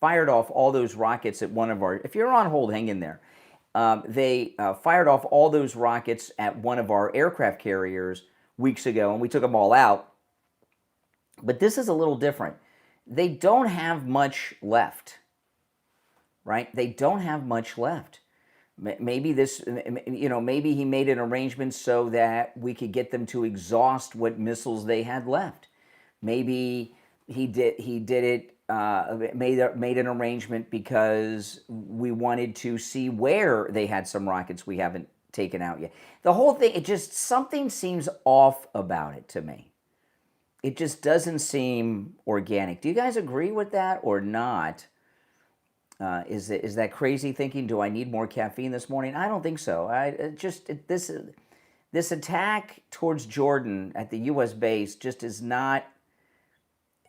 fired off all those rockets at one of our, if you're on hold, hang in there. They fired off all those rockets at one of our aircraft carriers weeks ago, and we took them all out. But this is a little different. They don't have much left, right? They don't have much left. Maybe this, maybe he made an arrangement so that we could get them to exhaust what missiles they had left. Maybe he did it, made an arrangement because we wanted to see where they had some rockets we haven't taken out yet. The whole thing, something seems off about it to me. It just doesn't seem organic. Do you guys agree with that or not? Is that crazy thinking? Do I need more caffeine this morning? I don't think so. This attack towards Jordan at the U.S. base just is not.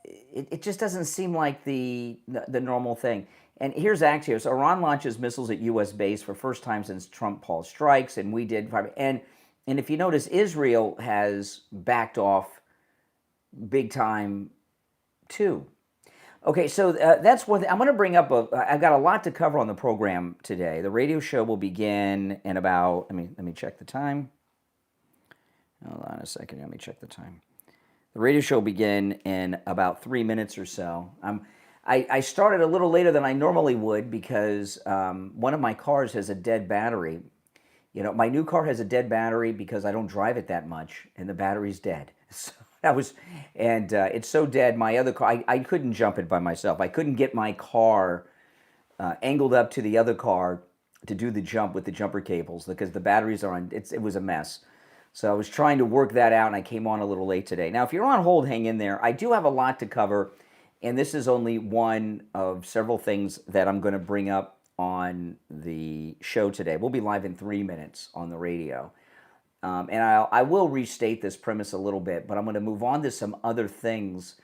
It just doesn't seem like the normal thing. And here's Axios: Iran launches missiles at U.S. base for first time since Trump paused strikes, and we did. And if you notice, Israel has backed off big time too. Okay, so that's one thing. I'm going to bring up I've got a lot to cover on the program today. The radio show will begin in about, let me check the time. Hold on a second, let me check the time. The radio show will begin in about 3 minutes or so. I started a little later than I normally would because one of my cars has a dead battery. My new car has a dead battery because I don't drive it that much, and the battery's dead. So it's so dead. My other car, I couldn't jump it by myself. I couldn't get my car angled up to the other car to do the jump with the jumper cables because the batteries are on. It was a mess. So I was trying to work that out, and I came on a little late today. Now, if you're on hold, hang in there. I do have a lot to cover, and this is only one of several things that I'm going to bring up on the show today. We'll be live in 3 minutes on the radio. And I will restate this premise a little bit, but I'm going to move on to some other things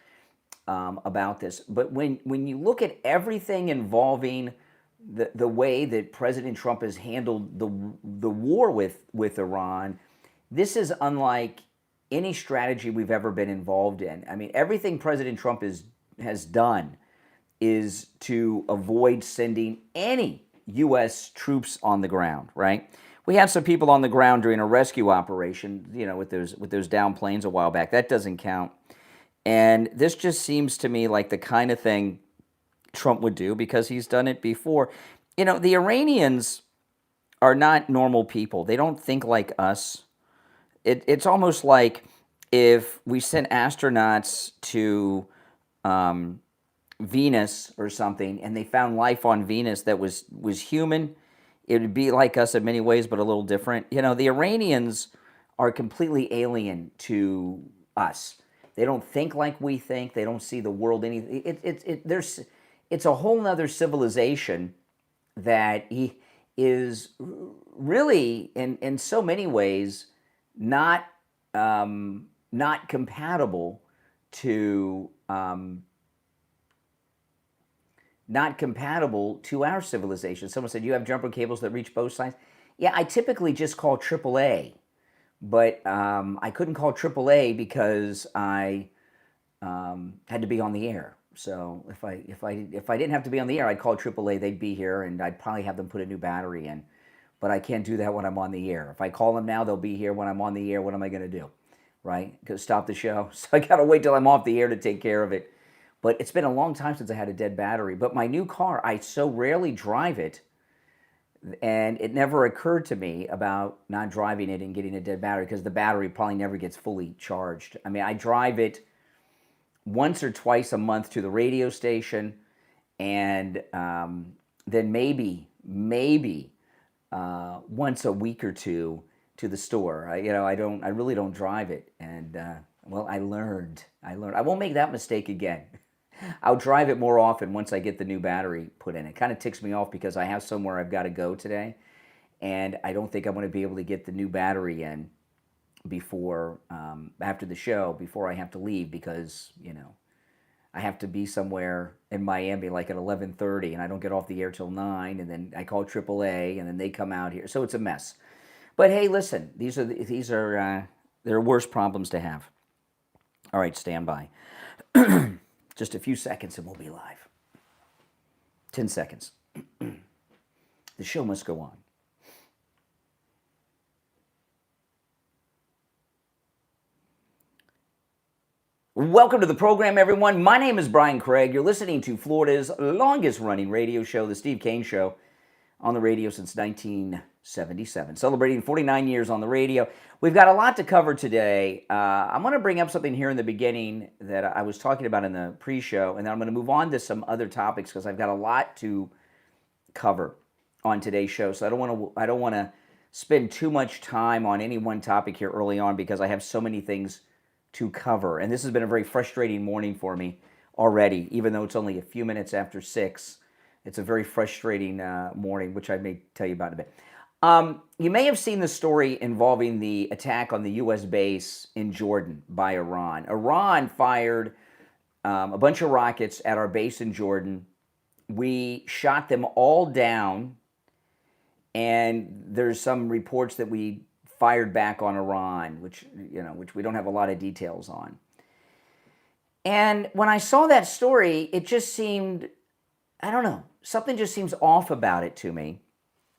about this. But when you look at everything involving the way that President Trump has handled the war with Iran, this is unlike any strategy we've ever been involved in. Everything President Trump has done is to avoid sending any U.S. troops on the ground, right? We had some people on the ground during a rescue operation, with those down planes a while back. That doesn't count. And this just seems to me like the kind of thing Trump would do because he's done it before. The Iranians are not normal people. They don't think like us. It's almost like if we sent astronauts to Venus or something and they found life on Venus that was human. It would be like us in many ways, but a little different. The Iranians are completely alien to us. They don't think like we think. They don't see the world anything. It's a whole nother civilization that is really, in so many ways, not compatible to our civilization. Someone said, you have jumper cables that reach both sides? Yeah, I typically just call AAA, but I couldn't call AAA because I had to be on the air. So if I didn't have to be on the air, I'd call AAA. They'd be here, and I'd probably have them put a new battery in. But I can't do that when I'm on the air. If I call them now, they'll be here. When I'm on the air, what am I going to do? Right? Because stop the show. So I got to wait till I'm off the air to take care of it. But it's been a long time since I had a dead battery. But my new car, I so rarely drive it, and it never occurred to me about not driving it and getting a dead battery because the battery probably never gets fully charged. I drive it once or twice a month to the radio station, and then maybe once a week or two to the store. I really don't drive it, and I learned. I won't make that mistake again. I'll drive it more often once I get the new battery put in. It kind of ticks me off because I have somewhere I've got to go today, and I don't think I'm going to be able to get the new battery in before after the show, before I have to leave because, I have to be somewhere in Miami like at 11:30, and I don't get off the air till 9, and then I call AAA, and then they come out here. So it's a mess. But hey, listen, these are they're worse problems to have. All right, stand by. Just a few seconds and we'll be live. 10 seconds. The show must go on. Welcome to the program, everyone. My name is Brian Craig. You're listening to Florida's longest-running radio show, The Steve Kane Show, on the radio since 1977. Celebrating 49 years on the radio. We've got a lot to cover today. I'm going to bring up something here in the beginning that I was talking about in the pre-show, and then I'm going to move on to some other topics because I've got a lot to cover on today's show. So I don't want to spend too much time on any one topic here early on because I have so many things to cover. And this has been a very frustrating morning for me already, even though it's only a few minutes after 6. It's a very frustrating morning, which I may tell you about in a bit. You may have seen the story involving the attack on the U.S. base in Jordan by Iran. Iran fired a bunch of rockets at our base in Jordan. We shot them all down, and there's some reports that we fired back on Iran, which we don't have a lot of details on. And when I saw that story, it just seemed, I don't know, something just seems off about it to me.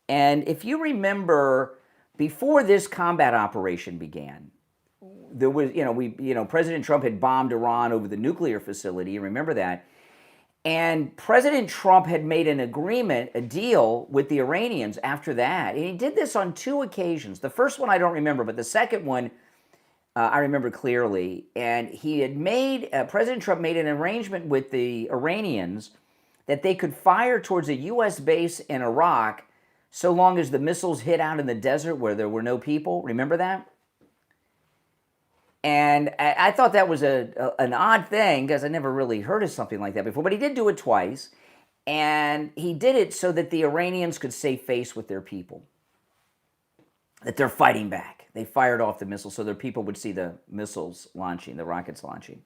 And if you remember, before this combat operation began, there was, President Trump had bombed Iran over the nuclear facility. You remember that? And President Trump had made an agreement, a deal with the Iranians after that. And he did this on 2 occasions. The first one I don't remember, but the second one I remember clearly. And he had President Trump made an arrangement with the Iranians that they could fire towards a U.S. base in Iraq so long as the missiles hit out in the desert where there were no people. Remember that? And I thought that was an odd thing because I never really heard of something like that before. But he did do it twice. And he did it so that the Iranians could save face with their people, that they're fighting back. They fired off the missiles so their people would see the missiles launching, the rockets launching.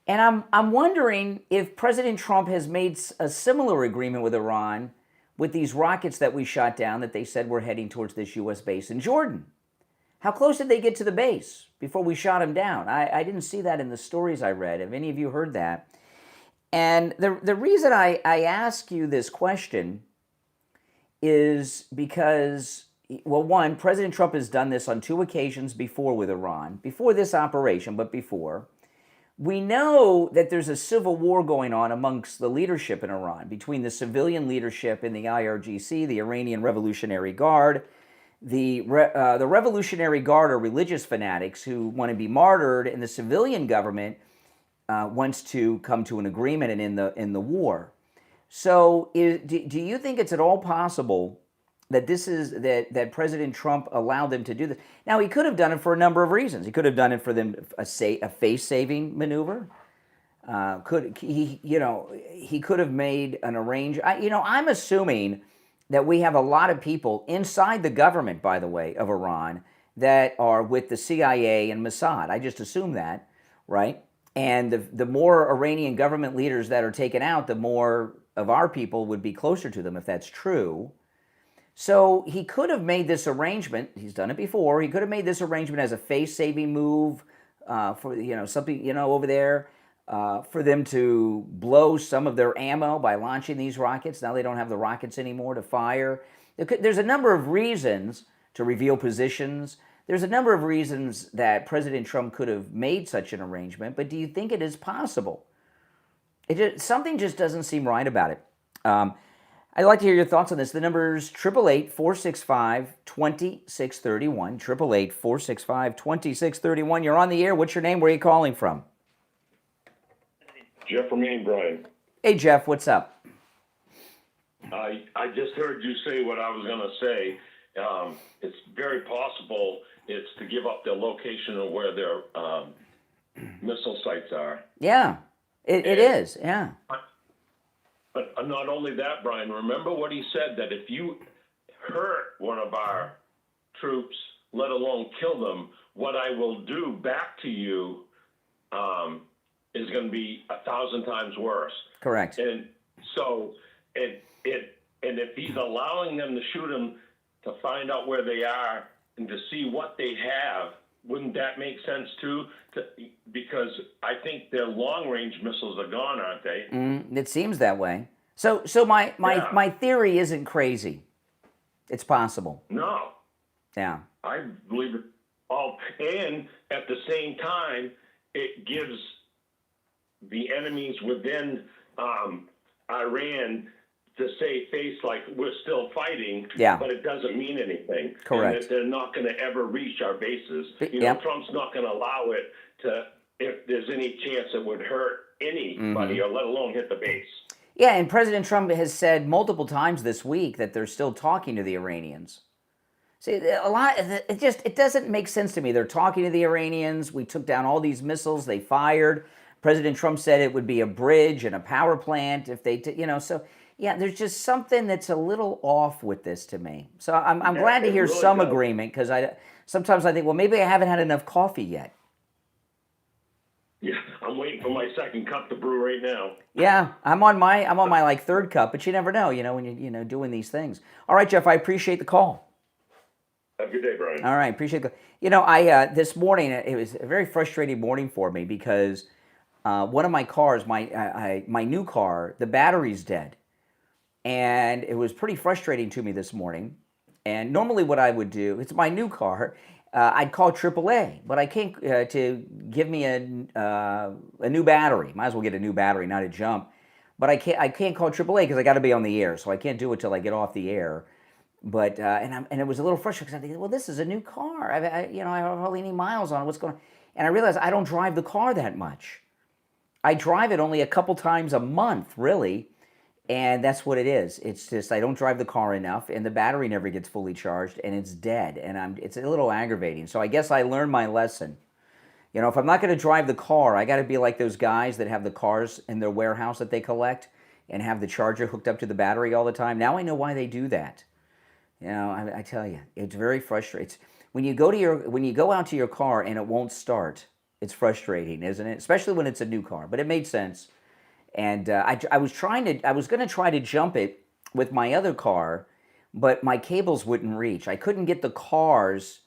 And I'm wondering if President Trump has made a similar agreement with Iran with these rockets that we shot down that they said were heading towards this U.S. base in Jordan. How close did they get to the base before we shot them down? I didn't see that in the stories I read. Have any of you heard that? And the reason I ask you this question is because, well, one, President Trump has done this on 2 occasions before with Iran, before this operation, but before. We know that there's a civil war going on amongst the leadership in Iran, between the civilian leadership in the IRGC, the Iranian Revolutionary Guard. The Revolutionary Guard are religious fanatics who want to be martyred, and the civilian government wants to come to an agreement and in the war. So, do you think it's at all possible that that President Trump allowed them to do this? Now, he could have done it for a number of reasons. He could have done it for them a face-saving maneuver. He could have made an arrangement. I'm assuming that we have a lot of people inside the government, by the way, of Iran that are with the CIA and Mossad. I just assume that, right? And the more Iranian government leaders that are taken out, the more of our people would be closer to them, if that's true. So he could have made this arrangement. He's done it before. He could have made this arrangement as a face-saving move for something over there. For them to blow some of their ammo by launching these rockets. Now they don't have the rockets anymore to fire. There's a number of reasons to reveal positions. There's a number of reasons that President Trump could have made such an arrangement, but do you think it is possible? Something just doesn't seem right about it. I'd like to hear your thoughts on this. The number is 888-465-2631, 888-465-2631. You're on the air. What's your name? Where are you calling from? Jeff from Maine, Brian. Hey, Jeff, what's up? I just heard you say what I was going to say. It's very possible it's to give up the location of where their missile sites are. Yeah, it is, yeah. But not only that, Brian, remember what he said, that if you hurt one of our troops, let alone kill them, what I will do back to you is going to be 1,000 times worse. Correct. And so, and if he's allowing them to shoot them to find out where they are and to see what they have, wouldn't that make sense too? Because I think their long-range missiles are gone, aren't they? It seems that way. So my Yeah. my theory isn't crazy. It's possible. No, Yeah. I believe it all. And at the same time, it gives the enemies within Iran to say face like we're still fighting, Yeah. but it doesn't mean anything. Correct. And that they're not going to ever reach our bases. Yep. Trump's not going to allow it to, if there's any chance it would hurt anybody, or let alone hit the base. Yeah, and President Trump has said multiple times this week that they're still talking to the Iranians. See, it doesn't make sense to me. They're talking to the Iranians. We took down all these missiles they fired. President Trump said it would be a bridge and a power plant if they, so yeah, there's just something that's a little off with this to me. So I'm glad to hear really some does. agreement, because sometimes I think, well, maybe I haven't had enough coffee yet. Yeah, I'm waiting for my second cup to brew right now. Yeah, I'm on my like third cup, but you never know, when you doing these things. All right, Jeff, I appreciate the call. Have a good day, Brian. All right, appreciate it. I this morning, it was a very frustrating morning for me because one of my cars, my new car, the battery's dead, and it was pretty frustrating to me this morning. And normally, what I would do, it's my new car, I'd call AAA, but I can't to give me a new battery. Might as well get a new battery, not a jump. But I can't call AAA because I got to be on the air, so I can't do it till I get off the air. But and it was a little frustrating because I think, well, this is a new car. I have hardly any miles on it. What's going on? And I realized I don't drive the car that much. I drive it only a couple times a month, really, and that's what it is. It's just I don't drive the car enough, and the battery never gets fully charged, and it's dead, and it's a little aggravating. So I guess I learned my lesson. If I'm not going to drive the car, I got to be like those guys that have the cars in their warehouse that they collect and have the charger hooked up to the battery all the time. Now I know why they do that. I tell you, it's very frustrating. When you go out to your car and it won't start, it's frustrating, isn't it? Especially when it's a new car. But it made sense, and I was going to try to jump it with my other car, but my cables wouldn't reach. I couldn't get the cars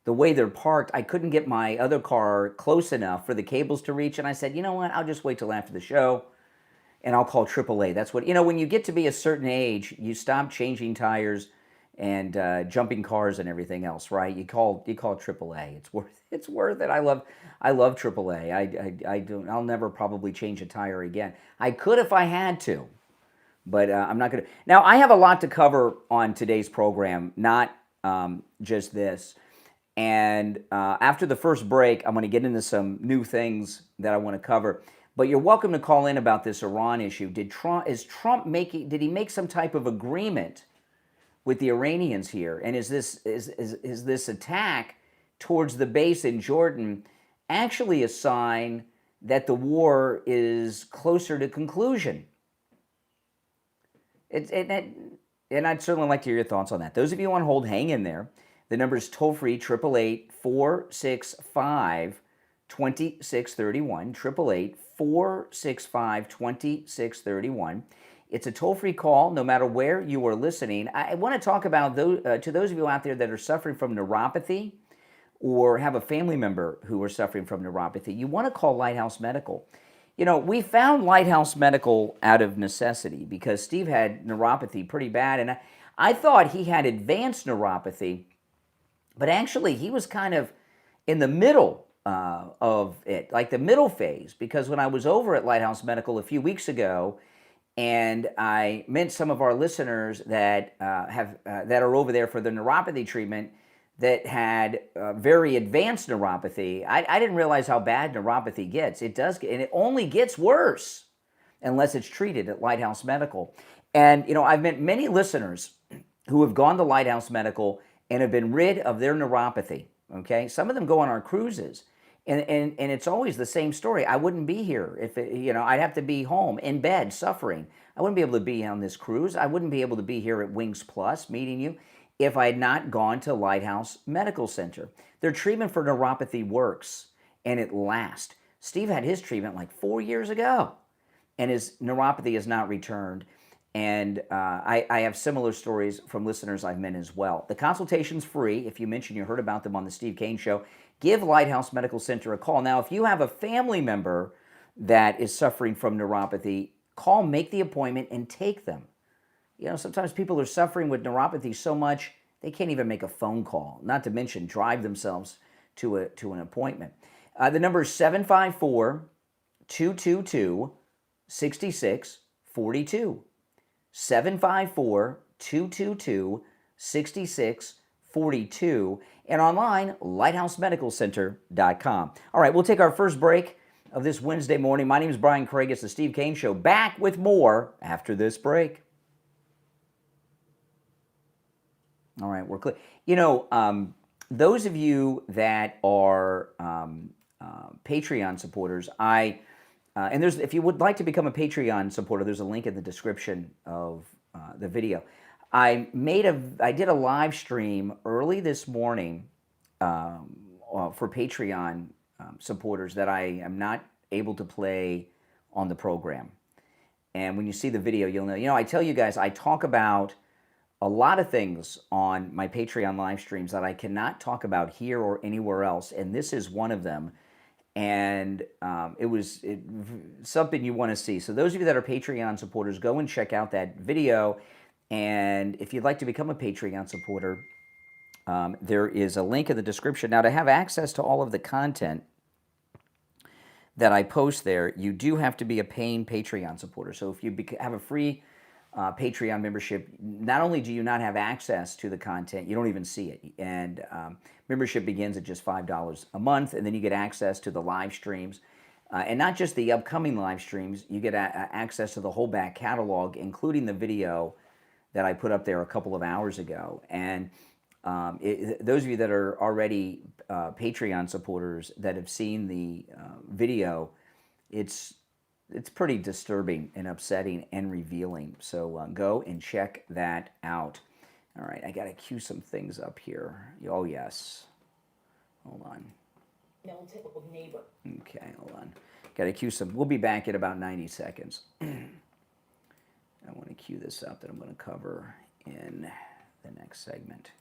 the way they're parked. I couldn't get my other car close enough for the cables to reach. And I said, you know what? I'll just wait till after the show, and I'll call AAA. That's what when you get to be a certain age, you stop changing tires and jumping cars and everything else, right? You call AAA. It's worth it. I love AAA. I'll never probably change a tire again. I could if I had to, but I'm not gonna. Now I have a lot to cover on today's program, not just this. And after the first break, I'm going to get into some new things that I want to cover. But you're welcome to call in about this Iran issue. Did he make some type of agreement with the Iranians here? And is this attack towards the base in Jordan actually a sign that the war is closer to conclusion? And I'd certainly like to hear your thoughts on that. Those of you on hold, hang in there. The number is toll-free, 888-465-2631, 888-465-2631. It's a toll-free call, no matter where you are listening. I want to talk about to those of you out there that are suffering from neuropathy or have a family member who are suffering from neuropathy. You want to call Lighthouse Medical. We found Lighthouse Medical out of necessity because Steve had neuropathy pretty bad, and I thought he had advanced neuropathy, but actually he was kind of in the middle of it, like the middle phase, because when I was over at Lighthouse Medical a few weeks ago, and I met some of our listeners that that are over there for the neuropathy treatment that had very advanced neuropathy. I didn't realize how bad neuropathy gets. It does, and it only gets worse unless it's treated at Lighthouse Medical. And I've met many listeners who have gone to Lighthouse Medical and have been rid of their neuropathy. Okay, some of them go on our cruises. And it's always the same story. I wouldn't be here if I'd have to be home in bed suffering. I wouldn't be able to be on this cruise. I wouldn't be able to be here at Wings Plus meeting you if I had not gone to Lighthouse Medical Center. Their treatment for neuropathy works, and it lasts. Steve had his treatment like 4 years ago, and his neuropathy has not returned. And I have similar stories from listeners I've met as well. The consultation's free. If you mention you heard about them on the Steve Kane Show, give Lighthouse Medical Center a call. Now, if you have a family member that is suffering from neuropathy, Call, make the appointment, and take them. You know, sometimes people are suffering with neuropathy so much they can't even make a phone call, not to mention drive themselves to an appointment. The number is 754-222-6642. 754-222-6642. And online, lighthousemedicalcenter.com. All right, we'll take our first break of this Wednesday morning. My name is Brian Craig. It's the Steve Kane Show. Back with more after this break. All right, we're clear. You know, those of you that are Patreon supporters, and if you would like to become a Patreon supporter, there's a link in the description of the video. I did a live stream early this morning for Patreon supporters that I am not able to play on the program. And when you see the video, you'll know. You know, I tell you guys, I talk about a lot of things on my Patreon live streams that I cannot talk about here or anywhere else, and this is one of them. And it was something you want to see. So those of you that are Patreon supporters, go and check out that video. And if you'd like to become a Patreon supporter, there is a link in the description. Now, to have access to all of the content that I post there, you do have to be a paying Patreon supporter. So if you have a free Patreon membership, not only do you not have access to the content, you don't even see it. And membership begins at just $5 a month, and then you get access to the live streams. And not just the upcoming live streams, you get access to the whole back catalog, including the video that I put up there a couple of hours ago. And those of you that are already Patreon supporters that have seen the video, it's pretty disturbing and upsetting and revealing. So go and check that out. All right, I got to cue some things up here. Oh, yes. Hold on. Neighbor. Okay, hold on. Got to cue some. We'll be back in about 90 seconds. I want to cue this up that I'm going to cover in the next segment.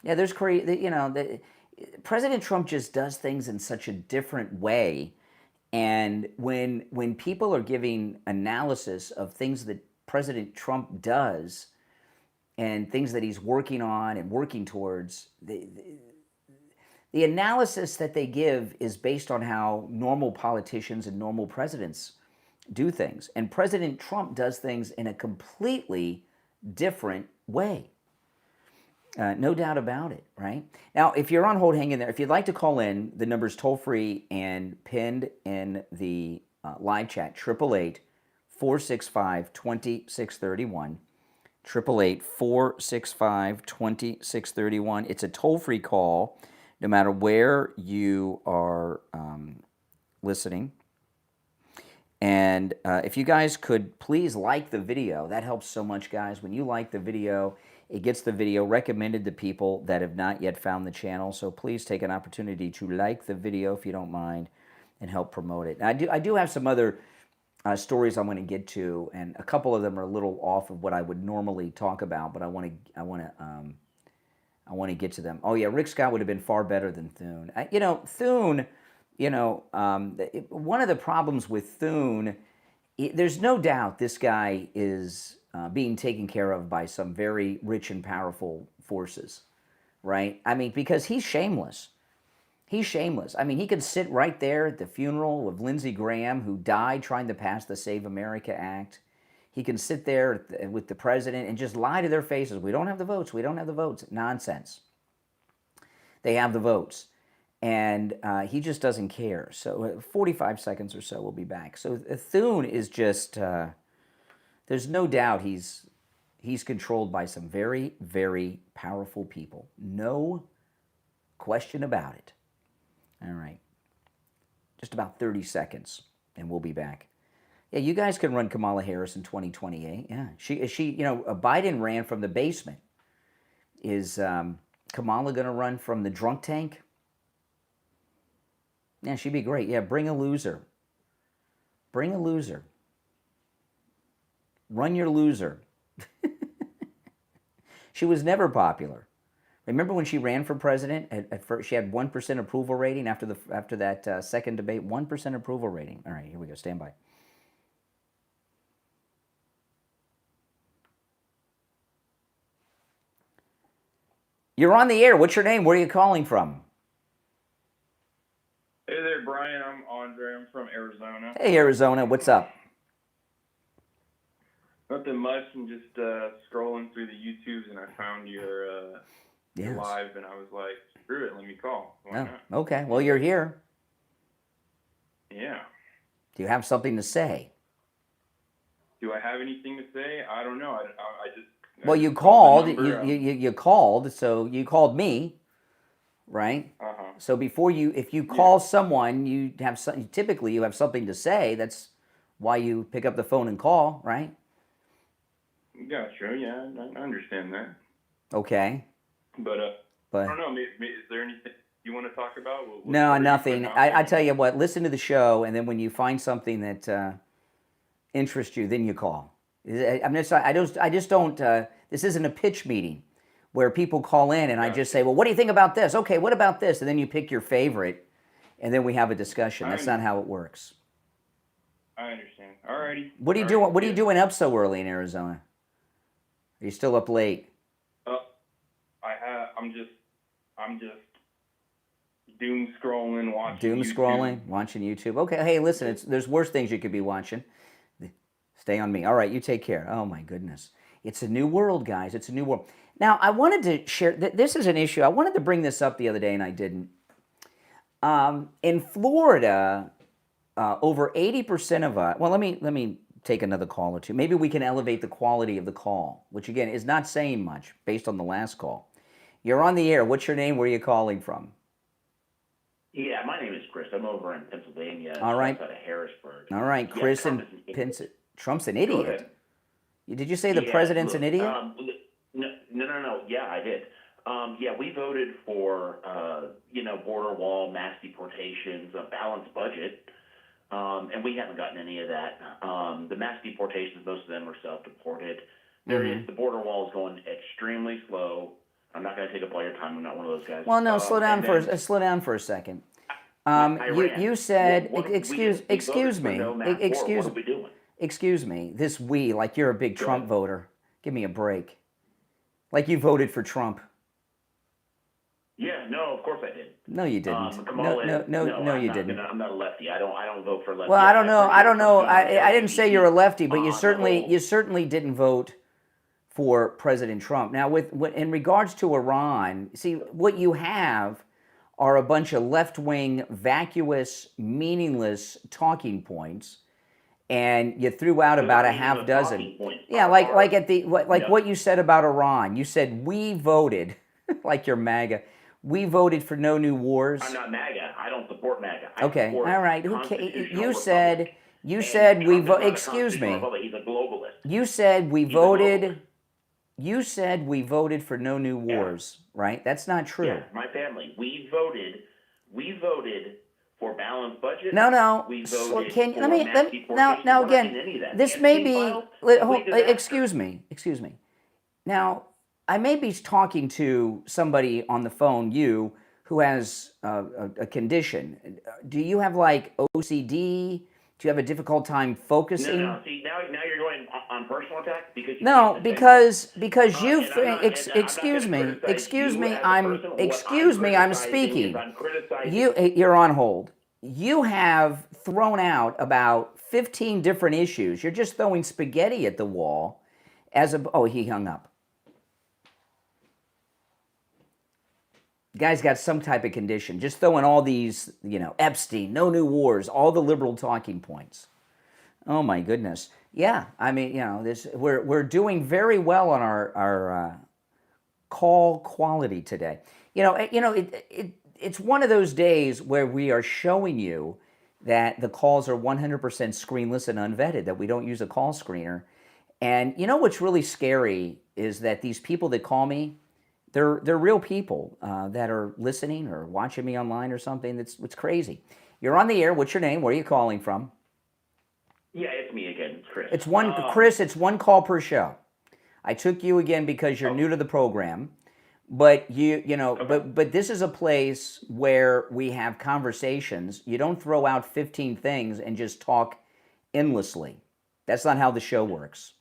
Yeah, there's crazy, you know, President Trump just does things in such a different way. And when people are giving analysis of things that President Trump does and things that he's working on and working towards, the analysis that they give is based on how normal politicians and normal presidents do things. And President Trump does things in a completely different way. No doubt about it, right? Now, if you're on hold, hang in there. If you'd like to call in, the number's toll-free and pinned in the live chat, 888-465-2631, 888-465-2631. It's a toll-free call, no matter where you are listening. And if you guys could please like the video, that helps so much, guys. When you like the video, it gets the video recommended to people that have not yet found the channel. So please take an opportunity to like the video if you don't mind and help promote it. Now, I do have some other stories I'm going to get to, and a couple of them are a little off of what I would normally talk about, but I want to get to them. Oh yeah, Rick Scott would have been far better than Thune. Thune. One of the problems with Thune, there's no doubt this guy is being taken care of by some very rich and powerful forces, right? I mean, because he's shameless. He's shameless. I mean, he could sit right there at the funeral of Lindsey Graham, who died trying to pass the Save America Act. He can sit there with the president and just lie to their faces. We don't have the votes. We don't have the votes. Nonsense. They have the votes. And he just doesn't care. So 45 seconds or so, we'll be back. So Thune is just, there's no doubt he's controlled by some very, very powerful people. No question about it. All right. Just about 30 seconds, and we'll be back. Yeah, you guys can run Kamala Harris in 2028. Yeah, Biden ran from the basement. Is Kamala going to run from the drunk tank? Yeah, she'd be great. Yeah, bring a loser. Bring a loser. Run your loser. She was never popular. Remember when she ran for president? At first, she had 1% approval rating after that second debate. 1% approval rating. All right, here we go. Stand by. You're on the air. What's your name? Where are you calling from? Hey there, Brian. I'm Andre. I'm from Arizona. Hey, Arizona. What's up? Nothing much. I'm just scrolling through the YouTubes, and I found your Yes. live, and I was like, screw it, let me call. Why Oh, not? okay. Well, you're here. Yeah. Do you have something to say? Do I have anything to say? I don't know. I just... Well, you just called. the number. You called. So you called me, right? Uh-huh. So if you call someone, you have some, typically you have something to say. That's why you pick up the phone and call, right? Gotcha. Yeah, I understand that. Okay. But I don't know. Maybe, is there anything you want to talk about? No, nothing. I tell you what. Listen to the show, and then when you find something that interests you, then you call. I just don't. This isn't a pitch meeting where people call in and I just say, well, what do you think about this? Okay, what about this? And then you pick your favorite, and then we have a discussion. That's not how it works. I understand. Alrighty. What are you doing? What are you doing up so early in Arizona? Are you still up late? I'm just doom scrolling, watching Doom YouTube. scrolling, watching YouTube. Okay, hey, listen, there's worse things you could be watching. Stay on me. All right, you take care. Oh my goodness, it's a new world, guys. It's a new world. Now, I wanted to share. This is an issue. I wanted to bring this up the other day, and I didn't. In Florida, over 80% of us. Well, let me take another call or two. Maybe we can elevate the quality of the call, which again is not saying much based on the last call. You're on the air. What's your name? Where are you calling from? Yeah, my name is Chris. I'm over in Pennsylvania. All right. Outside of Harrisburg. All right, Chris in Pennsylvania. Trump's an idiot. Did you say the president's an idiot? No. Yeah, I did. Yeah, we voted for, border wall, mass deportations, a balanced budget, and we haven't gotten any of that. The mass deportations, most of them are self-deported. The border wall is going extremely slow. I'm not going to take up all your time. I'm not one of those guys. Well, no, slow down for a second. You said, excuse me. What are we doing? Excuse me. This we, like you're a big Trump voter. Give me a break. Like you voted for Trump. Yeah, no, of course I did. No, you didn't. No, you didn't. I'm not a lefty. I don't vote for lefty. Well, I don't know. I didn't say you're a lefty, but you certainly didn't vote for President Trump. Now, in regards to Iran, see, what you have are a bunch of left-wing, vacuous, meaningless talking points, and you threw out about a half dozen. Yeah, what you said about Iran. You said we voted, like you're MAGA. We voted for no new wars. I'm not MAGA. I don't support MAGA. Okay, all right. You said we voted. Excuse me. He's a globalist. You said we voted. You said we voted for no new wars, right? That's not true. Yeah, my family. We voted for balanced budget. No. We voted now again. This may be. Excuse me. Now, I may be talking to somebody on the phone. You who has a condition. Do you have like OCD? Do you have a difficult time focusing? No. See, now you're going on personal attack because I'm speaking. You're on hold. You have thrown out about 15 different issues. You're just throwing spaghetti at the wall he hung up. Guy's got some type of condition. Just throwing all these, Epstein, no new wars, all the liberal talking points. Oh my goodness. Yeah, I mean, we're doing very well on our call quality today. It's one of those days where we are showing you that the calls are 100% screenless and unvetted, that we don't use a call screener. And what's really scary is that these people that call me, they're real people that are listening or watching me online or something. It's crazy. You're on the air. What's your name? Where are you calling from? Yeah, it's me again. It's Chris. Chris, it's one call per show. I took you again because you're new to the program. But but this is a place where we have conversations. You don't throw out 15 things and just talk endlessly. That's not how the show works.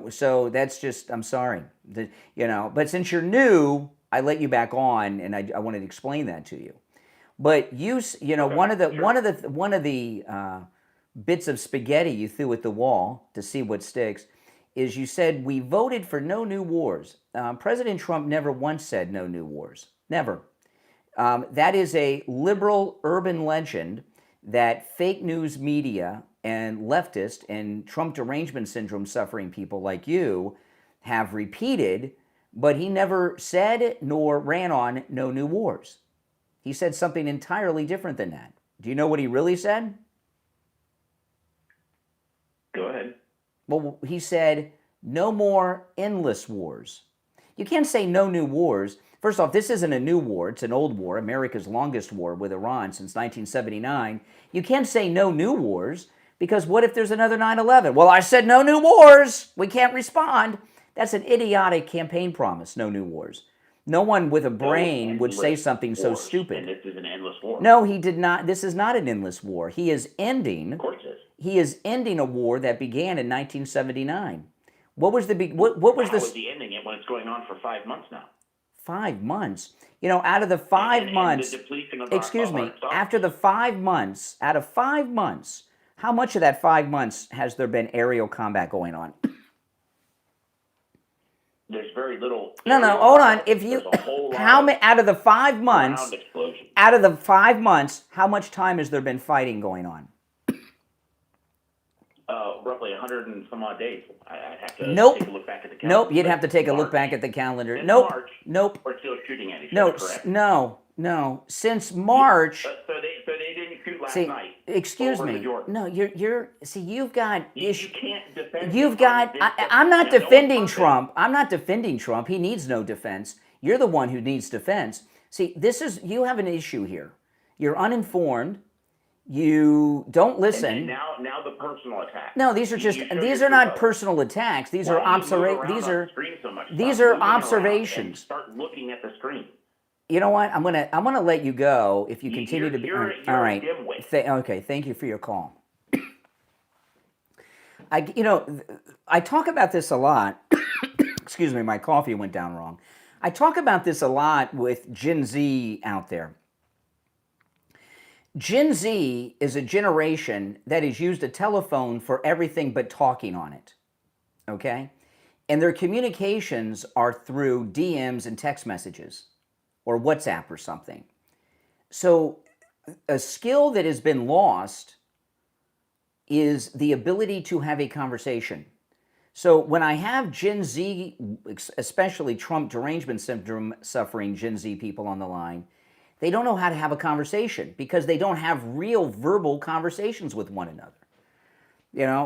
So that's just, I'm sorry. But since you're new, I let you back on, and I wanted to explain that to you. But one of the bits of spaghetti you threw at the wall to see what sticks is you said we voted for no new wars. President Trump never once said no new wars. Never. That is a liberal urban legend that fake news media and leftist and Trump derangement syndrome suffering people like you have repeated, but he never said nor ran on no new wars. He said something entirely different than that. Do you know what he really said? Go ahead. Well, he said no more endless wars. You can't say no new wars. First off, this isn't a new war. It's an old war, America's longest war with Iran since 1979. You can't say no new wars because what if there's another 9/11? Well, I said no new wars. We can't respond. That's an idiotic campaign promise, no new wars. No one with a brain would say something so stupid. And this is an endless war. No, he did not. This is not an endless war. He is ending. Of course it is. He is ending a war that began in 1979. What was the ending it when it's going on for 5 months now? 5 months. Out of the 5 months. The depletion of excuse our me. stocks. After the 5 months, out of 5 months, how much of that 5 months has there been aerial combat going on? There's very little. No, hold on. If you how many out of the 5 months? Out of the 5 months, how much time has there been fighting going on? Roughly 100 and some odd days. I'd have to take a look back at the calendar. Nope, you'd have to take a look back at the calendar. Since Nope, March, nope. We're still shooting at each No, other, correct? no. Since March. So they didn't shoot last See, night. excuse over me. the Jordan. No, you've got. You can't defend. You've got. I'm not defending Trump. I'm not defending Trump. He needs no defense. You're the one who needs defense. See, you have an issue here. You're uninformed. You don't listen. And now the personal attack. No, these are not personal attacks. These are observations. Start looking at the screen. You know what? I'm gonna let you go if you continue to be. You're all right. a dimwit. Okay. Thank you for your call. I talk about this a lot. Excuse me, my coffee went down wrong. I talk about this a lot with Gen Z out there. Gen Z is a generation that has used a telephone for everything but talking on it, okay? And their communications are through DMs and text messages or WhatsApp or something. So a skill that has been lost is the ability to have a conversation. So when I have Gen Z, especially Trump derangement syndrome suffering Gen Z people on the line, they don't know how to have a conversation because they don't have real verbal conversations with one another.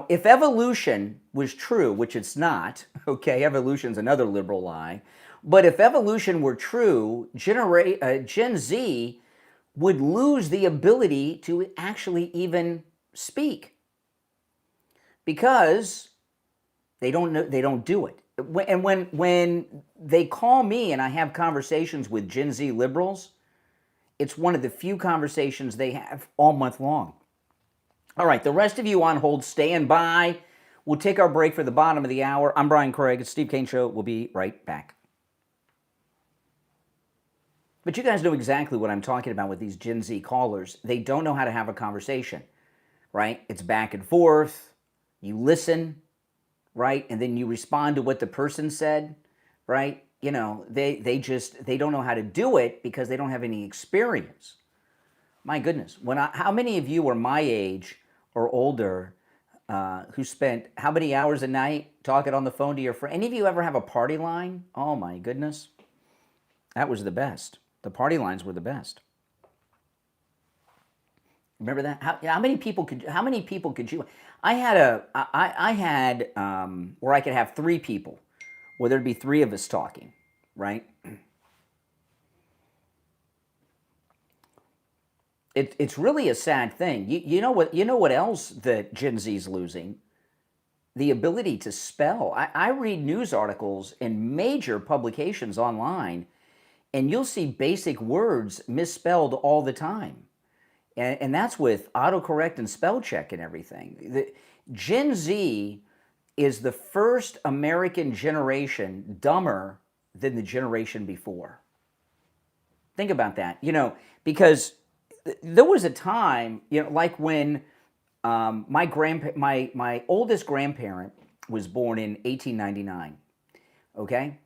If evolution was true, which it's not, okay, evolution's another liberal lie, but if evolution were true, Gen Z would lose the ability to actually even speak because they don't do it. And when they call me and I have conversations with Gen Z liberals, it's one of the few conversations they have all month long. All right, the rest of you on hold, stand by. We'll take our break for the bottom of the hour. I'm Brian Craig. It's Steve Kane Show. We'll be right back. But you guys know exactly what I'm talking about with these Gen Z callers. They don't know how to have a conversation, right? It's back and forth. You listen, right? And then you respond to what the person said, right? They don't know how to do it because they don't have any experience. My goodness, how many of you are my age or older who spent how many hours a night talking on the phone to your friend? Any of you ever have a party line? Oh my goodness, that was the best. The party lines were the best. Remember that? How many people could you? I had where I could have 3 people. Where there'd be 3 of us talking, right? It's really a sad thing. You know what else that Gen Z's losing? the ability to spell. I read news articles in major publications online, and you'll see basic words misspelled all the time. And that's with autocorrect and spell check and everything. Gen Z is the first American generation dumber than the generation before. Think about that, because there was a time, like when my oldest grandparent was born in 1899, okay?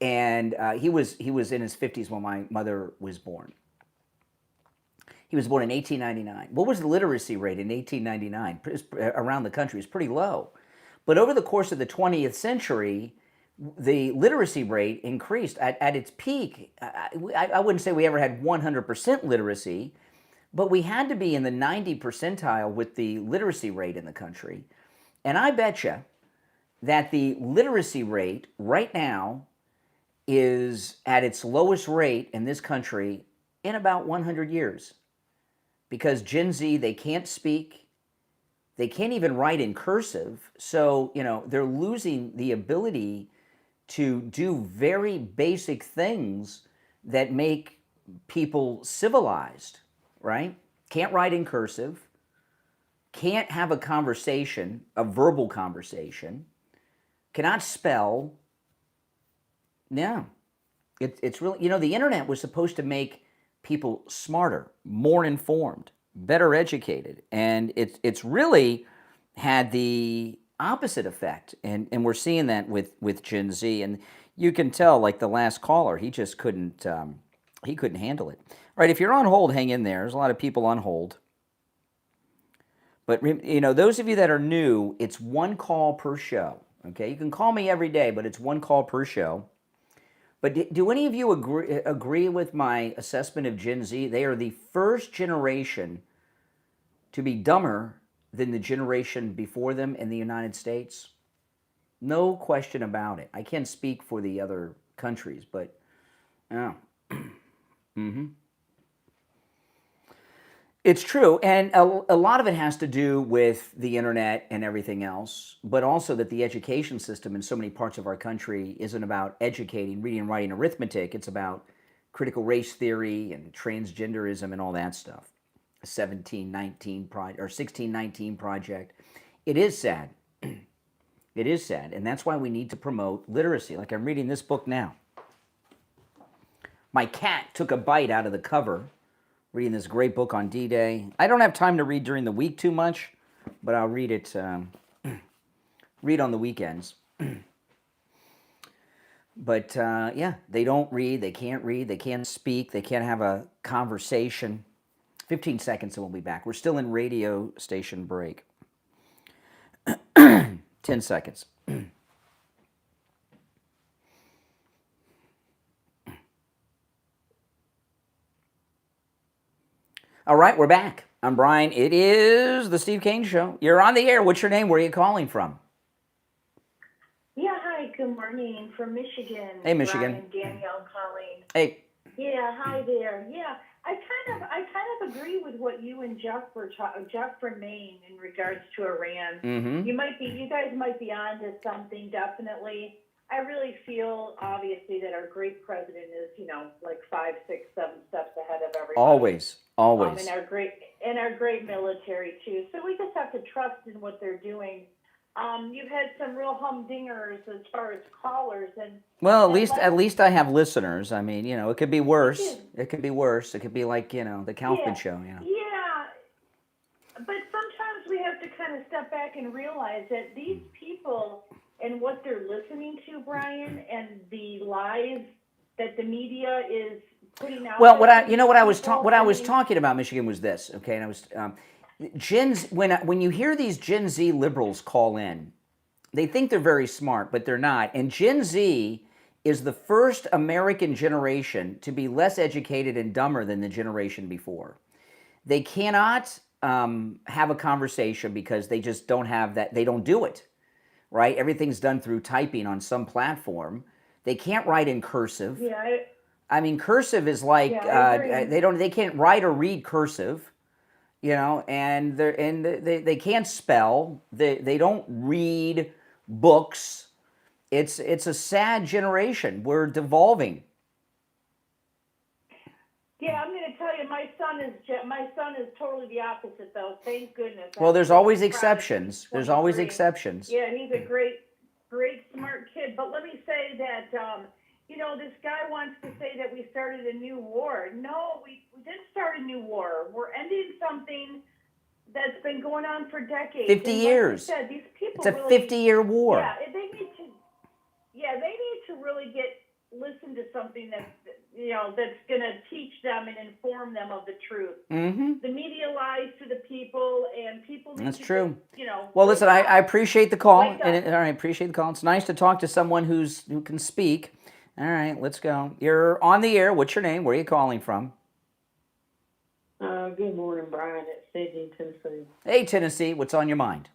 And he was in his 50s when my mother was born. He was born in 1899. What was the literacy rate in 1899? Around the country, it's pretty low. But over the course of the 20th century, the literacy rate increased. At its peak, I wouldn't say we ever had 100% literacy, but we had to be in the 90 percentile with the literacy rate in the country. And I bet you that the literacy rate right now is at its lowest rate in this country in about 100 years. Because Gen Z, they can't speak, they can't even write in cursive, so they're losing the ability to do very basic things that make people civilized, right? Can't write in cursive, can't have a conversation, a verbal conversation, cannot spell. Yeah, it's really, the internet was supposed to make people smarter, more informed, better educated, and it's really had the opposite effect, and we're seeing that with Gen Z, and you can tell, like the last caller, he just couldn't handle it. All right, if you're on hold, hang in there. There's a lot of people on hold, but those of you that are new, it's one call per show. Okay, you can call me every day, but it's one call per show. But do any of you agree with my assessment of Gen Z? They are the first generation to be dumber than the generation before them in the United States. No question about it. I can't speak for the other countries, but yeah. It's true, and a lot of it has to do with the internet and everything else, but also that the education system in so many parts of our country isn't about educating, reading, writing, arithmetic. It's about critical race theory and transgenderism and all that stuff. A 1619 project. It is sad. It is sad, and that's why we need to promote literacy. Like I'm reading this book now. My cat took a bite out of the cover. Reading this great book on D-Day. I don't have time to read during the week too much, but I'll read it, read on the weekends. But yeah, they don't read, they can't speak, they can't have a conversation. 15 seconds and we'll be back. We're still in radio station break. 10 seconds. All right, we're back. I'm Brian. It is the Steve Kane Show. You're on the air. What's your name? Where are you calling from? Yeah, hi. Good morning from Michigan. Hey, Michigan. Brian, Danielle calling. Hey. Yeah, hi there. Yeah, I kind of agree with what you and Jeff were Jeff from Maine in regards to Iran. Mm-hmm. You guys might be onto something. Definitely. I really feel, obviously, that our great president is, like 5, 6, 7 steps ahead of everybody. Always. And our great military too. So we just have to trust in what they're doing. You've had some real humdingers as far as callers, and well, at least I have listeners. I mean, it could be worse. It could be worse. It could be like the Kaufman show. Yeah, but sometimes we have to kind of step back and realize that these people and what they're listening to, Brian, and the lies that the media is putting out. Well, what I was talking about, Michigan, was this. Okay, and I was when you hear these Gen Z liberals call in, they think they're very smart, but they're not. And Gen Z is the first American generation to be less educated and dumber than the generation before. They cannot have a conversation because they just don't have that. They don't do it, right? Everything's done through typing on some platform. They can't write in cursive. Yeah. I mean, cursive is like they can't write or read cursive. and they can't spell. They don't read books. It's a sad generation. We're devolving. Yeah, I'm going to tell you, my son is totally the opposite, though. Thank goodness. Well, there's I'm always proud of him. exceptions. There's always 23. exceptions. Yeah, he's a great, smart kid. But let me say that, this guy wants to say that we started a new war. No, we didn't start a new war. We're ending something that's been going on for decades. 50 and years. Like I said, these people It's a really, 50-year war. Yeah, they need to really listen to something that's going to teach them and inform them of the truth. Mm-hmm. The media lies to the people, and people need That's to true. wake Well, listen, up. I appreciate the call, Wake up. and I appreciate the call. It's nice to talk to someone who can speak. All right, let's go. You're on the air. What's your name? Where are you calling from? Good morning, Brian. It's Sydney, Tennessee. Hey, Tennessee. What's on your mind?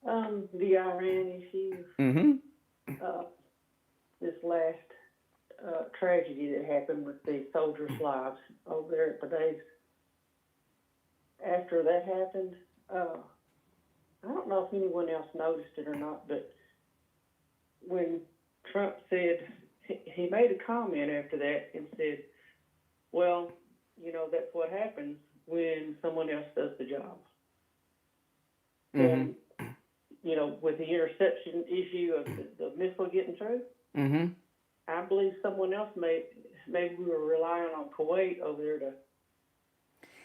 The Iran issue. Mm-hmm. This last tragedy that happened with the soldiers' lives over there at the base. After that happened, I don't know if anyone else noticed it or not, but when Trump said, he made a comment after that and said, well, that's what happens when someone else does the job. Mm-hmm. And, with the interception issue of the missile getting through, Mm-hmm. I believe someone else maybe we were relying on Kuwait over there to.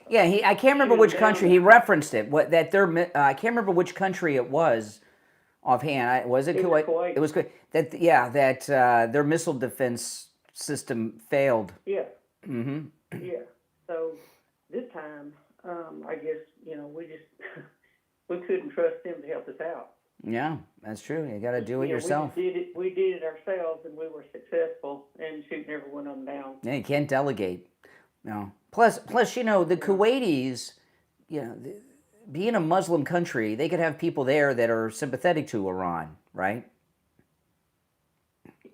Yeah, I can't remember which country he referenced it. I can't remember which country it was offhand. Was it Kuwait? Kuwait. It was Kuwait. That their missile defense system failed. Yeah. Mm-hmm. Yeah. So this time, I guess we just we couldn't trust them to help us out. Yeah, that's true. You got to do it yourself. We did it ourselves, and we were successful in shooting every one of them down. Yeah, you can't delegate. No. Plus, the Kuwaitis, being a Muslim country, they could have people there that are sympathetic to Iran, right?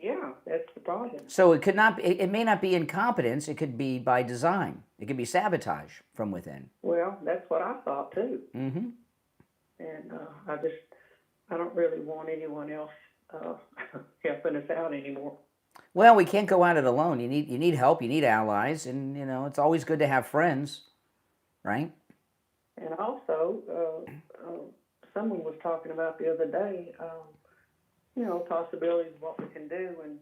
Yeah, that's the problem. So it may not be incompetence. It could be by design. It could be sabotage from within. Well, that's what I thought too. Mm-hmm. And I don't really want anyone else helping us out anymore. Well, we can't go at it alone. You need help. You need allies, and it's always good to have friends, right? And also, someone was talking about the other day, possibilities of what we can do, and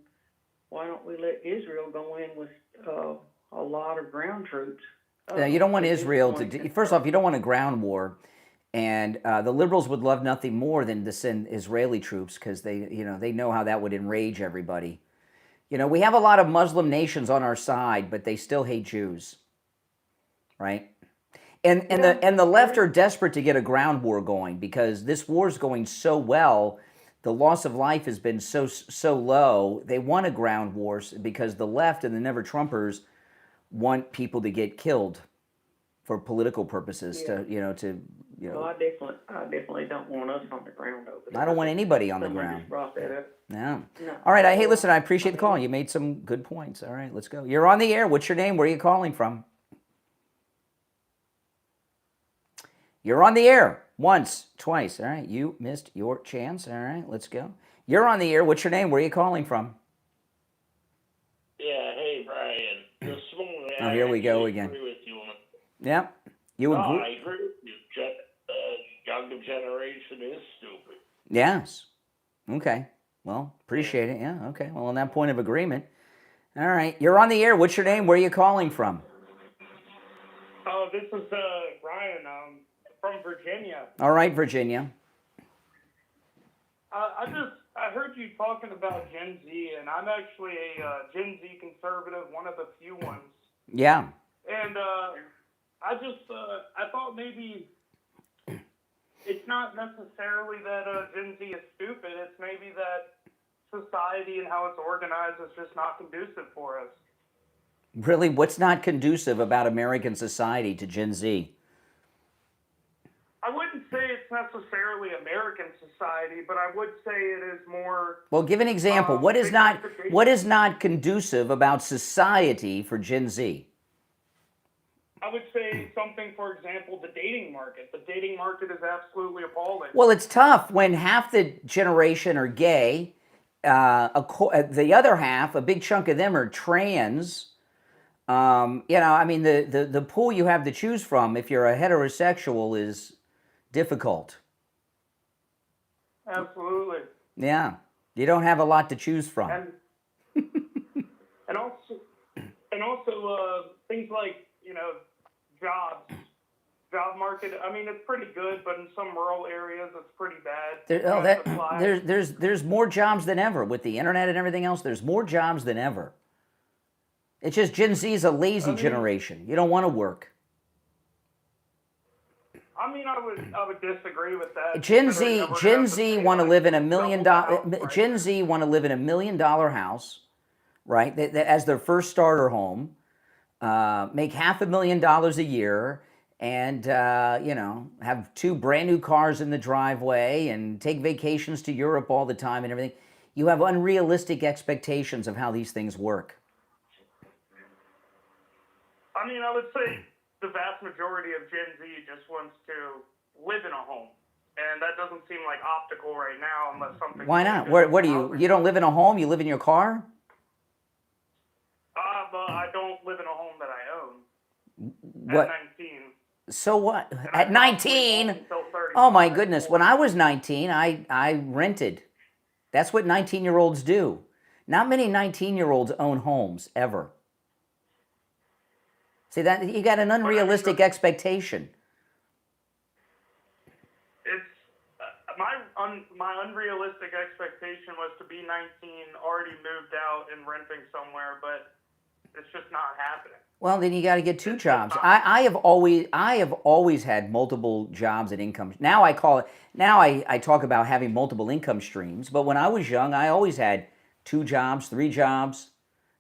why don't we let Israel go in with a lot of ground troops? You don't want Israel to. First off, you don't want a ground war. And the liberals would love nothing more than to send Israeli troops because they know how that would enrage everybody. We have a lot of Muslim nations on our side, but they still hate Jews, right? And the left are desperate to get a ground war going because this war is going so well. The loss of life has been so low. They want a ground war because the left and the Never Trumpers want people to get killed for political purposes. Well, I definitely don't want us on the ground over there. I don't want anybody on the Someone ground. just brought that up. Yeah. No. All right. Hey, listen, I appreciate the call. You made some good points. All right, let's go. You're on the air. What's your name? Where are you calling from? You're on the air. Once, twice. All right. You missed your chance. All right, let's go. You're on the air. What's your name? Where are you calling from? Yeah, hey, Brian. This morning, Oh, here we go again. agree with you. Yeah. You agree? I agree with you. Younger generation is stupid. Yes. Okay. Well, appreciate it. Yeah. Okay. Well, on that point of agreement. All right. You're on the air. What's your name? Where are you calling from? Oh, this is Brian from Virginia. All right, Virginia. I heard you talking about Gen Z, and I'm actually a Gen Z conservative, one of the few ones. Yeah. And I thought maybe it's not necessarily that Gen Z is stupid. It's maybe that society and how it's organized is just not conducive for us. Really? What's not conducive about American society to Gen Z? I wouldn't say it's necessarily American society, but I would say it is more. Well, give an example. What is not conducive about society for Gen Z? I would say something, for example, the dating market. The dating market is absolutely appalling. Well, it's tough when half the generation are gay. The other half, a big chunk of them are trans. I mean, the pool you have to choose from if you're a heterosexual is difficult. Absolutely. Yeah, you don't have a lot to choose from. And also things like, job market. I mean, it's pretty good, but in some rural areas, it's pretty bad. There's more jobs than ever with the internet and everything else. There's more jobs than ever. It's just Gen Z is a lazy generation. You don't want to work. I mean, I would disagree with that. Gen Z want to live in $1 million. Gen Z want to live in $1 million house, right? As their first starter home, make $500,000 a year, and have 2 brand new cars in the driveway, and take vacations to Europe all the time and everything. You have unrealistic expectations of how these things work. I mean, I would say the vast majority of Gen Z just wants to live in a home, and that doesn't seem like optical right now unless something. Why not? What do you? You don't live in a home? You live in your car? But I don't live in a home that I own. What? At 19. So what? At 19? Oh my goodness! When I was 19, I rented. That's what 19-year-olds do. Not many 19-year-olds own homes ever. See, that you got an unrealistic expectation. It's my unrealistic expectation was to be 19, already moved out and renting somewhere, but it's just not happening. Well, then you got to get 2 jobs. I have always had multiple jobs and incomes. Now I talk about having multiple income streams. But when I was young, I always had 2 jobs, 3 jobs.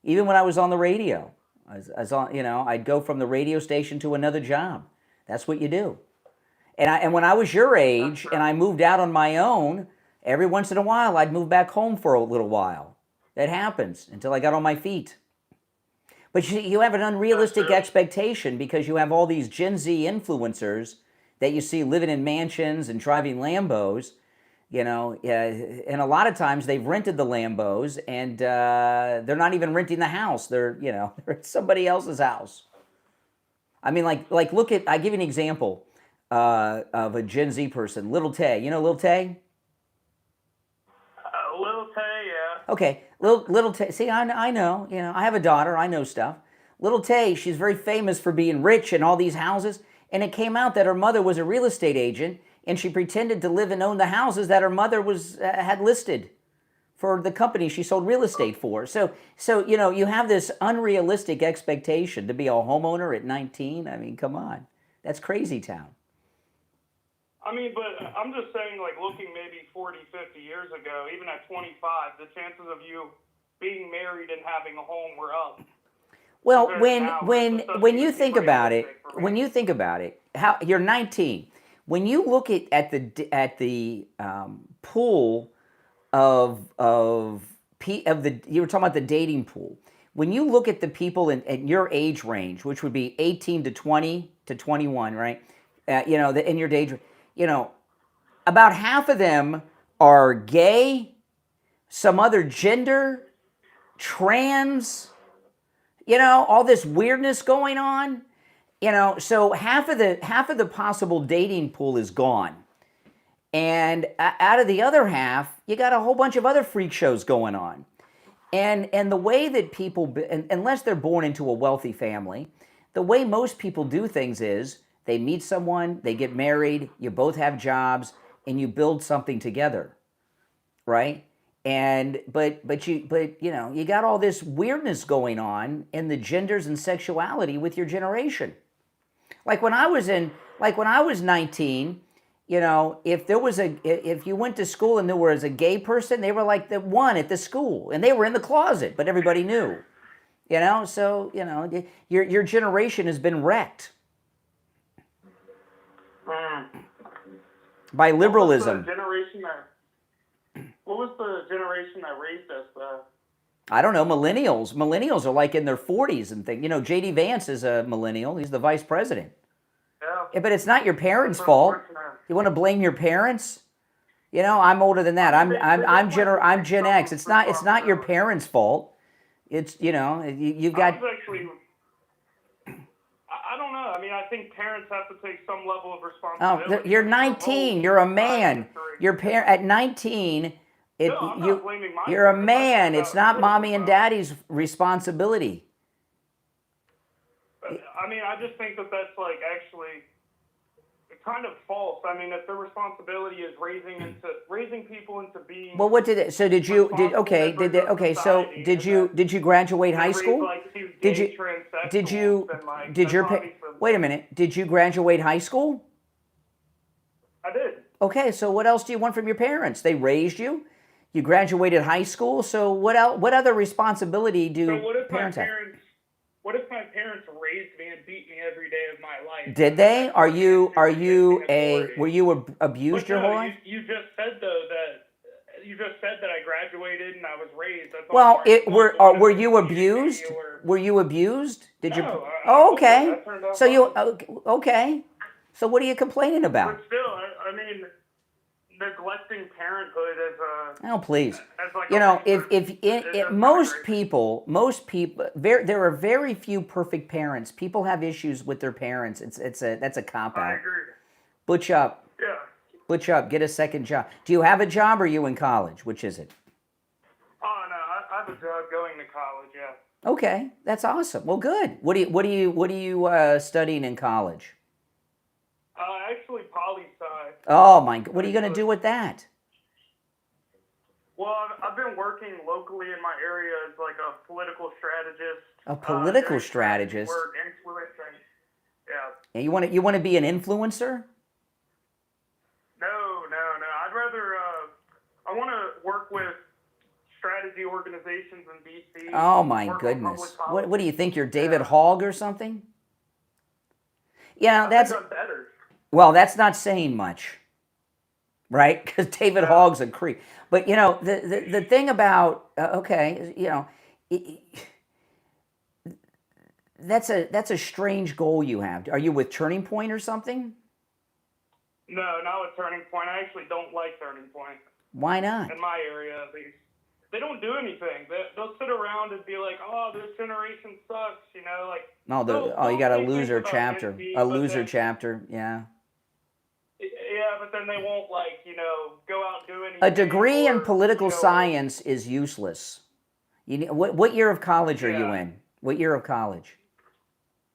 Even when I was on the radio, I'd go from the radio station to another job. That's what you do. And when I was your age and I moved out on my own, every once in a while I'd move back home for a little while. That happens until I got on my feet. But you have an unrealistic expectation because you have all these Gen Z influencers that you see living in mansions and driving Lambos, and a lot of times they've rented the Lambos and they're not even renting the house. They're at somebody else's house. I mean, like I give you an example of a Gen Z person, Little Tay. You know Little Tay? Little Tay, yeah. Okay, Little Tay. See, I know. I have a daughter. I know stuff. Little Tay, she's very famous for being rich and all these houses. And it came out that her mother was a real estate agent, and she pretended to live and own the houses that her mother had listed for the company she sold real estate for. So you have this unrealistic expectation to be a homeowner at 19. I mean, come on, that's crazy town. I mean, but I'm just saying, like, looking maybe 40, 50 years ago, even at 25, the chances of you being married and having a home were up. Well, when you think about it, how you're 19. When you look at the pool of the, you were talking about the dating pool. When you look at the people in your age range, which would be 18 to 20 to 21, right? In your age. About half of them are gay, some other gender, trans, all this weirdness going on. So half of the possible dating pool is gone. And out of the other half, you got a whole bunch of other freak shows going on. And the way that people, unless they're born into a wealthy family, the way most people do things is they meet someone, they get married, you both have jobs, and you build something together, right? But you got all this weirdness going on in the genders and sexuality with your generation. Like when I was 19, if you went to school and there was a gay person, they were like the one at the school, and they were in the closet, but everybody knew. So your generation has been wrecked by liberalism. What was the generation that raised us? I don't know, millennials. Millennials are like in their 40s and things. You know, J.D. Vance is a millennial. He's the vice president. Yeah. Yeah, but it's not your parents' That's fault. unfortunate. You want to blame your parents? You know, I'm older than that. I'm Gen X. It's not your parents' fault. It's, you know, you've got. I was actually, I don't know. I mean, I think parents have to take some level of responsibility. You're 19. You're a man. At 19. No, I'm not blaming my You're a parents. man. It's not mommy and daddy's responsibility. I mean, I just think that that's like actually kind of false. I mean, if the responsibility is raising people into being. Well, what did it? So did you? So did you graduate high school? Did your wait a minute? Did you graduate high school? I did. Okay, so what else do you want from your parents? They raised you. You graduated high school. So what else? What other responsibility do parents have? What if my parents raised me and beat me every day of my life? Did they? Were you abused your whole life? You just said though that I graduated and I was raised. Well, were you abused? Were you abused? Did you? Oh, okay. So okay. So what are you complaining about? But still, I mean, neglecting parenthood as a. Oh, please. Like you know, if most people, there are very few perfect parents. People have issues with their parents. That's a cop out. I agree. Butch up. Yeah. Butch up. Get a second job. Do you have a job or are you in college? Which is it? Oh no, I have a job going to college. Yeah. Okay, that's awesome. Well, good. What are you studying in college? Actually, poli-sci. Oh my! What are you going to do with that? Well, I've been working locally in my area as like a political strategist. A political strategist. Influencing. Yeah. And you want to be an influencer? No. I'd rather. I want to work with strategy organizations in DC. Oh my goodness! What do you think? You're David Hogg or something? Yeah, that's. Better. Well, that's not saying much, right? Because David Hogg's a creep. But you know, the thing about that's a strange goal you have. Are you with Turning Point or something? No, not with Turning Point. I actually don't like Turning Point. Why not? In my area, at least. They don't do anything. They'll sit around and be like, "Oh, this generation sucks," you know, like. You got a loser chapter. Yeah. Yeah, but then they won't, like, you know, go out and do anything. A degree in political science is useless. What year of college are you in? What year of college?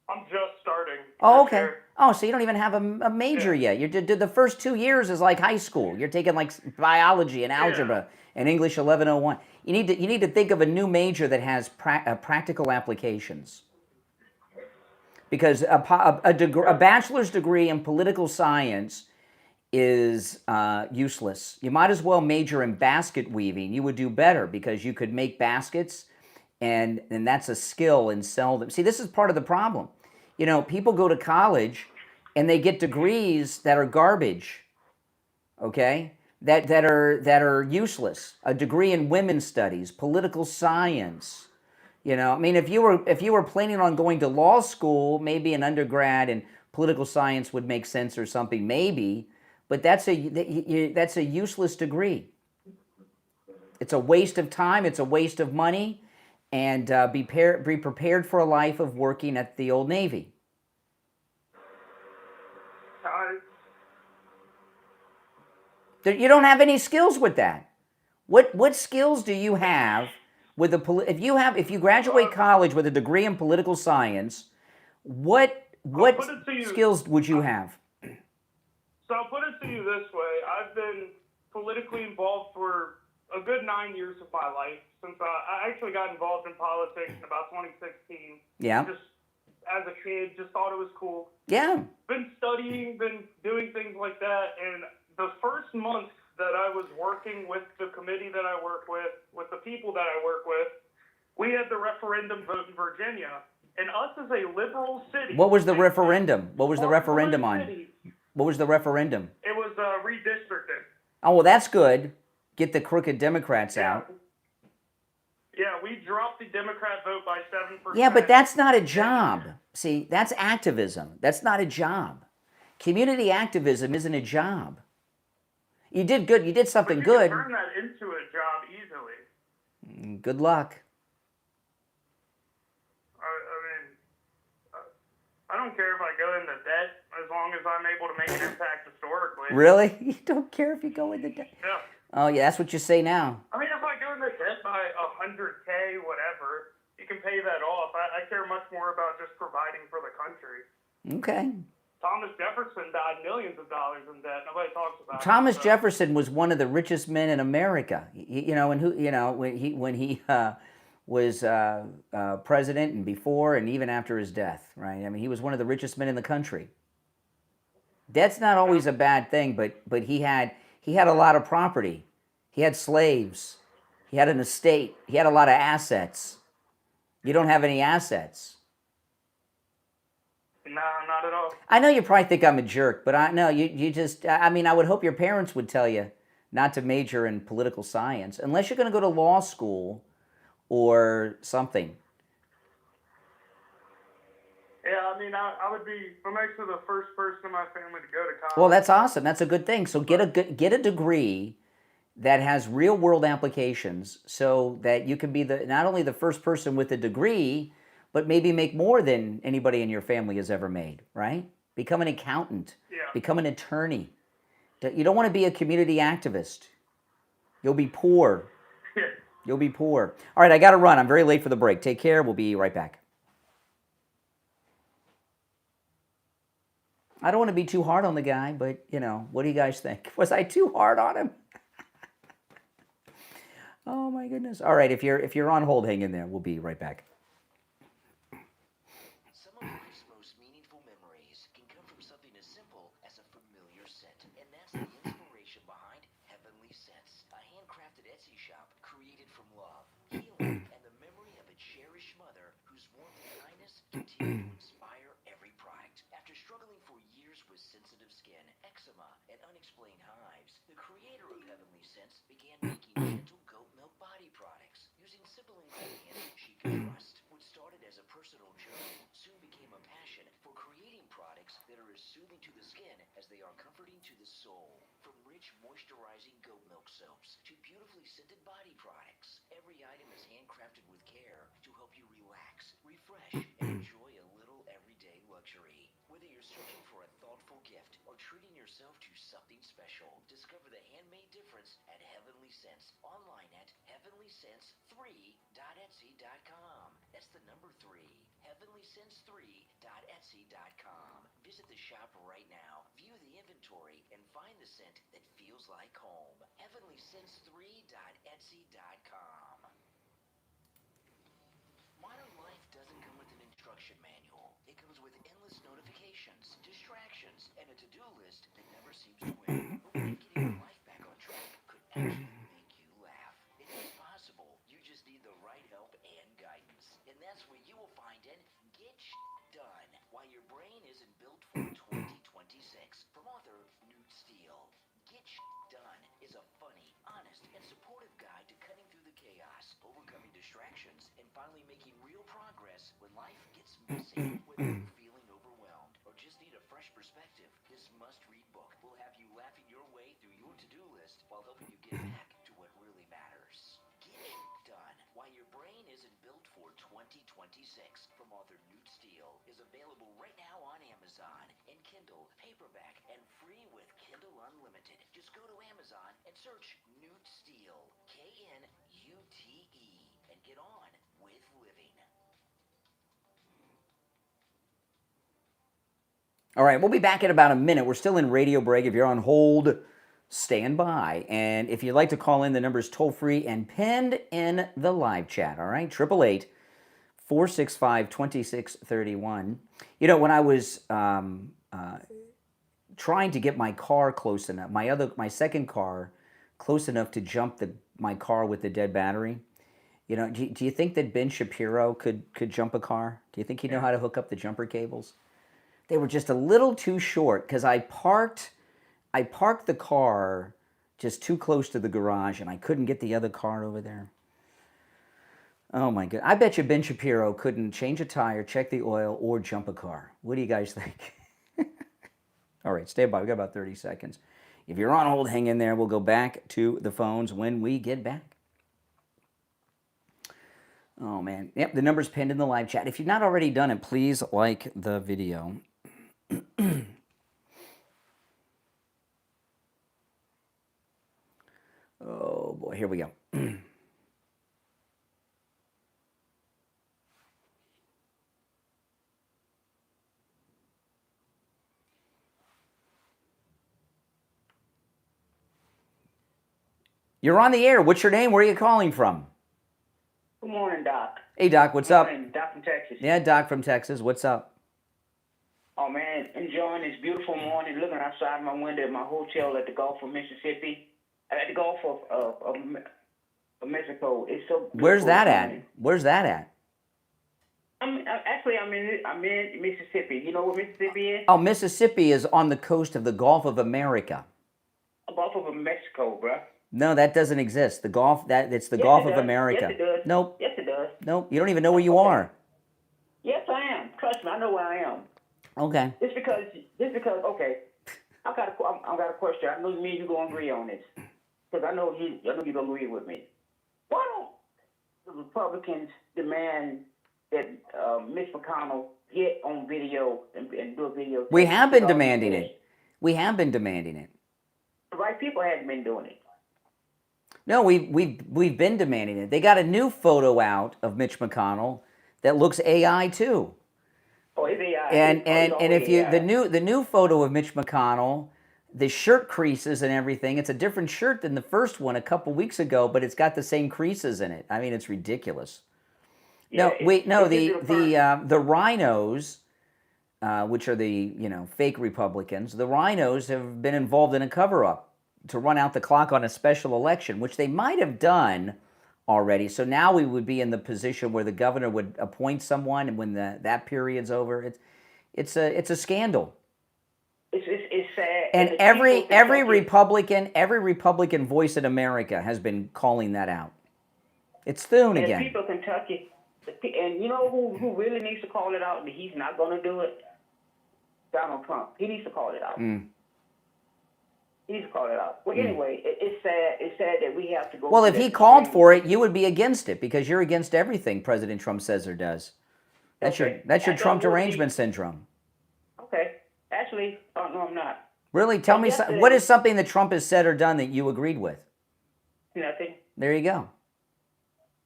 I'm just starting. Oh, okay. Oh, so you don't even have a major yet. You did the first 2 years is like high school. You're taking like biology and algebra and English 1101. You need to think of a new major that has practical applications. Because a bachelor's degree in political science is useless. You might as well major in basket weaving. You would do better because you could make baskets, and that's a skill, and sell them. See, this is part of the problem. You know, people go to college and they get degrees that are garbage. Okay, that are useless. A degree in women's studies, political science. You know, I mean, if you were planning on going to law school, maybe an undergrad in political science would make sense or something, maybe. But that's a useless degree. It's a waste of time. It's a waste of money, and be prepared for a life of working at the Old Navy. You don't have any skills with that. What skills do you have with if you graduate college with a degree in political science? What skills would you have? So I'll put it to you this way. I've been politically involved for a good 9 years of my life. Since I actually got involved in politics in about 2016. Yeah. Just as a kid, just thought it was cool. Yeah. Been studying, been doing things like that. And the first month that I was working with the committee that I work with the people that I work with, we had the referendum vote in Virginia. And us as a liberal city. What was the referendum? What was the referendum on? What was the referendum? It was redistricting. Oh, well, that's good. Get the crooked Democrats out. Yeah, we Democrat vote by 7%. Yeah, but that's not a job. See, that's activism. That's not a job. Community activism isn't a job. You did good. You did something But good. you can turn that into a job easily. Good luck. I don't care if I go into debt as long as I'm able to make an impact historically. Really? You don't care if you go into debt? Yeah. Oh, yeah, that's what you say now. I mean, if I go into debt by $100K, whatever, you can pay that off. I care much more about just providing for the country. Okay. Thomas Jefferson died millions of dollars in debt. Nobody talks about it. Thomas Jefferson was one of the richest men in America. When he was president and before and even after his death, right? I mean, he was one of the richest men in the country. Debt's not always a bad thing, but he had a lot of property. He had slaves. He had an estate. He had a lot of assets. You don't have any assets. No, not at all. I know you probably think I'm a jerk, but I would hope your parents would tell you not to major in political science unless you're going to go to law school or something. Yeah, I mean, I'm actually the first person in my family to go to college. Well, that's awesome. That's a good thing. So get a degree that has real world applications so that you can be not only the first person with a degree, but maybe make more than anybody in your family has ever made, right? Become an accountant. Yeah. Become an attorney. You don't want to be a community activist. You'll be poor. Yeah. You'll be poor. All right, I got to run. I'm very late for the break. Take care. We'll be right back. I don't want to be too hard on the guy, but, what do you guys think? Was I too hard on him? Oh, my goodness. All right, if you're on hold, hang in there. We'll be right back. Some of life's most meaningful memories can come from something as simple as a familiar scent, and that's the inspiration behind Heavenly Scents, a handcrafted Etsy shop created from love, healing, and the memory of a cherished mother whose warmth and kindness continue to inspire every product. After struggling for years with sensitive skin, eczema, and unexplained hives, the creator of Heavenly Scents began making gentle goat milk body products using simple ingredients she could trust. What started as a personal journey soon became a passion for creating products that are as soothing to the skin as they are comforting to the soul. From rich, moisturizing goat milk soaps to beautifully scented body products, every item is handcrafted with care to help you relax, refresh, and enjoy a little everyday luxury. Whether you're searching for a thoughtful gift or treating yourself to something special, discover the handmade difference at Heavenly Scents online at heavenlyscents3.etsy.com. That's the number 3, heavenlyscents3.etsy.com. Visit the shop right now, view the inventory, and find the scent that feels like home. heavenlyscents3.etsy.com. Modern life doesn't come with an instruction manual. It comes with endless notifications, distractions, and a to-do list that never seems to end. But when getting your life back on track could actually make you laugh. It is possible. You just need the right help and guidance. And that's where you will find in Get Done, Why Your Brain Isn't Built for 2026, from author Newt Steele. Get Done is a funny, honest, and supportive guide to cutting through the chaos, overcoming distractions, and finally making real progress when life gets messy. Whether you're feeling overwhelmed or just need a fresh perspective, this must-read book will have you laughing your way through your to-do list while helping you get back to what really matters. Get Done, Why Your Brain Isn't Built for 2026, from author Newt Steele, is available right now on Amazon in Kindle, paperback, and free with Kindle Unlimited. Just go to Amazon and search Newt Steele, Knute, and get on with living. All right, we'll be back in about a minute. We're still in radio break. If you're on hold, stand by. And if you'd like to call in, the number is toll free and pinned in the live chat. All right, 888-465-2631. When I was trying to get my car close enough, my second car close enough to jump my car with the dead battery. Do you think that Ben Shapiro could jump a car? Do you think he'd know how to hook up the jumper cables? They were just a little too short because I parked the car just too close to the garage and I couldn't get the other car over there. Oh my God! I bet you Ben Shapiro couldn't change a tire, check the oil, or jump a car. What do you guys think? All right, stay by. We got about 30 seconds. If you're on hold, hang in there. We'll go back to the phones when we get back. Oh man, yep. The number's pinned in the live chat. If you've not already done it, please like the video. Oh boy, here we go. You're on the air. What's your name? Where are you calling from? Good morning, Doc. Hey, Doc. What's up? Morning, Doc from Texas. Yeah, Doc from Texas. What's up? Oh, man, enjoying this beautiful morning, looking outside my window at my hotel at the Gulf of Mississippi, at the Gulf of Mexico. It's so beautiful. Where's that at? Where's that at? I'm in Mississippi. You know where Mississippi is? Oh, Mississippi is on the coast of the Gulf of America. Gulf of Mexico, bruh. No, that doesn't exist. The Gulf, it's the Yes, Gulf it of does. America. Yes, it does. Nope. Yes, it does. Nope. You don't even know where you are. Yes, I am. Trust me, I know where I am. Okay. Just because. Okay, I got a question. I know me and you gonna agree on this, because I know you gonna agree with me. Why don't the Republicans demand that Mitch McConnell get on video and do a video? We have been demanding it. We have been demanding it. The right people haven't been doing it. No, we've been demanding it. They got a new photo out of Mitch McConnell that looks AI too. Oh, it's AI. And if you AI. the new photo of Mitch McConnell, the shirt creases and everything, it's a different shirt than the first one a couple weeks ago, but it's got the same creases in it. I mean, it's ridiculous. Yeah, The rhinos, which are the fake Republicans, the rhinos have been involved in a cover-up to run out the clock on a special election, which they might have done already. So now we would be in the position where the governor would appoint someone, and when that period's over, it's a scandal. It's sad. And the every people Republican voice in America has been calling that out. It's Thune and again. the people of Kentucky, and you know who really needs to call it out, but he's not going to do it? Donald Trump. He needs to call it out. He needs to call it out. Well, anyway, it's sad. It's sad that we have to go. Well, if he called for it, you would be against it because you're against everything President Trump says or does. That's your Trump derangement syndrome. Okay. Actually, no, I'm not. Really? Tell me, yesterday- what is something that Trump has said or done that you agreed with? Nothing. There you go.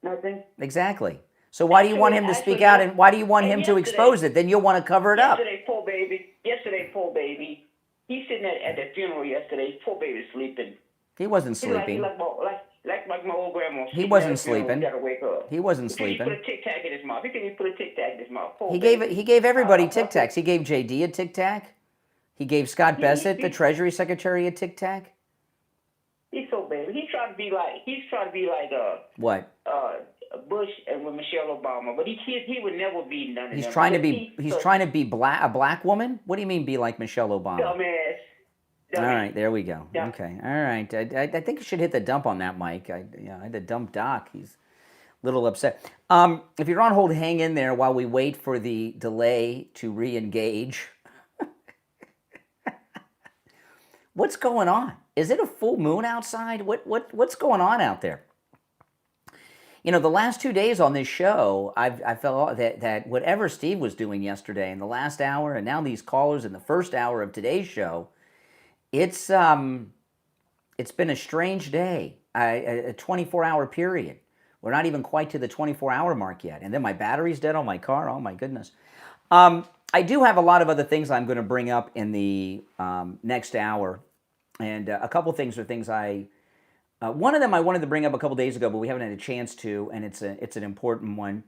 Nothing. Exactly. So why do you want him to speak out, and why do you want him to expose it? Then you'll want to cover it up. Yesterday, poor baby. He's sitting at the funeral yesterday. Poor baby sleeping. He wasn't He's like sleeping. my old grandma. He wasn't At the funeral, sleeping. He got to wake up. He wasn't He sleeping. put a Tic Tac in his mouth. He couldn't even put a Tic Tac in his mouth. Poor He baby. gave everybody Tic Tacs. He gave JD a Tic Tac. He gave Scott Bessent, the Treasury Secretary, a Tic Tac. He's so baby. He's trying to be like What? Bush and with Michelle Obama, but he would never be none of them. He's trying to be a black woman. What do you mean, be like Michelle Obama? Dumbass. All right, there we go. Yeah. Okay, all right. I think you should hit the dump on that, Mike. I had to dump Doc. He's a little upset. If you're on hold, hang in there while we wait for the delay to re-engage. What's going on? Is it a full moon outside? What's going on out there? The last 2 days on this show, I felt that whatever Steve was doing yesterday in the last hour, and now these callers in the first hour of today's show, it's been a strange day, a 24-hour period. We're not even quite to the 24-hour mark yet, and then my battery's dead on my car. Oh my goodness. I do have a lot of other things I'm going to bring up in the next hour, and a couple things are things one of them I wanted to bring up a couple days ago, but we haven't had a chance to, and it's an important one.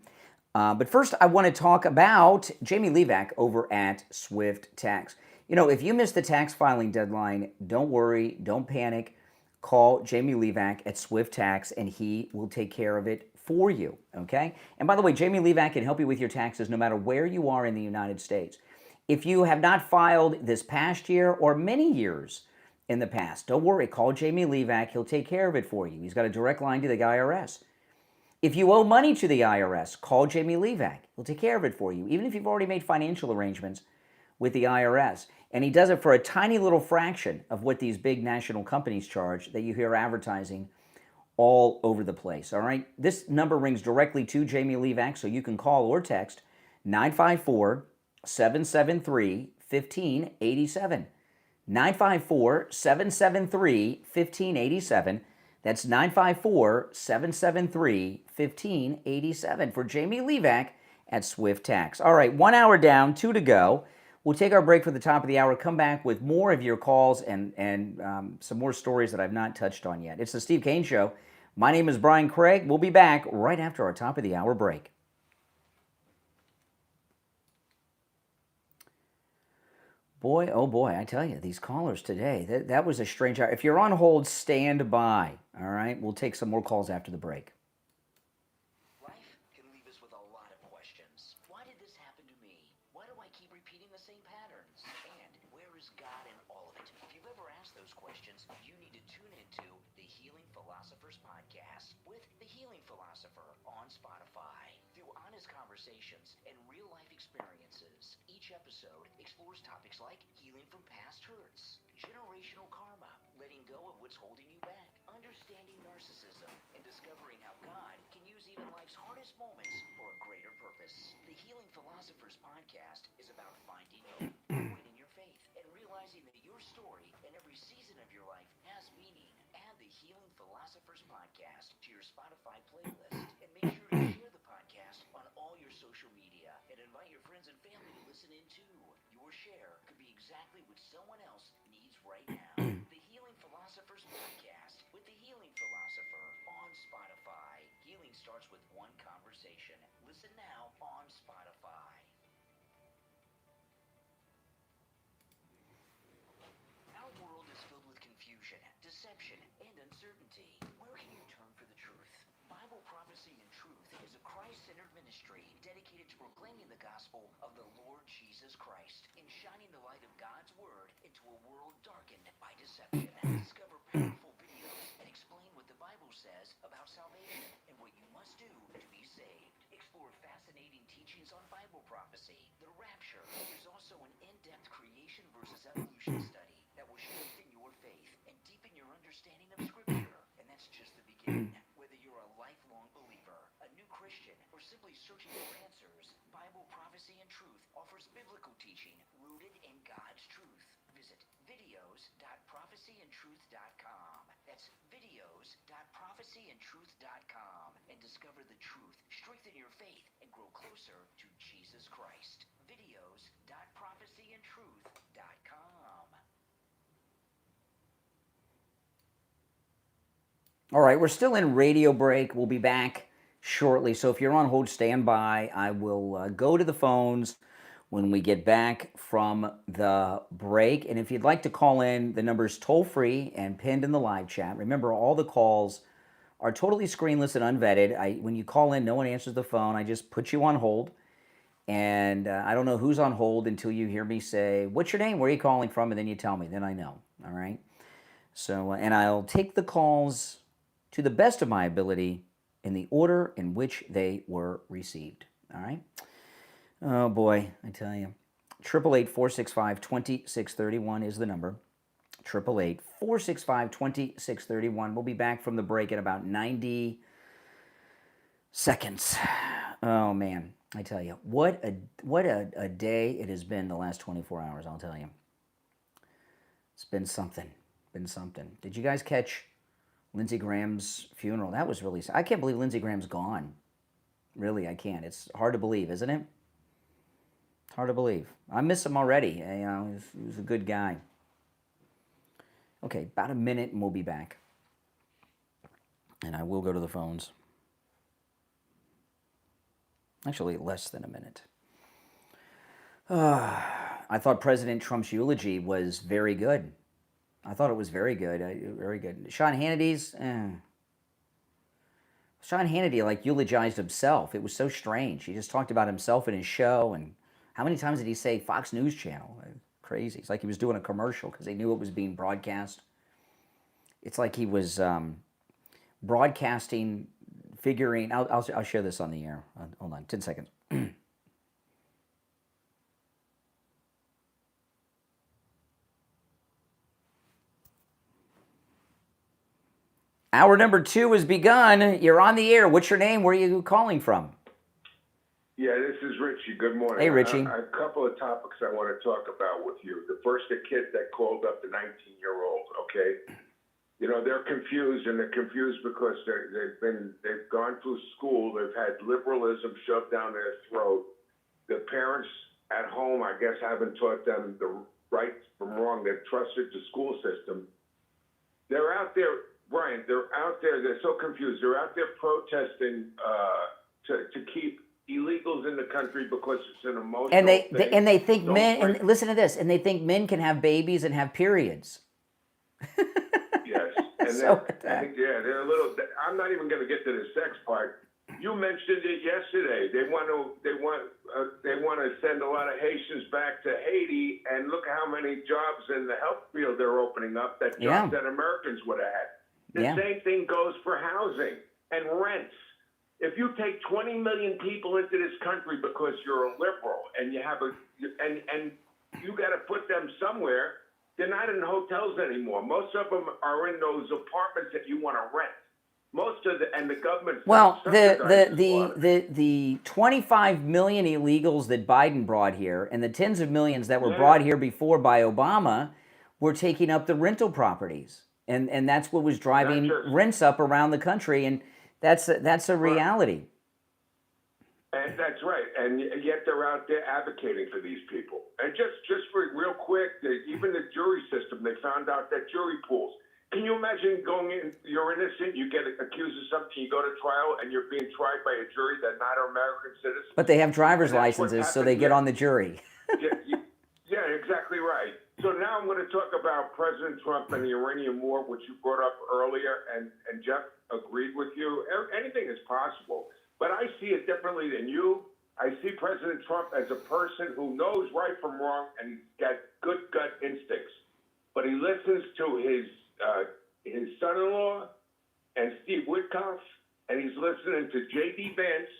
But first, I want to talk about Jamie Levack over at Swift Tax. If you missed the tax filing deadline, don't worry, don't panic. Call Jamie Levack at Swift Tax, and he will take care of it for you, okay? And by the way, Jamie Levack can help you with your taxes no matter where you are in the United States. If you have not filed this past year or many years in the past, don't worry, call Jamie Levack. He'll take care of it for you. He's got a direct line to the IRS. If you owe money to the IRS, call Jamie LeeZep. He'll take care of it for you, even if you've already made financial arrangements with the IRS. And he does it for a tiny little fraction of what these big national companies charge that you hear advertising all over the place, all right? This number rings directly to Jamie LeeZep, so you can call or text 954-773-1587. 954-773-1587. That's 954-773-1587 for Jamie LeeZep at Swift Tax. All right, 1 hour down, 2 to go. We'll take our break for the top of the hour, come back with more of your calls and some more stories that I've not touched on yet. It's the Steve Kane Show. My name is Brian Craig. We'll be back right after our top of the hour break. Boy, oh boy, I tell you, these callers today, that was a strange hour. If you're on hold, stand by, all right? We'll take some more calls after the break. Life can leave us with a lot of questions. Why did this happen to me? Why do I keep repeating the same patterns? And where is God in all of it? If you've ever asked those questions, you need to tune into the Healing Philosophers podcast with The Healing Philosopher on Spotify. Through honest conversations and real-life experiences, each episode explores topics like healing from past hurts, generational karma, letting go of what's holding you back, understanding narcissism, and discovering how God can use even life's hardest moments for a greater purpose. The Healing Philosophers podcast is about finding hope, growing in your faith, and realizing that your story and every season of your life has meaning. Add the Healing Philosophers podcast to your Spotify playlist and make sure to share the podcast on all your social media and invite your friends and family to listen in too. Your share could be exactly what someone else needs right now. The Healing Philosophers podcast with the Healing Philosopher on Spotify. Healing starts with one conversation. Listen now on Spotify. Our world is filled with confusion, deception, and uncertainty. Where can you turn for the truth? Bible Prophecy and Truth is a Christ-centered ministry dedicated to proclaiming the gospel of the Lord Jesus Christ and shining the light of God's Word into a world darkened by deception. Discover powerful videos and explain what the Bible says about salvation and what you must do to be saved. Explore fascinating teachings on Bible prophecy, the rapture. There's also an in-depth creation versus evolution study that will strengthen your faith and deepen your understanding of Scripture. And that's just the beginning. Whether you're a lifelong believer, a new Christian, or simply searching for answers, Bible Prophecy and Truth offers biblical teaching rooted in God's truth. Visit videos.prophecyandtruth.com. That's videos.prophecyandtruth.com and discover the truth, strengthen your faith, and grow closer to Jesus Christ. Videos.prophecyandtruth.com. All right, we're still in radio break. We'll be back shortly. So if you're on hold, stand by. I will go to the phones when we get back from the break. And if you'd like to call in, the number's toll-free and pinned in the live chat. Remember, all the calls are totally screenless and unvetted. When you call in, no one answers the phone. I just put you on hold. And I don't know who's on hold until you hear me say, what's your name? Where are you calling from? And then you tell me. Then I know. All right? So, and I'll take the calls to the best of my ability in the order in which they were received. All right? Oh, boy, I tell you. 888-465-2631 is the number. 888-465-2631. We'll be back from the break in about 90 seconds. Oh, man, I tell you. What a day it has been the last 24 hours, I'll tell you. It's been something. Did you guys catch Lindsey Graham's funeral? That was really... I can't believe Lindsey Graham's gone. Really, I can't. It's hard to believe, isn't it? It's hard to believe. I miss him already. You know, he was a good guy. Okay, about a minute and we'll be back. And I will go to the phones. Actually, less than a minute. I thought President Trump's eulogy was very good. I thought it was very good. Very good. Sean Hannity's... Sean Hannity eulogized himself. It was so strange. He just talked about himself in his show, and how many times did he say Fox News Channel? Crazy. It's like he was doing a commercial because they knew it was being broadcast. It's like he was broadcasting figuring. I'll share this on the air. Hold on, 10 seconds. Hour number 2 has begun. You're on the air. What's your name? Where are you calling from? Yeah, this is Richie. Good morning. Hey, Richie. A couple of topics I want to talk about with you. The first, the kid that called up the 19-year-old, okay? You know, they're confused, and they're confused because they've gone through school. They've had liberalism shoved down their throat. The parents at home, I guess, haven't taught them the right from wrong. They've trusted the school system. They're out there, Brian, they're out there. They're so confused. They're out there protesting to keep illegals in the country because it's an emotional thing. And they think men, and listen to this, and they think men can have babies and have periods. Yes, and they're a little. I'm not even going to get to the sex part. You mentioned it yesterday. They want to send a lot of Haitians back to Haiti, and look how many jobs in the health field they're opening up. That jobs that Americans would have had. The same thing goes for housing and rents. If you take 20 million people into this country because you're a liberal and you have and you got to put them somewhere, they're not in hotels anymore. Most of them are in those apartments that you want to rent. Most of the government. Well, the 25 million illegals that Biden brought here and the tens of millions that were brought here before by Obama were taking up the rental properties, and that's what was driving rents up around the country, and that's a reality. And that's right, and yet they're out there advocating for these people. And just for real quick, even the jury system, they found out that jury pools. Can you imagine going in, you're innocent, you get accused of something, you go to trial, and you're being tried by a jury that's not an American citizen? But they have driver's licenses, so they get on the jury. Yeah, exactly right. So now I'm going to talk about President Trump and the Iranian war, which you brought up earlier, and Jeff agreed with you. Anything is possible. But I see it differently than you. I see President Trump as a person who knows right from wrong, and he's got good gut instincts. But he listens to his son-in-law and Steve Witkoff, and he's listening to J.D. Vance,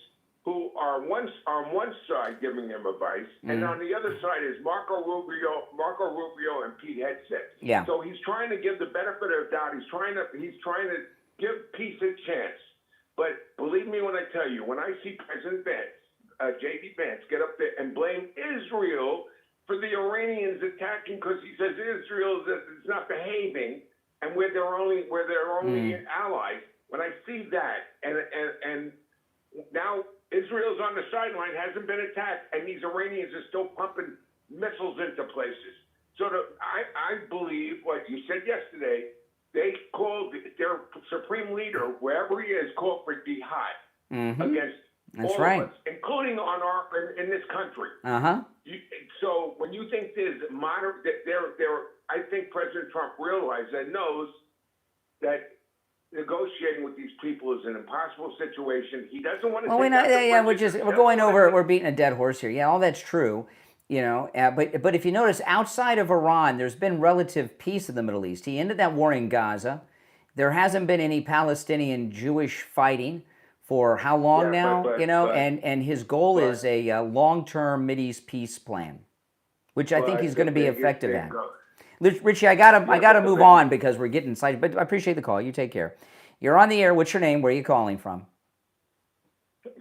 who are on one side giving him advice, and on the other side is Marco Rubio and Pete Hegseth. Yeah. So he's trying to give the benefit of the doubt. He's trying to give peace a chance. But believe me when I tell you, when I see President Vance, J.D. Vance, get up there and blame Israel for the Iranians attacking because he says Israel is not behaving, and we're their only allies. When I see that, and now Israel's on the sideline, hasn't been attacked, and these Iranians are still pumping missiles into places. So I believe what you said yesterday. They called their supreme leader, wherever he is, called for jihad against all of us, including in this country. So when you think there's I think President Trump realized and knows that negotiating with these people is an impossible situation. He doesn't want to. We're going over. We're beating a dead horse here. Yeah, all that's true. You know, but if you notice, outside of Iran, there's been relative peace in the Middle East. He ended that war in Gaza. There hasn't been any Palestinian Jewish fighting for how long now? And his goal is a long-term Mideast peace plan, which I think he's going to be effective at. Richie, I gotta move on because we're getting excited. But I appreciate the call. You take care. You're on the air. What's your name? Where are you calling from?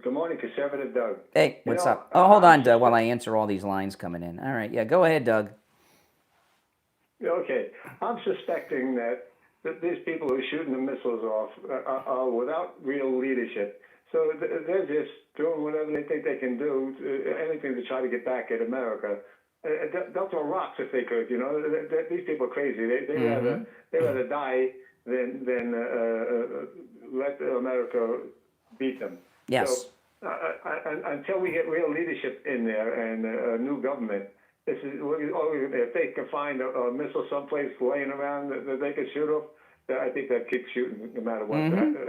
Good morning, Conservative Doug. Hey, what's up? Oh, hold on, Doug, while I answer all these lines coming in. All right, yeah, go ahead, Doug. Okay, I'm suspecting that these people who are shooting the missiles off are without real leadership. So they're just doing whatever they think they can do, anything to try to get back at America. They'll throw rocks if they could, you know. These people are crazy. They rather die than let America beat them. Yes. So, until we get real leadership in there and a new government, if they can find a missile someplace laying around that they can shoot off, I think that keeps shooting no matter what,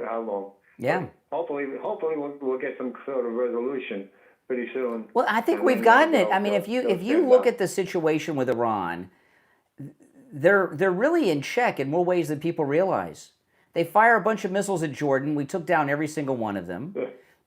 how long. Yeah. But hopefully we'll get some sort of resolution pretty soon. Well, I think we've gotten it. I mean, if you look at the situation with Iran, they're really in check in more ways than people realize. They fire a bunch of missiles at Jordan. We took down every single one of them.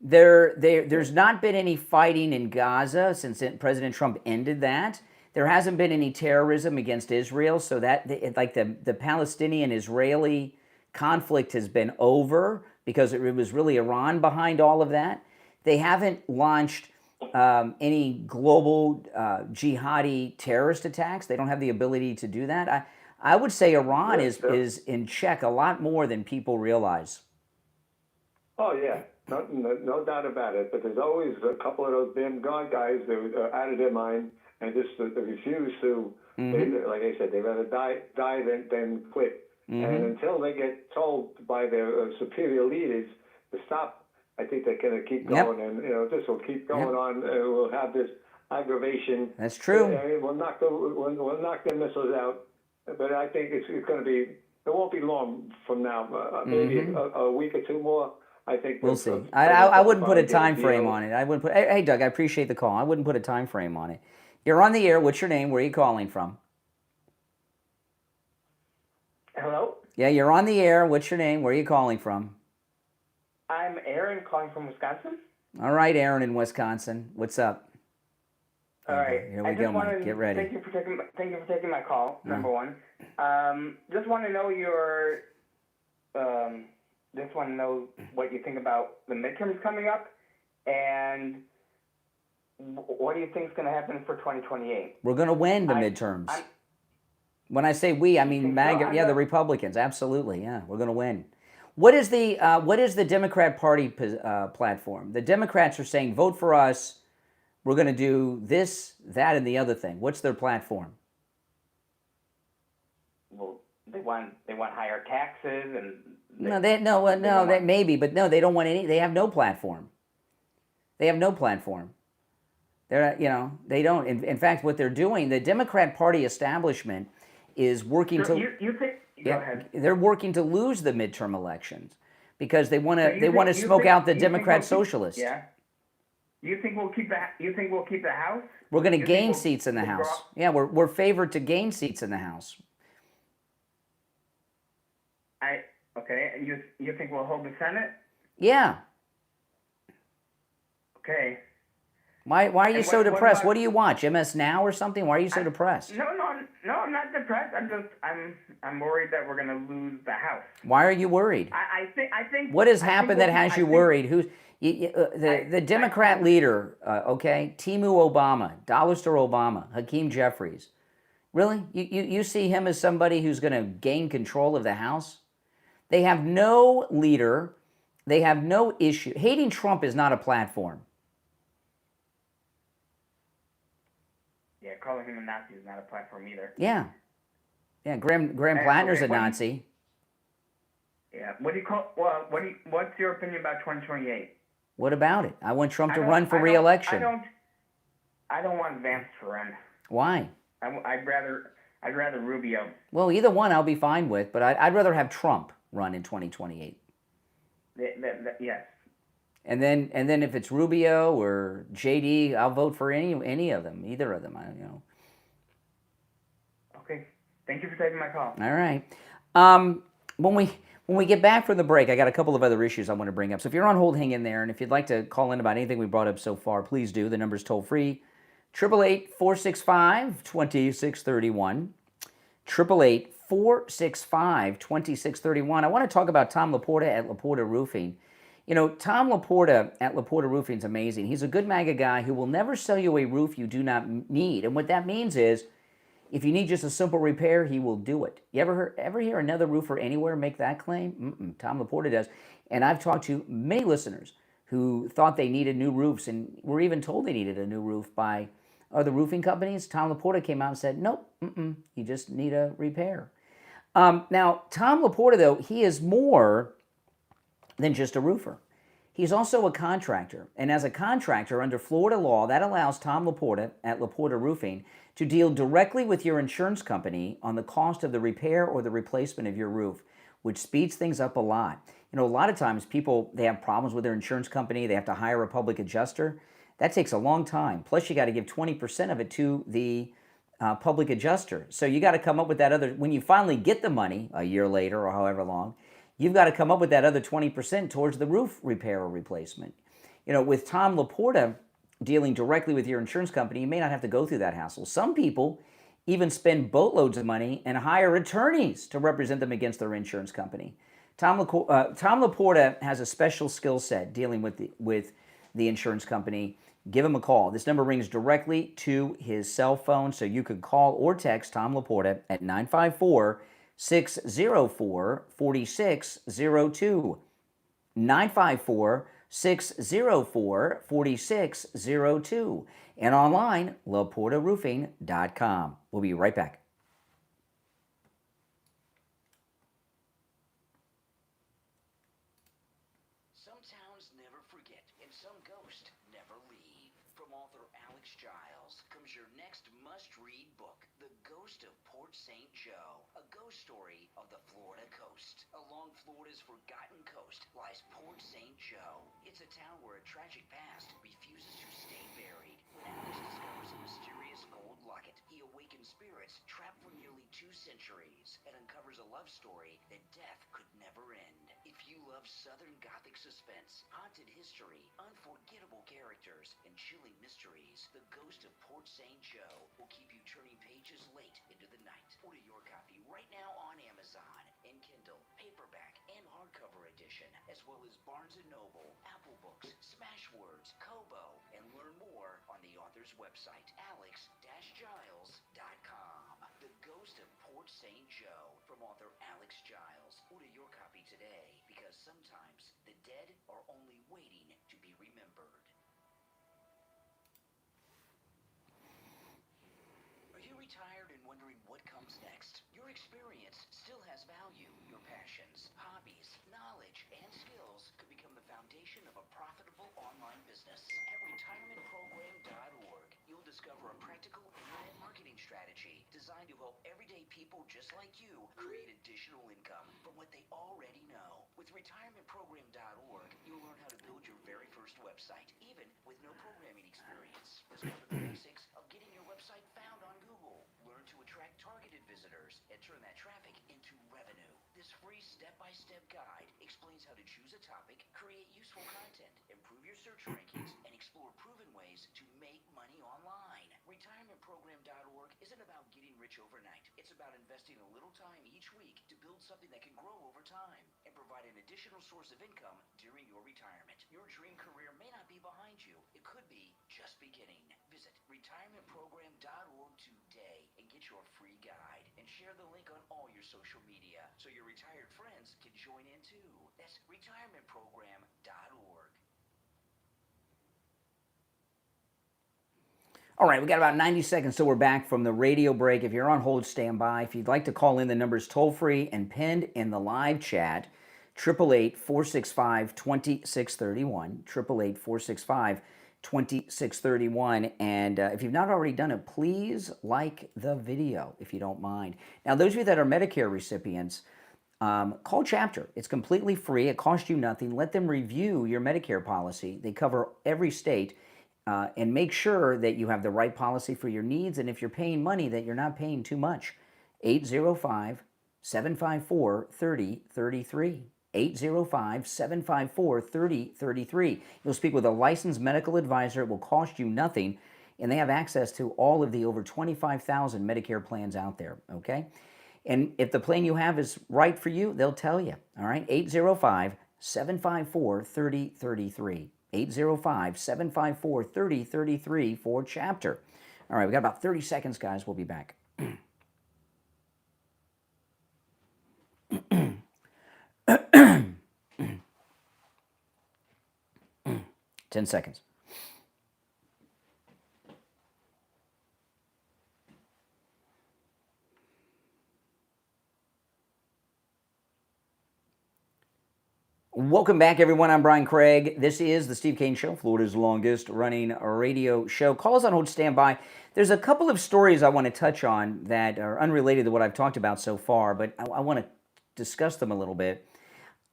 There's not been any fighting in Gaza since President Trump ended that. There hasn't been any terrorism against Israel, so that the Palestinian-Israeli conflict has been over because it was really Iran behind all of that. They haven't launched any global jihadi terrorist attacks. They don't have the ability to do that. I would say Iran is in check a lot more than people realize. Oh, yeah. No doubt about it. But there's always a couple of those damn God guys that are out of their mind and just refuse to, like I said, they'd rather die than quit. And until they get told by their superior leaders to stop, I think they're going to keep going. And, this will keep going on. We'll have this aggravation. That's true. We'll knock their missiles out. But I think it's going to be, it won't be long from now, maybe a week or two more. I think we'll see. I wouldn't put a time frame on it. I wouldn't put. Hey, Doug, I appreciate the call. I wouldn't put a time frame on it. You're on the air. What's your name? Where are you calling from? Hello? Yeah, you're on the air. What's your name? Where are you calling from? I'm Aaron, calling from Wisconsin. All right, Aaron in Wisconsin. What's up? All right. Here we go, Mike. Get ready. Thank you for taking my call. Number one. Just want to know your. Just want to know what you think about the midterms coming up, and what do you think is going to happen for 2028? We're going to win the midterms. When I say we, I mean MAGA. Yeah, the Republicans. Absolutely. Yeah, we're going to win. What is the Democrat Party platform? The Democrats are saying, vote for us. We're going to do this, that, and the other thing. What's their platform? Well, they want higher taxes and. That maybe, but no, they don't want any. They have no platform. They have no platform. They're they don't. In fact, what they're doing, the Democrat Party establishment is working to. You think? Go ahead. They're working to lose the midterm elections because they want to smoke out the Democrat socialists. Yeah. You think we'll keep the House? We're going to gain seats in the House. Yeah, we're favored to gain seats in the House. Okay. You think we'll hold the Senate? Yeah. Okay. Why are you so depressed? What do you watch? MS Now or something? Why are you so depressed? No, I'm not depressed. I'm worried that we're going to lose the House. Why are you worried? I think. What has happened that has you worried? The Democrat leader? Timu Obama, Dollar Store Obama, Hakeem Jeffries. Really? You see him as somebody who's going to gain control of the House? They have no leader. They have no issue. Hating Trump is not a platform. Yeah, calling him a Nazi is not a platform either. Yeah. Graham Plattner's a Nazi. Yeah. What's your opinion about 2028? What about it? I want Trump to run for re-election. I don't want Vance to run. Why? I'd rather Rubio. Well, either one I'll be fine with, but I'd rather have Trump run in 2028. Yes. And then if it's Rubio or JD, I'll vote for any of them, either of them. Okay. Thank you for taking my call. All right. When we get back from the break, I got a couple of other issues I want to bring up. So if you're on hold, hang in there. And if you'd like to call in about anything we brought up so far, please do. The number's toll free. 888-465-2631. 888-465-2631. I want to talk about Tom Laporta at Laporta Roofing. Tom Laporta at Laporta Roofing is amazing. He's a good MAGA guy who will never sell you a roof you do not need. And what that means is, if you need just a simple repair, he will do it. You ever hear another roofer anywhere make that claim? Tom Laporta does. And I've talked to many listeners who thought they needed new roofs and were even told they needed a new roof by other roofing companies. Tom Laporta came out and said, nope, you just need a repair. Now, Tom Laporta, though, he is more than just a roofer. He's also a contractor. And as a contractor, under Florida law, that allows Tom Laporta at Laporta Roofing to deal directly with your insurance company on the cost of the repair or the replacement of your roof, which speeds things up a lot. A lot of times people, they have problems with their insurance company. They have to hire a public adjuster. That takes a long time. Plus, you got to give 20% of it to the public adjuster. So you got to come up with that other, when you finally get the money, a year later or however long, you've got to come up with that other 20% towards the roof repair or replacement. You know, with Tom Laporta dealing directly with your insurance company, you may not have to go through that hassle. Some people even spend boatloads of money and hire attorneys to represent them against their insurance company. Tom Laporta has a special skill set dealing with the insurance company. Give him a call. This number rings directly to his cell phone, so you can call or text Tom Laporta at 954-604-4602. 954-604-4602. And online, laportaroofing.com. We'll be right back. Some towns never forget, and some ghosts never leave. From author Alex Giles comes your next must-read book, The Ghost of Port St. Joe, a ghost story of the Florida coast. Along Florida's forgotten coast lies Port St. Joe. It's a town where a tragic past refuses to stay buried. When Alex discovers a mysterious gold locket, he awakens spirits trapped for nearly 2 centuries and uncovers a love story that death could never end. If you love Southern Gothic suspense, haunted history, unforgettable characters, and chilling mysteries, The Ghost of Port St. Joe will keep you turning pages late into the night. Order your copy right now on Amazon in Kindle, paperback, and hardcover edition, as well as Barnes & Noble, Apple Books, Smashwords, Kobo, and learn more on the author's website, alex-giles.com. The Ghost of Port St. Joe from author Alex Giles. Order your copy today, because sometimes the dead are only waiting to be remembered. Are you retired and wondering what comes next? Your experience still has value. Your passions, hobbies, knowledge, and skills could become the foundation of a profitable online business. At retirementprogram.org, you'll discover a practical internet marketing strategy designed to help everyday people just like you create additional income from what they already know. With retirementprogram.org, you'll learn how to build your very first website, even with no programming experience. Discover the basics of getting your website found on Google. Learn to attract targeted visitors and turn that traffic into revenue. This free step-by-step guide explains how to choose a topic, create useful content, improve your search rankings, and explore proven ways to make money online. Retirementprogram.org isn't about getting rich overnight. It's about investing a little time each week to build something that can grow over time and provide an additional source of income during your retirement. Your dream career may not be behind you. It could be just beginning. Visit retirementprogram.org today and get your free guide, and share the link on all your social media so your retired friends can join in too. That's retirementprogram.org. All right, we got about 90 seconds till we're back from the radio break. If you're on hold, stand by. If you'd like to call in, the number's toll-free and pinned in the live chat, 888-465-2631, 888-465-2631. And if you've not already done it, please like the video, if you don't mind. Now, those of you that are Medicare recipients, call Chapter. It's completely free. It costs you nothing. Let them review your Medicare policy. They cover every state. And make sure that you have the right policy for your needs, and if you're paying money, that you're not paying too much. 805-754-3033. 805-754-3033. You'll speak with a licensed medical advisor. It will cost you nothing, and they have access to all of the over 25,000 Medicare plans out there, okay? And if the plan you have is right for you, they'll tell you, all right? 805-754-3033. 805-754-3033 for Chapter. All right, we got about 30 seconds, guys. We'll be back. 10 seconds. Welcome back, everyone. I'm Brian Craig. This is the Steve Kane Show, Florida's longest running radio show. Calls on hold, stand by. There's a couple of stories I want to touch on that are unrelated to what I've talked about so far, but I want to discuss them a little bit.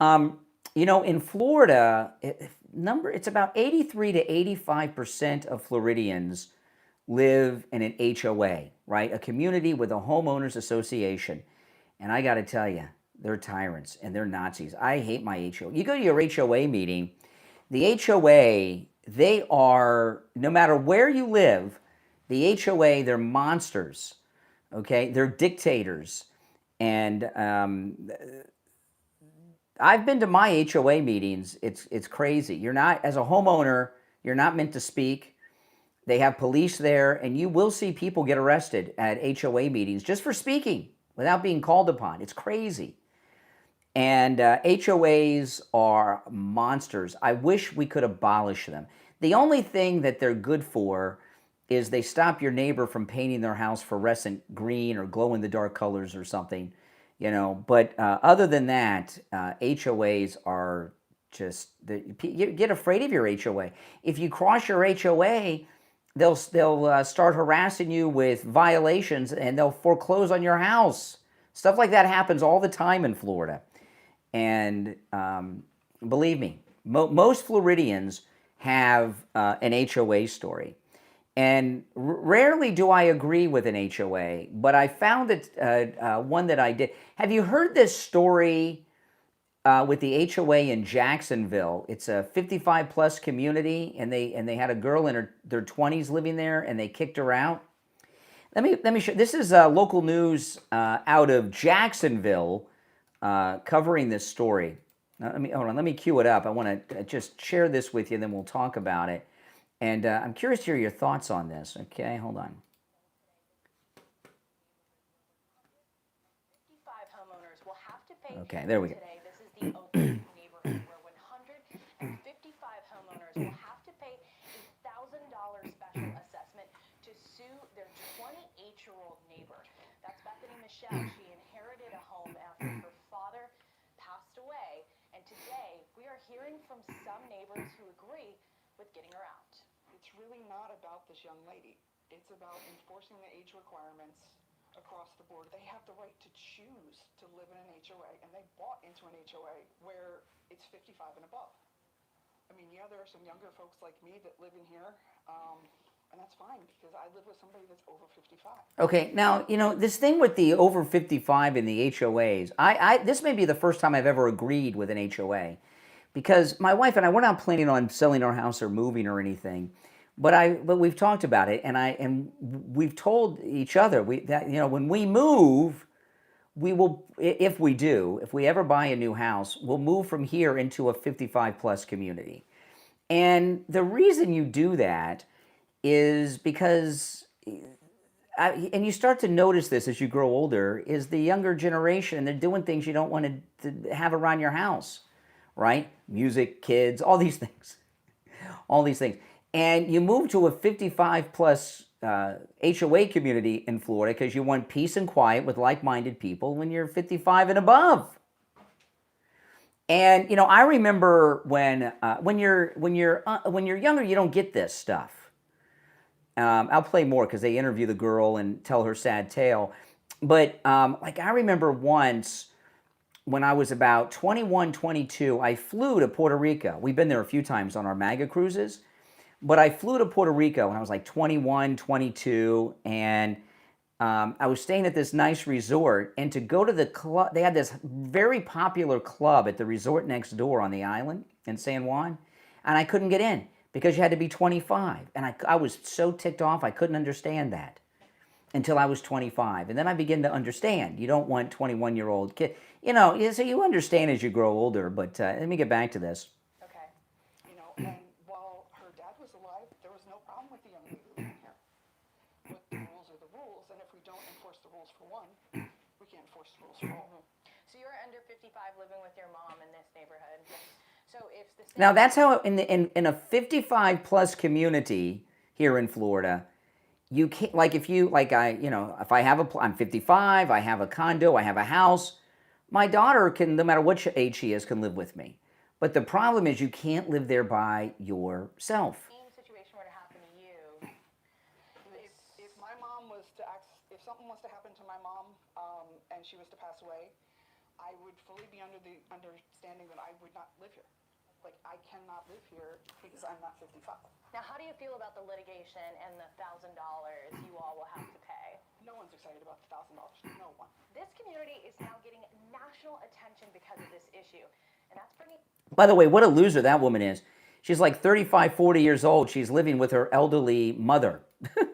You know, in Florida, it's about 83 to 85% of Floridians live in an HOA, right? A community with a homeowners association. And I got to tell you, They're tyrants and they're Nazis. I hate my HOA. You go to your HOA meeting, the HOA, they are, no matter where you live, the HOA, they're monsters, okay? They're dictators. And I've been to my HOA meetings. It's crazy. You're not, as a homeowner, you're not meant to speak. They have police there, and you will see people get arrested at HOA meetings just for speaking without being called upon. It's crazy. And HOAs are monsters. I wish we could abolish them. The only thing that they're good for is they stop your neighbor from painting their house fluorescent green or glow-in-the-dark colors or something, you know. But other than that, HOAs are just, you get afraid of your HOA. If you cross your HOA, they'll start harassing you with violations and they'll foreclose on your house. Stuff like that happens all the time in Florida. And believe me, most Floridians have an HOA story. And rarely do I agree with an HOA, but I found it one that I did. Have you heard this story with the HOA in Jacksonville? It's a 55-plus community, and they had a girl in their 20s living there, and they kicked her out. Let me show. This is local news out of Jacksonville covering this story. Now, hold on. Let me cue it up. I want to just share this with you, and then we'll talk about it. And I'm curious to hear your thoughts on this. Okay, hold on. 55 homeowners will have to pay. Okay, there we go. Today, this is the Oakland neighborhood where 155 homeowners will have to pay a $1,000 special assessment to sue their 28-year-old neighbor. That's Bethany Michelle. She inherited a home after her father passed away, and today we are hearing from some neighbors who agree with getting her out. It's really not about this young lady. It's about enforcing the age requirements across the board. They have the right to choose to live in an HOA, and they bought into an HOA where it's 55 and above. I mean, yeah, there are some younger folks like me that live in here, and that's fine because I live with somebody that's over 55. Okay, now, you know, this thing with the over 55 in the HOAs, this may be the first time I've ever agreed with an HOA. Because my wife and I, we're not planning on selling our house or moving or anything, but we've talked about it, and we've told each other that, you know, when we move, we will, if we ever buy a new house, we'll move from here into a 55-plus community. And the reason you do that is because, and you start to notice this as you grow older, is the younger generation, they're doing things you don't want to have around your house. Right? Music, kids, all these things. All these things. And you move to a 55-plus HOA community in Florida because you want peace and quiet with like-minded people when you're 55 and above. And, you know, I remember when you're younger, you don't get this stuff. I'll play more because they interview the girl and tell her sad tale. But, like, I remember once, when I was about 21, 22, I flew to Puerto Rico. We've been there a few times on our MAGA cruises, but I flew to Puerto Rico when I was like 21, 22, and I was staying at this nice resort, and to go to the club, they had this very popular club at the resort next door on the island in San Juan, and I couldn't get in because you had to be 25, and I was so ticked off, I couldn't understand that until I was 25, and then I began to understand. You don't want 21-year-old kids. You know, so you understand as you grow older, but let me get back to this. Okay. You know, and while her dad was alive, there was no problem with the young lady living here. But the rules are the rules, and if we don't enforce the rules for one, we can't enforce the rules for all. So you're under 55 living with your mom in this neighborhood. So if the Now that's how in a 55-plus community here in Florida, you can't, like if I'm 55, I have a condo, I have a house. My daughter can, no matter what age she is, can live with me. But the problem is you can't live there by yourself. Same situation were to happen to you. If my mom was to if something was to happen to my mom, and she was to pass away, I would fully be under the understanding that I would not live here. Like, I cannot live here because I'm not 55. Now, how do you feel about the litigation and the $1,000 you all will have to pay? No one's excited about the $1,000. No one. This community is now getting national attention because of this issue, and that's bringing. By the way, what a loser that woman is. She's like 35, 40 years old. She's living with her elderly mother. Up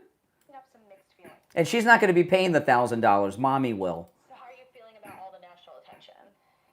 some mixed feelings. And she's not going to be paying the $1,000. Mommy will. So how are you feeling about all the national attention?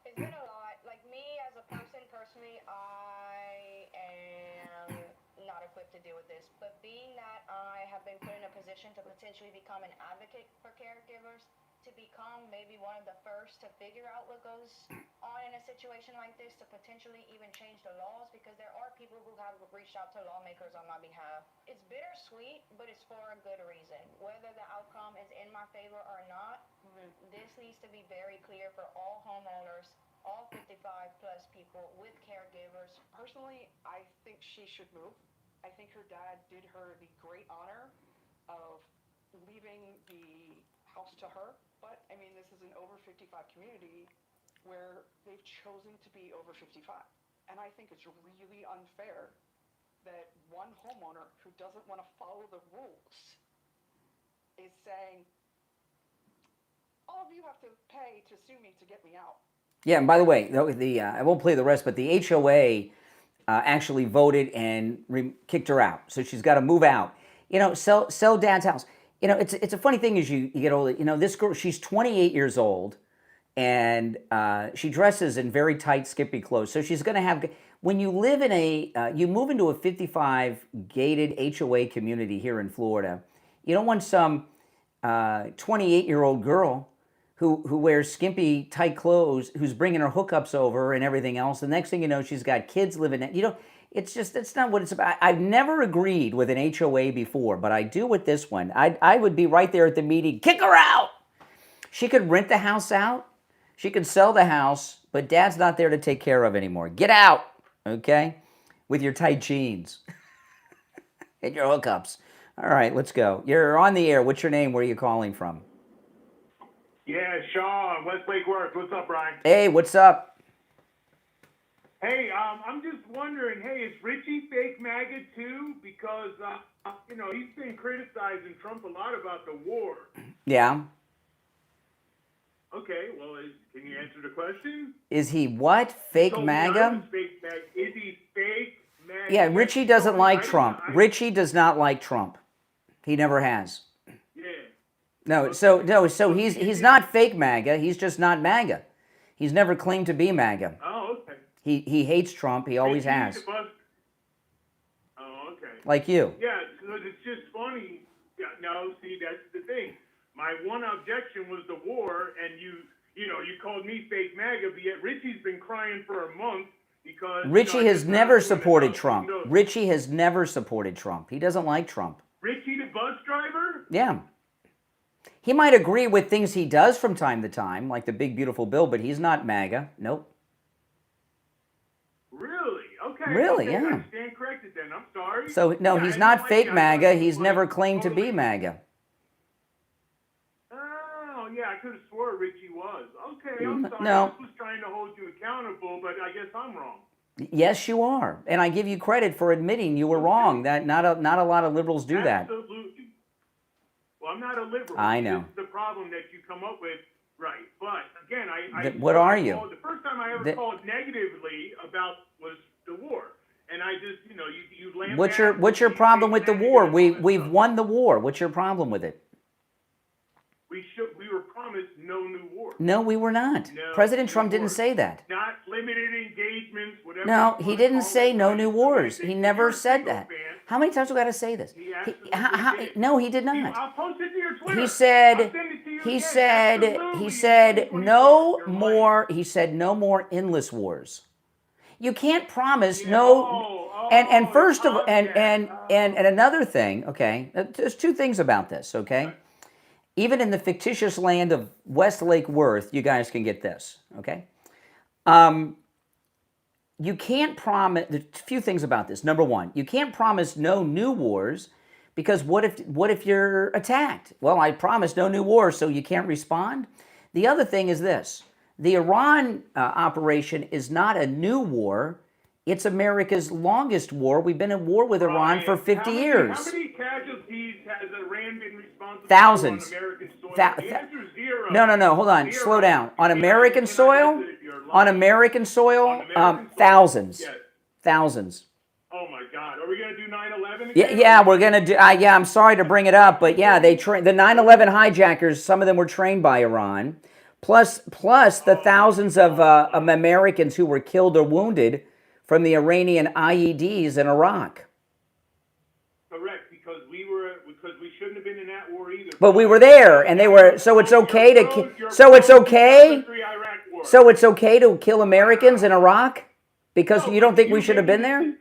It's been a lot. Like me as a person, personally, I am not equipped to deal with this. But being that I have been put in a position to potentially become an advocate for caregivers, to become maybe one of the first to figure out what goes on in a situation like this, to potentially even change the laws, because there are people who have reached out to lawmakers on my behalf. It's bittersweet, but it's for a good reason. Whether the outcome is in my favor or not, this needs to be very clear for all homeowners, all 55 plus people with caregivers. Personally, I think she should move. I think her dad did her the great honor of leaving the house to her. But, I mean, this is an over 55 community where they've chosen to be over 55. And I think it's really unfair that one homeowner who doesn't want to follow the rules is saying, all of you have to pay to sue me to get me out. Yeah, and by the way, I won't play the rest, but the HOA actually voted and kicked her out. So she's got to move out. You know, sell Dad's house. You know, it's a funny thing as you get older. You know, this girl, she's 28 years old, and she dresses in very tight, skimpy clothes. So she's going to have, when you live in you move into a 55 gated HOA community here in Florida, you don't want some 28-year-old girl who wears skimpy, tight clothes, who's bringing her hookups over and everything else. The next thing you know, she's got kids living in, you know, that's not what it's about. I've never agreed with an HOA before, but I do with this one. I would be right there at the meeting, kick her out. She could rent the house out. She could sell the house, but Dad's not there to take care of anymore. Get out, okay? With your tight jeans and your hookups. All right, let's go. You're on the air. What's your name? Where are you calling from? Yeah, Sean, West Lake Worth. What's up, Brian? Hey, what's up? Hey, I'm just wondering, hey, is Richie fake MAGA too? Because, you know, he's been criticizing Trump a lot about the war. Yeah. Okay, well, can you answer the question? Is he what? Fake MAGA? Fake MAGA. Is he fake MAGA? Yeah, Richie doesn't like Trump. Richie does not like Trump. He never has. Yeah. No, so he's not fake MAGA. He's just not MAGA. He's never claimed to be MAGA. Oh, okay. He hates Trump. He always has. Oh, okay. Like you. Yeah, because it's just funny. Yeah, no, see, that's the thing. My one objection was the war, and you called me fake MAGA, but yet Richie's been crying for a month because... Richie has never supported Trump. Richie has never supported Trump. He doesn't like Trump. Richie the bus driver? Yeah. He might agree with things he does from time to time, like the big, beautiful bill, but he's not MAGA. Nope. Really? Okay. Really, okay, yeah. I stand corrected then. I'm sorry. So, no, Yeah, he's I not didn't fake like MAGA. that. He's never claimed to be MAGA. Oh, yeah, I could have swore Richie was. Okay, I'm sorry. No. I was trying to hold you accountable, but I guess I'm wrong. Yes, you are. And I give you credit for admitting you were wrong. That not a lot of liberals do that. Absolutely. Well, I'm not a liberal. I know. This is the problem that you come up with, right? But again, What are you? The first time I ever called negatively about was the war, and I just, you lambast. What's your problem with the war? We've won the war. What's your problem with it? We were promised no new war. No, we were not. No President Trump new didn't wars. say that. Not limited engagements, whatever. No, he didn't say no new wars. He never said that. How many times do we got to say this? No, he did not. I'll post it to your Twitter. He said, I'll send it to you he again. said, Absolutely. he said no more. He said no more endless wars. You can't promise no. And first of and another thing. Okay, there's two things about this. Okay. Even in the fictitious land of West Lake Worth, you guys can get this, okay? You can't promise, there's a few things about this. Number one, you can't promise no new wars because what if you're attacked? Well, I promised no new wars, so you can't respond. The other thing is this. The Iran operation is not a new war. It's America's longest war. We've been at war with Iran for 50 years. How many casualties has Iran been responsible Thousands. for on American soil? The answer is zero. No. Hold on. Zero. Slow down. On American soil? Thousands. Yes. Thousands. Oh my God. Are we going to do 9/11 Yeah, again? yeah, we're gonna do. Yeah, I'm sorry to bring it up, but yeah, the 9/11 hijackers. Some of them were trained by Iran, plus the thousands of Americans who were killed or wounded from the Iranian IEDs in Iraq. Correct, because we shouldn't have been in that war either. But we were there, and they were. So it's okay to. So it's okay. So it's okay to kill Americans in Iraq because you don't think we should have been there?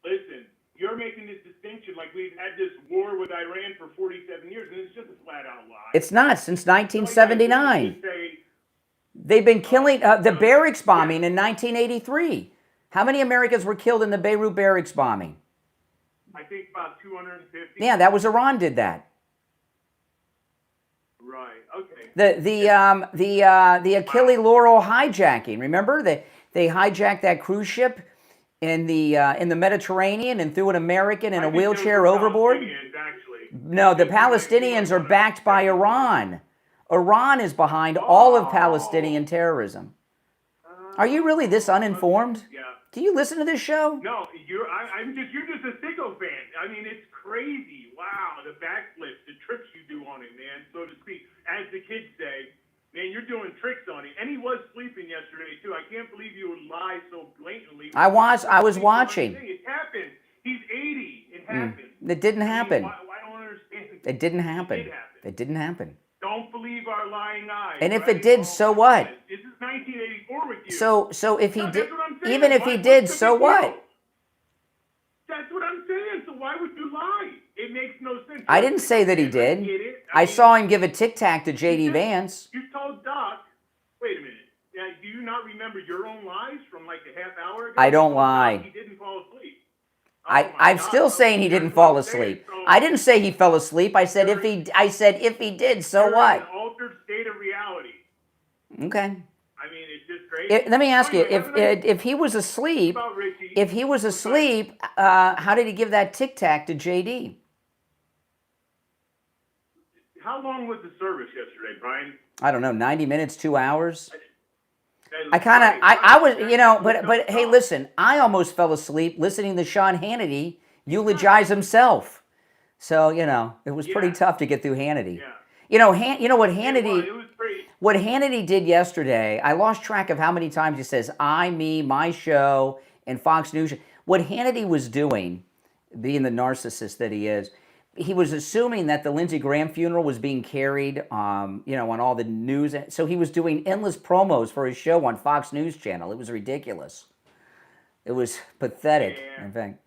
Listen, you're making this distinction like we've had this war with Iran for 47 years, and it's just a flat-out lie. It's not since 1979. They've been killing the barracks bombing in 1983. How many Americans were killed in the Beirut barracks bombing? I think about 250. Yeah, that was Iran did that. Right. Okay. The Achille Lauro hijacking. Remember they hijacked that cruise ship in the Mediterranean and threw an American in a wheelchair overboard? No, the Palestinians are backed by Iran. Iran is behind all of Palestinian terrorism. Are you really this uninformed? Yeah. Do you listen to this show? No, you're just a sicko fan. I mean, it's crazy. Wow, the backflips, the tricks you do on it, man, so to speak. As the kids say, man, you're doing tricks on it. And he was sleeping yesterday, too. I can't believe you would lie so blatantly. I was watching. It happened. He's 80. It happened. It didn't happen. I don't understand. It didn't happen. It did happen. It didn't happen. Don't believe our lying eyes. And if it did, so what? This is 1984 with you. So if he did, that's what I'm saying. even if he did, so what? That's what I'm saying. So why would you lie? It makes no sense. I didn't say that he did. I saw him give a tic tac to J.D. Vance. You told Doc. Wait a minute. Now, do you not remember your own lies from like a half hour ago? I don't lie. He didn't fall asleep. I'm still saying he didn't fall asleep. I didn't say he fell asleep. I said if he did, so what? An altered state of reality. Okay. I mean, it's just crazy. Let me ask you, if he was asleep, how did he give that tic tac to JD? How long was the service yesterday, Brian? I don't know, 90 minutes, 2 hours. I was, but hey, listen, I almost fell asleep listening to Sean Hannity eulogize himself. So, it was pretty tough to get through Hannity. What Hannity did yesterday, I lost track of how many times he says, I, me, my show, and Fox News. What Hannity was doing, being the narcissist that he is, he was assuming that the Lindsey Graham funeral was being carried, on all the news. So he was doing endless promos for his show on Fox News Channel. It was ridiculous. It was pathetic, in fact.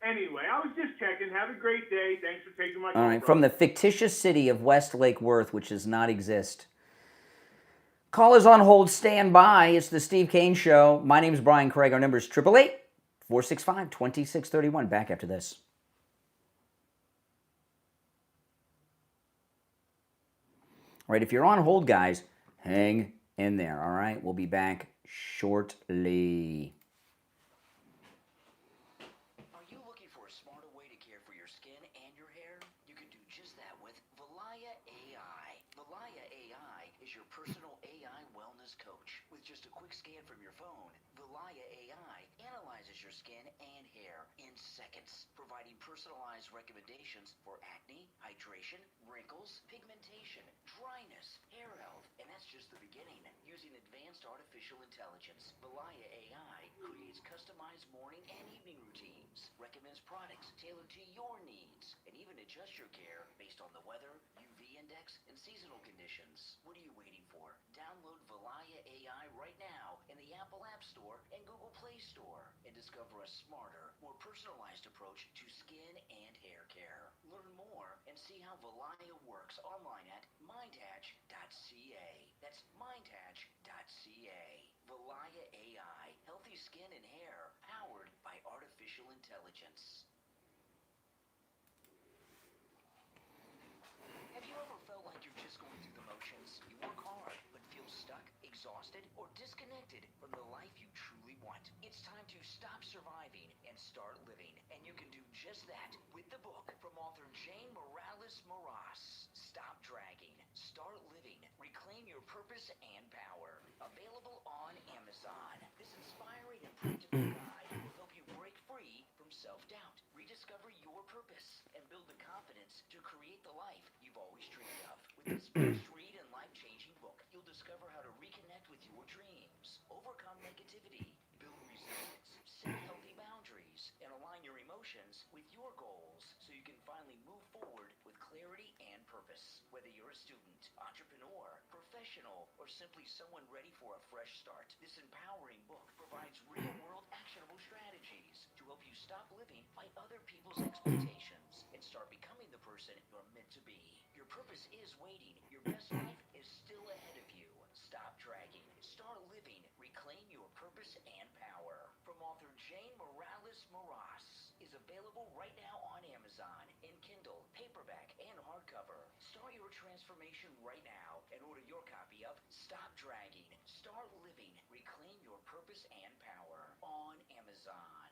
Anyway, I was just checking. Have a great day. Thanks for taking my call. All right, from the fictitious city of West Lake Worth, which does not exist. Callers on hold, stand by. It's the Steve Kane Show. My name is Brian Craig. Our number is 888-465-2631. Back after this. All right, if you're on hold, guys, hang in there, all right? We'll be back shortly. Are you looking for a smarter way to care for your skin and your hair? You can do just that with Valaya AI. Valaya AI is your personal AI wellness coach. With just a quick scan from your phone, Valaya AI analyzes your skin and hair in seconds, providing personalized recommendations for acne, hydration, wrinkles, pigmentation, dryness, hair health, and that's just the beginning. Using advanced artificial intelligence, Valaya AI creates customized morning and evening routines, recommends products tailored to your needs, and even adjusts your care based on the weather, UV index, and seasonal conditions. What are you waiting for? Download Valaya AI right now in the Apple App Store and Google Play Store and discover a smarter, more personalized approach to skin and hair care. Learn more and see how Valaya works online at mindhatch.ca. That's mindhatch.ca. Valaya AI, healthy skin and hair, powered by artificial intelligence. Have you ever felt like you're just going through the motions? You work hard, but feel stuck, exhausted, or disconnected from the life you truly we want. It's time to stop surviving and start living. And you can do just that with the book from author Jane Morales Moras. Stop dragging, start living, reclaim your purpose and power. Available on Amazon. This inspiring and practical guide will help you break free from self-doubt, rediscover your purpose, and build the confidence to create the life you've always dreamed of. With this first-read and life-changing book, you'll discover how to reconnect with your dreams, overcome negativity, build resilience, set healthy boundaries, and align your emotions with your goals so you can finally move forward with clarity and purpose. Whether you're a student, entrepreneur, professional, or simply someone ready for a fresh start, this empowering book provides real-world actionable strategies to help you stop living by other people's expectations and start becoming the person you're meant to be. Your purpose is waiting. Your best life is still ahead of you. Stop dragging. Start living. Reclaim your purpose and power. From author Jane Morales Moras is available right now on Amazon in Kindle, paperback, and hardcover. Start your transformation right now and order your copy of Stop Dragging. Start living. Reclaim your purpose and power on Amazon.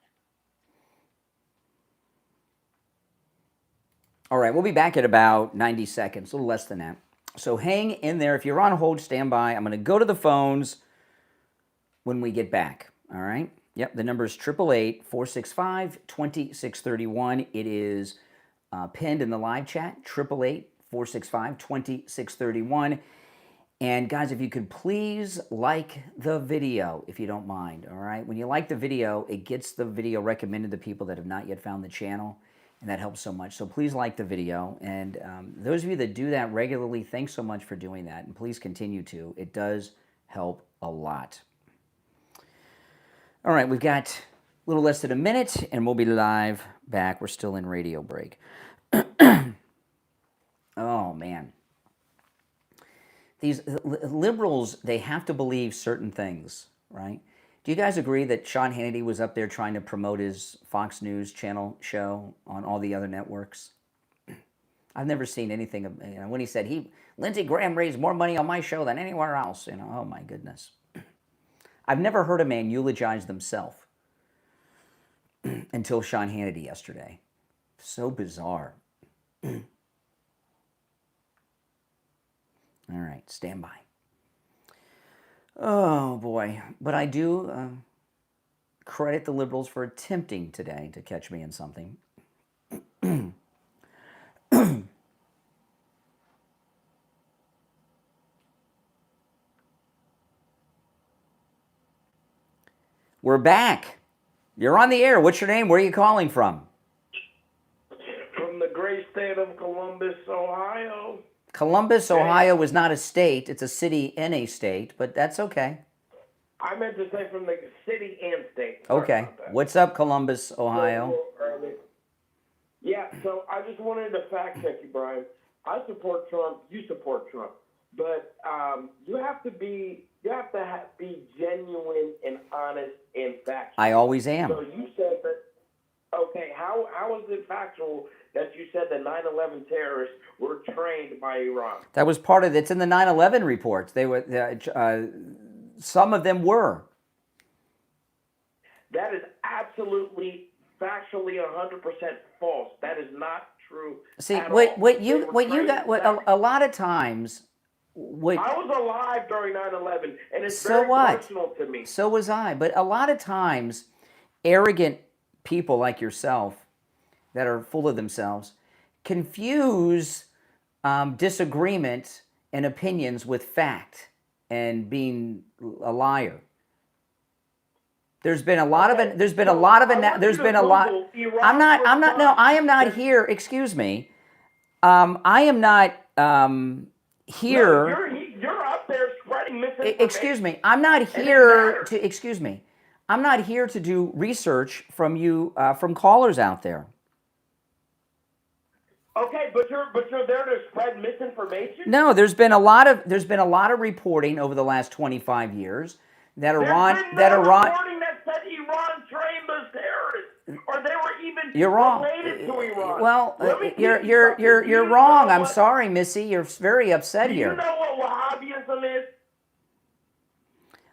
All right, we'll be back at about 90 seconds, a little less than that. So hang in there. If you're on hold, stand by. I'm going to go to the phones when we get back. All right? Yep, the number is 888-465-2631. It is pinned in the live chat, 888-465-2631. And guys, if you could please like the video, if you don't mind, all right? When you like the video, it gets the video recommended to people that have not yet found the channel, and that helps so much. So please like the video. And those of you that do that regularly, thanks so much for doing that. And please continue to. It does help a lot. All right, we've got a little less than a minute, and we'll be live back. We're still in radio break. Oh, man. These liberals, they have to believe certain things, right? Do you guys agree that Sean Hannity was up there trying to promote his Fox News channel show on all the other networks? I've never seen anything, when he said, Lindsey Graham raised more money on my show than anywhere else, oh my goodness. I've never heard a man eulogize themselves until Sean Hannity yesterday. So bizarre. All right, stand by. Oh, boy. But I do credit the liberals for attempting today to catch me in something. We're back. You're on the air. What's your name? Where are you calling from? From the great state of Columbus, Ohio. Columbus, Ohio is not a state. It's a city in a state, but that's okay. I meant to say from the city and state. Okay. What's up, Columbus, Ohio? Yeah, so I just wanted to fact check you, Brian. I support Trump. You support Trump. But you have to be genuine and honest and factual. I always am. So you said that, okay, how is it factual that you said the 9/11 terrorists were trained by Iran? That was part of it. It's in the 9/11 reports. They were, some of them were. That is absolutely, factually, 100% false. That is not true. See, at what all. you got, a lot of times. I was alive during 9/11, and it's So very what? personal to me. So was I. But a lot of times, arrogant people like yourself that are full of themselves confuse disagreement and opinions with fact and being a liar. I am not here. Excuse me. I am not here. No, you're up there spreading misinformation. Excuse me. I'm not here to. Excuse me. I'm not here to do research from you, from callers out there. Okay, but you're there to spread misinformation? No, there's been a lot of reporting over the last 25 years that Iran reporting that said Iran trained the terrorists, or they were even related to Iran. Well, you're wrong. I'm sorry, Missy. You're very upset here. Do you know what Wahhabism is?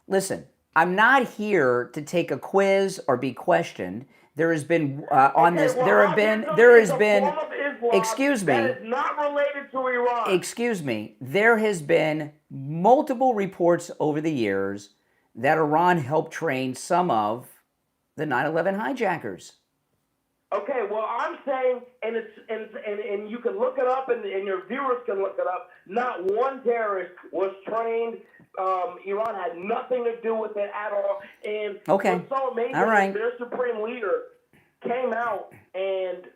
Listen, I'm not here to take a quiz or be questioned. There has been on this. There has been. Excuse me. That is not related to Iran. Excuse me. There has been multiple reports over the years that Iran helped train some of the 9/11 hijackers. Okay, well, I'm saying, and you can look it up, and your viewers can look it up. Not one terrorist was trained. Iran had nothing to do with it at all. And okay, what's so amazing all right. is their supreme leader came out and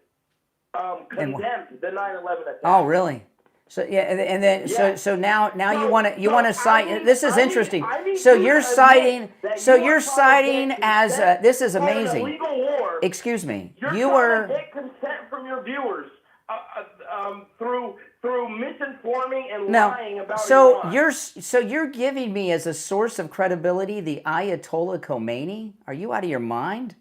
condemned the 9/11 attack. Oh, really? So yeah, and then yeah. so now you want to cite. This is interesting. So you're citing. So you're citing as this is amazing. Excuse me. You are get consent from your viewers through misinforming and lying about Iran. You're giving me as a source of credibility the Ayatollah Khomeini? Are you out of your mind?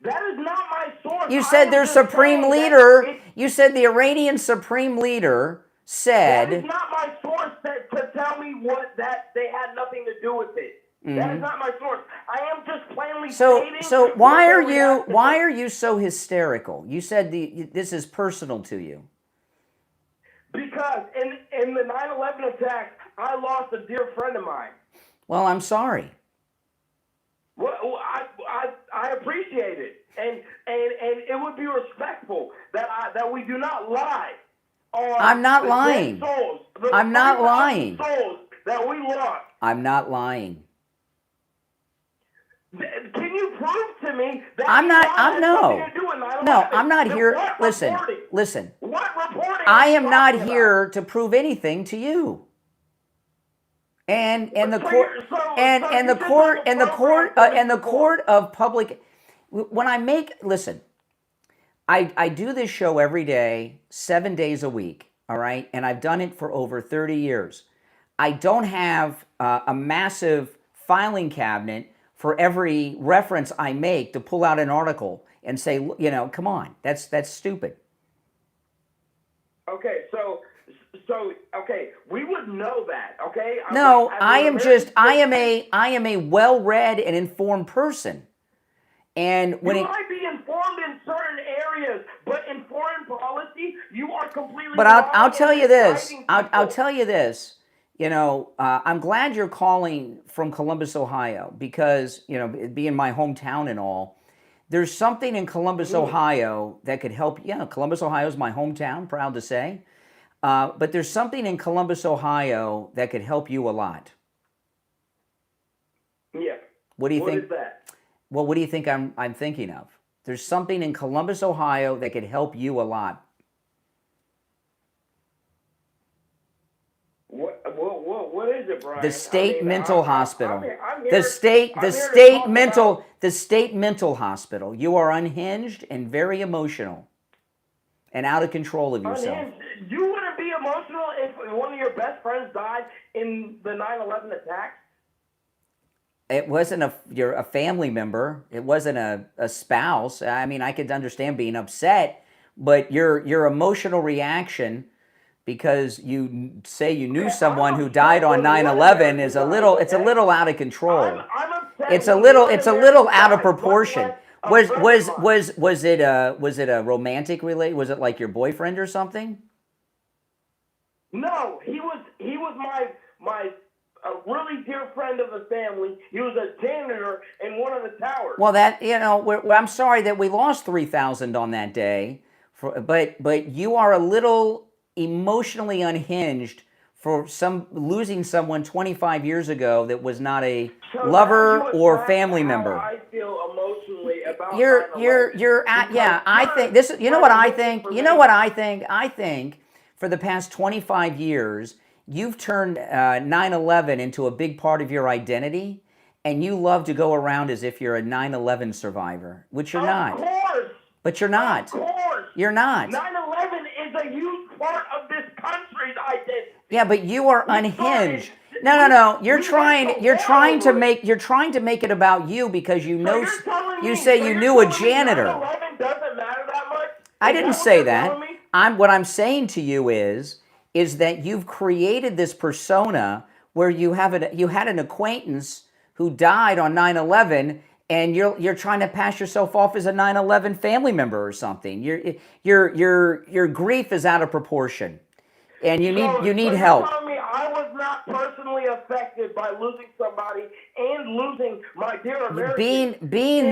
That is not my source. You said their supreme leader. You said the Iranian supreme leader said. That is not my source to tell me that they had nothing to do with it. Mm-hmm. That is not my source. I am just plainly stating. So why are you so hysterical? You said this is personal to you. Because in the 9/11 attack, I lost a dear friend of mine. Well, I'm sorry. Well, I appreciate it, and it would be respectful that we do not lie. I'm not lying. I'm not lying. Souls that we lost. I'm not lying. Can you prove to me that I'm not here. Listen. What reporting? I am not here to prove anything to you. And the court of public. When I do this show every day, 7 days a week. All right, and I've done it for over 30 years. I don't have a massive filing cabinet for every reference I make to pull out an article and say, come on, that's stupid. Okay, so okay, we would know that. Okay. No, I am a well-read and informed person, and when you might be informed in certain areas, but in foreign policy, you are completely. But I'll tell you this. I'll tell you this. I'm glad you're calling from Columbus, Ohio, because, being my hometown and all, there's something in Columbus, Ohio that could help. Yeah, Columbus, Ohio is my hometown, proud to say. But there's something in Columbus, Ohio that could help you a lot. Yeah. What do you think? What is that? Well, what do you think I'm thinking of? There's something in Columbus, Ohio that could help you a lot. What is it, Brian? The state mental hospital. I'm the state mental hospital. You are unhinged and very emotional and out of control of yourself. Unhinged. You wouldn't be emotional if one of your best friends died in the 9/11 attack? It wasn't a family member. It wasn't a spouse. I mean, I could understand being upset, but your emotional reaction, because you say you knew someone who died on 9/11, is a little out of control. It's a little out of proportion. Was it a romantic relate? Was it like your boyfriend or something? No, he was my a really dear friend of the family. He was a janitor in one of the towers. Well, I'm sorry that we lost 3,000 on that day, but you are a little emotionally unhinged for losing someone 25 years ago that was not a lover or family member. I feel emotionally about I think this. You know what I think. I think for the past 25 years, you've turned 9/11 into a big part of your identity, and you love to go around as if you're a 9/11 survivor, which you're not. Of course. But you're not. Of course. You're not. 9/11 is a huge part of this country's identity. Yeah, but you are unhinged. No. You're trying to make it about you because you know. You say you knew a janitor. 9/11 doesn't matter that much. I didn't say that. What I'm saying to you is that you've created this persona where you had an acquaintance who died on 9/11, and you're trying to pass yourself off as a 9/11 family member or something. Your grief is out of proportion, and you need help. You're telling me I was not personally affected by losing somebody and losing my dear American. Being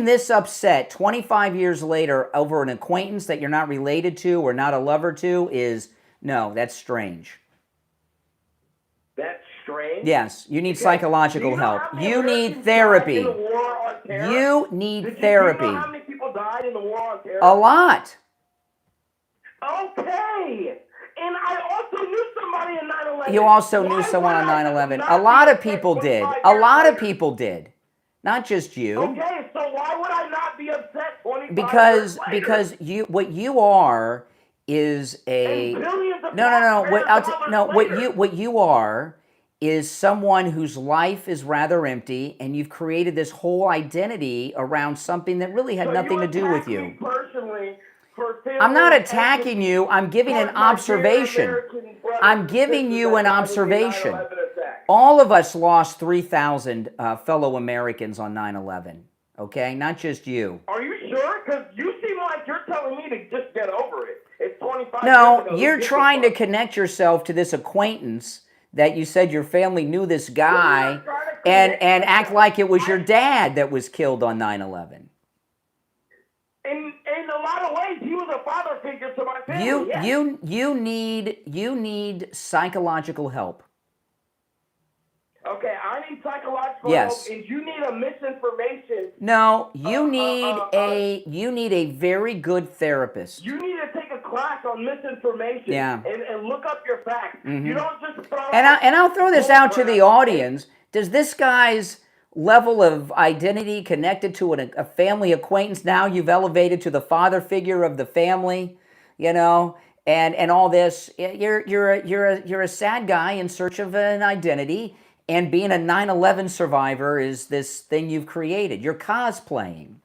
this upset 25 years later over an acquaintance that you're not related to or not a lover to that's strange. That's strange. Yes, you need psychological help. You need therapy. You need therapy. Do you know how many people died in the war on terror? A lot. Okay. And I also knew somebody in 9/11. You also knew someone on 9/11. A lot of people did. A lot of people did. Not just you. Okay, so why would I not be upset 25 Because years later? what you are is a what you are is someone whose life is rather empty, and you've created this whole identity around something that really had nothing to do with you. Personally, I'm not attacking you. I'm giving an observation. I'm giving you an observation. All of us lost 3,000 fellow Americans on 9/11. Okay, not just you. Are you sure? Because you seem like you're telling me to just get over it. It's 25 No, years ago. you're trying to connect yourself to this acquaintance that you said your family knew this guy and act like it was your dad that was killed on 9/11. In a lot of ways, he was a father figure to my family. You need psychological help. Okay, I need psychological Yes. help, and you need a misinformation. No, you need a very good therapist. You need to take a class on misinformation. Yeah. And look up your facts. Mhm. You don't just throw. And I'll throw this out to the audience. Does this guy's level of identity connected to a family acquaintance now you've elevated to the father figure of the family, and all this? You're a sad guy in search of an identity, and being a 9/11 survivor is this thing you've created. You're cosplaying.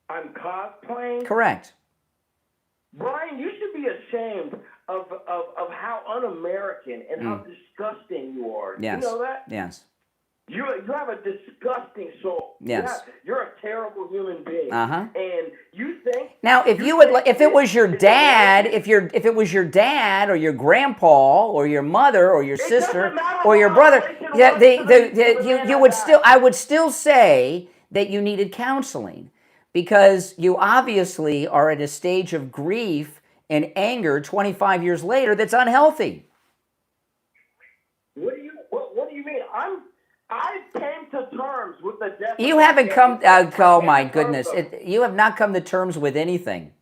I'm cosplaying? Correct. Brian, you should be ashamed of how un-American and how disgusting you are. Yes. You know that? Yes. You have a disgusting soul. Yes. You're a terrible human being. Uh-huh. And you think Now, if it was your dad, if it was your dad or your grandpa or your mother or your sister or your brother, I would still say that you needed counseling, because you obviously are at a stage of grief and anger 25 years later that's unhealthy. What do you mean? I came to terms with the death. You haven't come. Oh my goodness! You have not come to terms with anything.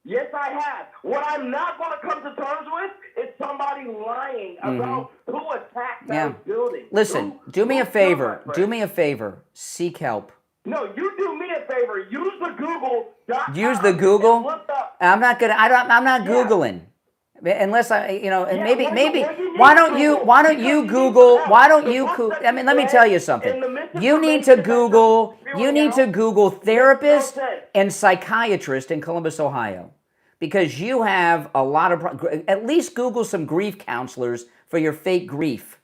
Yes, I have. What I'm not going to come to terms with is somebody lying about who attacked that building. Listen, do me a favor. Do me a favor. Seek help. No, you do me a favor. Use the Google. Use the Google. I'm not gonna. I'm not Googling. Unless maybe. Why don't you Google? I mean, let me tell you something. You need to Google. Therapist and psychiatrist in Columbus, Ohio, because you have a lot of. At least Google some grief counselors for your fake grief.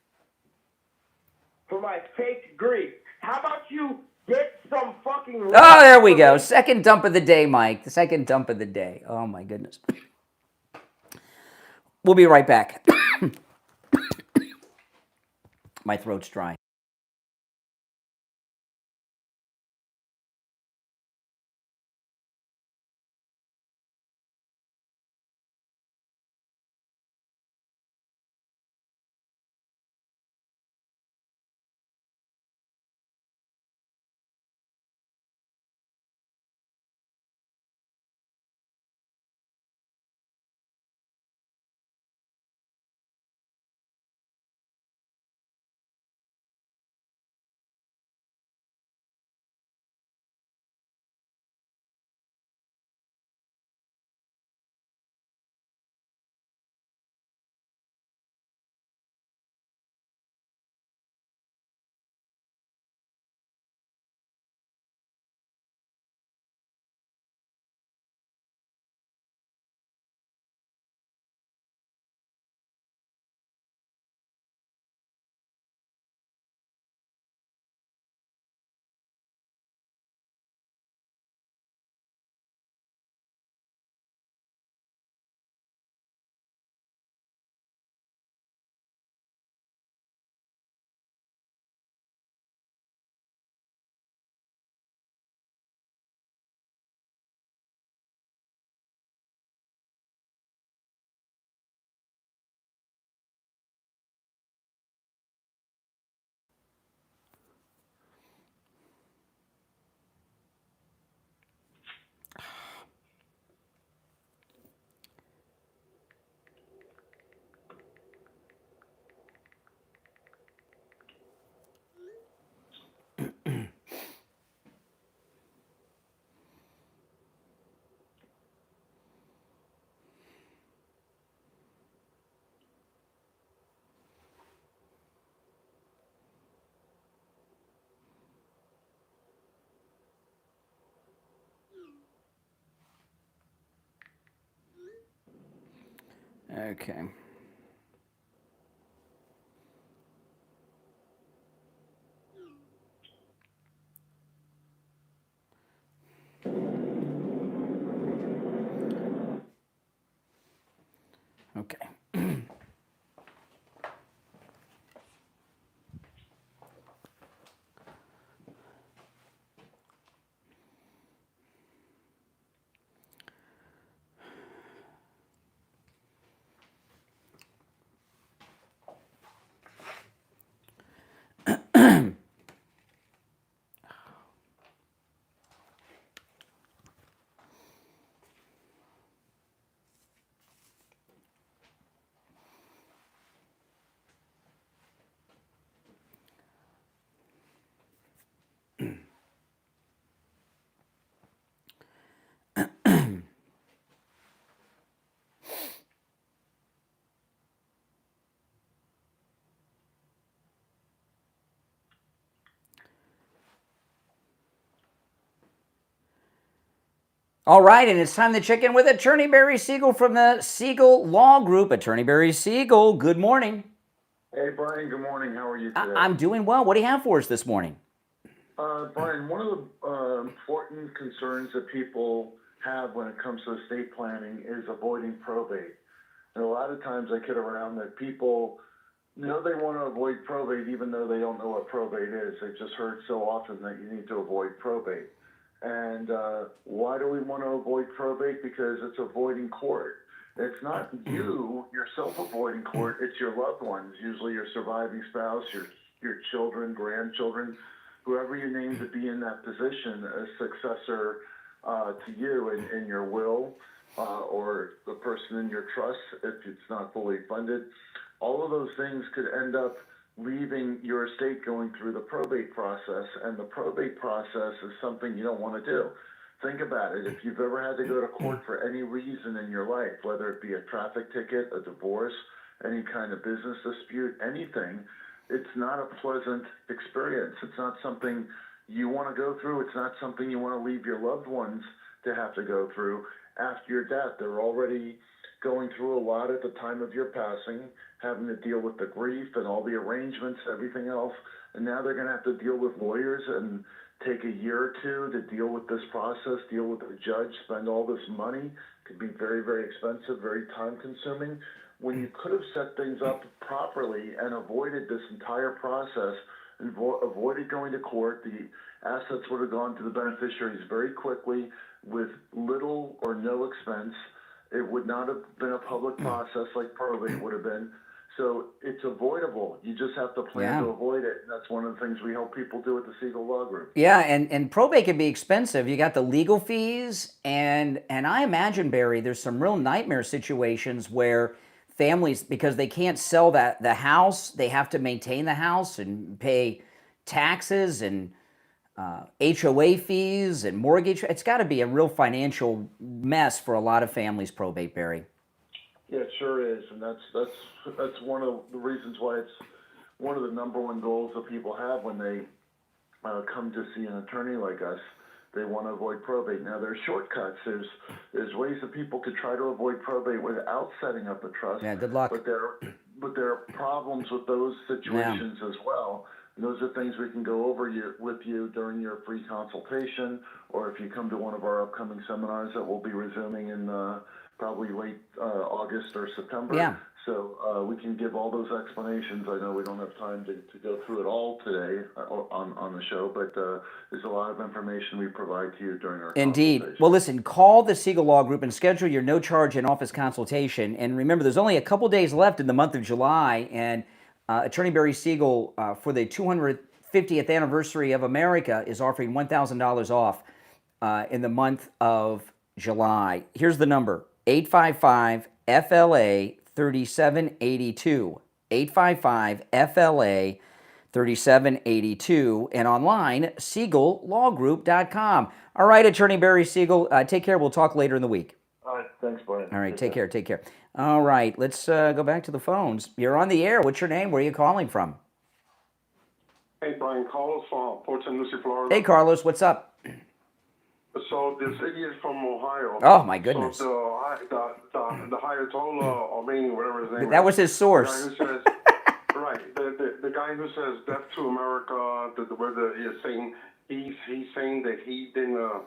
For my fake grief. How about you get some fucking. Oh, there we go. Second dump of the day, Mike. The second dump of the day. Oh my goodness. We'll be right back. My throat's dry. Okay. Okay. All right, and it's time to check in with Attorney Barry Siegel from the Siegel Law Group. Attorney Barry Siegel, good morning. Hey, Brian, good morning. How are you today? I'm doing well. What do you have for us this morning? Brian, one of the important concerns that people have when it comes to estate planning is avoiding probate. And a lot of times I kid around that people know they want to avoid probate even though they don't know what probate is. They've just heard so often that you need to avoid probate. And why do we want to avoid probate? Because it's avoiding court. It's not you yourself avoiding court. It's your loved ones, usually your surviving spouse, your children, grandchildren, whoever you name to be in that position, a successor to you in your will or the person in your trust if it's not fully funded. All of those things could end up leaving your estate going through the probate process, and the probate process is something you don't want to do. Think about it. If you've ever had to go to court for any reason in your life, whether it be a traffic ticket, a divorce, any kind of business dispute, anything, it's not a pleasant experience. It's not something you want to go through. It's not something you want to leave your loved ones to have to go through after your death. They're already going through a lot at the time of your passing, having to deal with the grief and all the arrangements, everything else. And now they're going to have to deal with lawyers and take a year or two to deal with this process, deal with the judge, spend all this money. It could be very, very expensive, very time consuming. When you could have set things up properly and avoided this entire process, and avoided going to court, the assets would have gone to the beneficiaries very quickly with little or no expense. It would not have been a public process like probate would have been. So it's avoidable. You just have to plan to avoid it. And that's one of the things we help people do at the Siegel Law Group. Yeah, and probate can be expensive. You got the legal fees, and I imagine, Barry, there's some real nightmare situations where families, because they can't sell the house, they have to maintain the house and pay taxes and HOA fees and mortgage. It's got to be a real financial mess for a lot of families, probate, Barry. Yeah, it sure is, and that's one of the reasons why it's one of the number one goals that people have when they come to see an attorney like us. They want to avoid probate. Now, there's shortcuts. There's ways that people could try to avoid probate without setting up a trust. Yeah, good luck. But there are problems with those situations as well. And those are things we can go over with you during your free consultation, or if you come to one of our upcoming seminars that will be resuming in probably late August or September. Yeah. So we can give all those explanations. I know we don't have time to go through it all today on the show, but there's a lot of information we provide to you during our Indeed. consultation. Well, listen, call the Siegel Law Group and schedule your no-charge in-office consultation. And remember, there's only a couple days left in the month of July, and Attorney Barry Siegel, for the 250th anniversary of America, is offering $1,000 off in the month of July. Here's the number, 855-FLA-3782, 855-FLA-3782, and online, SiegelLawGroup.com. All right, Attorney Barry Siegel, take care. We'll talk later in the week. All right, thanks, Brian. All right, take care. All right, let's go back to the phones. You're on the air. What's your name? Where are you calling from? Hey, Brian, Carlos from Port St. Lucie, Florida. Hey, Carlos, what's up? So this idiot from Ohio. Oh, my goodness. So the Ayatollah Khomeini, whatever his name That is. was his source. The guy who says, right. The guy who says death to America. Is saying he's saying that he didn't.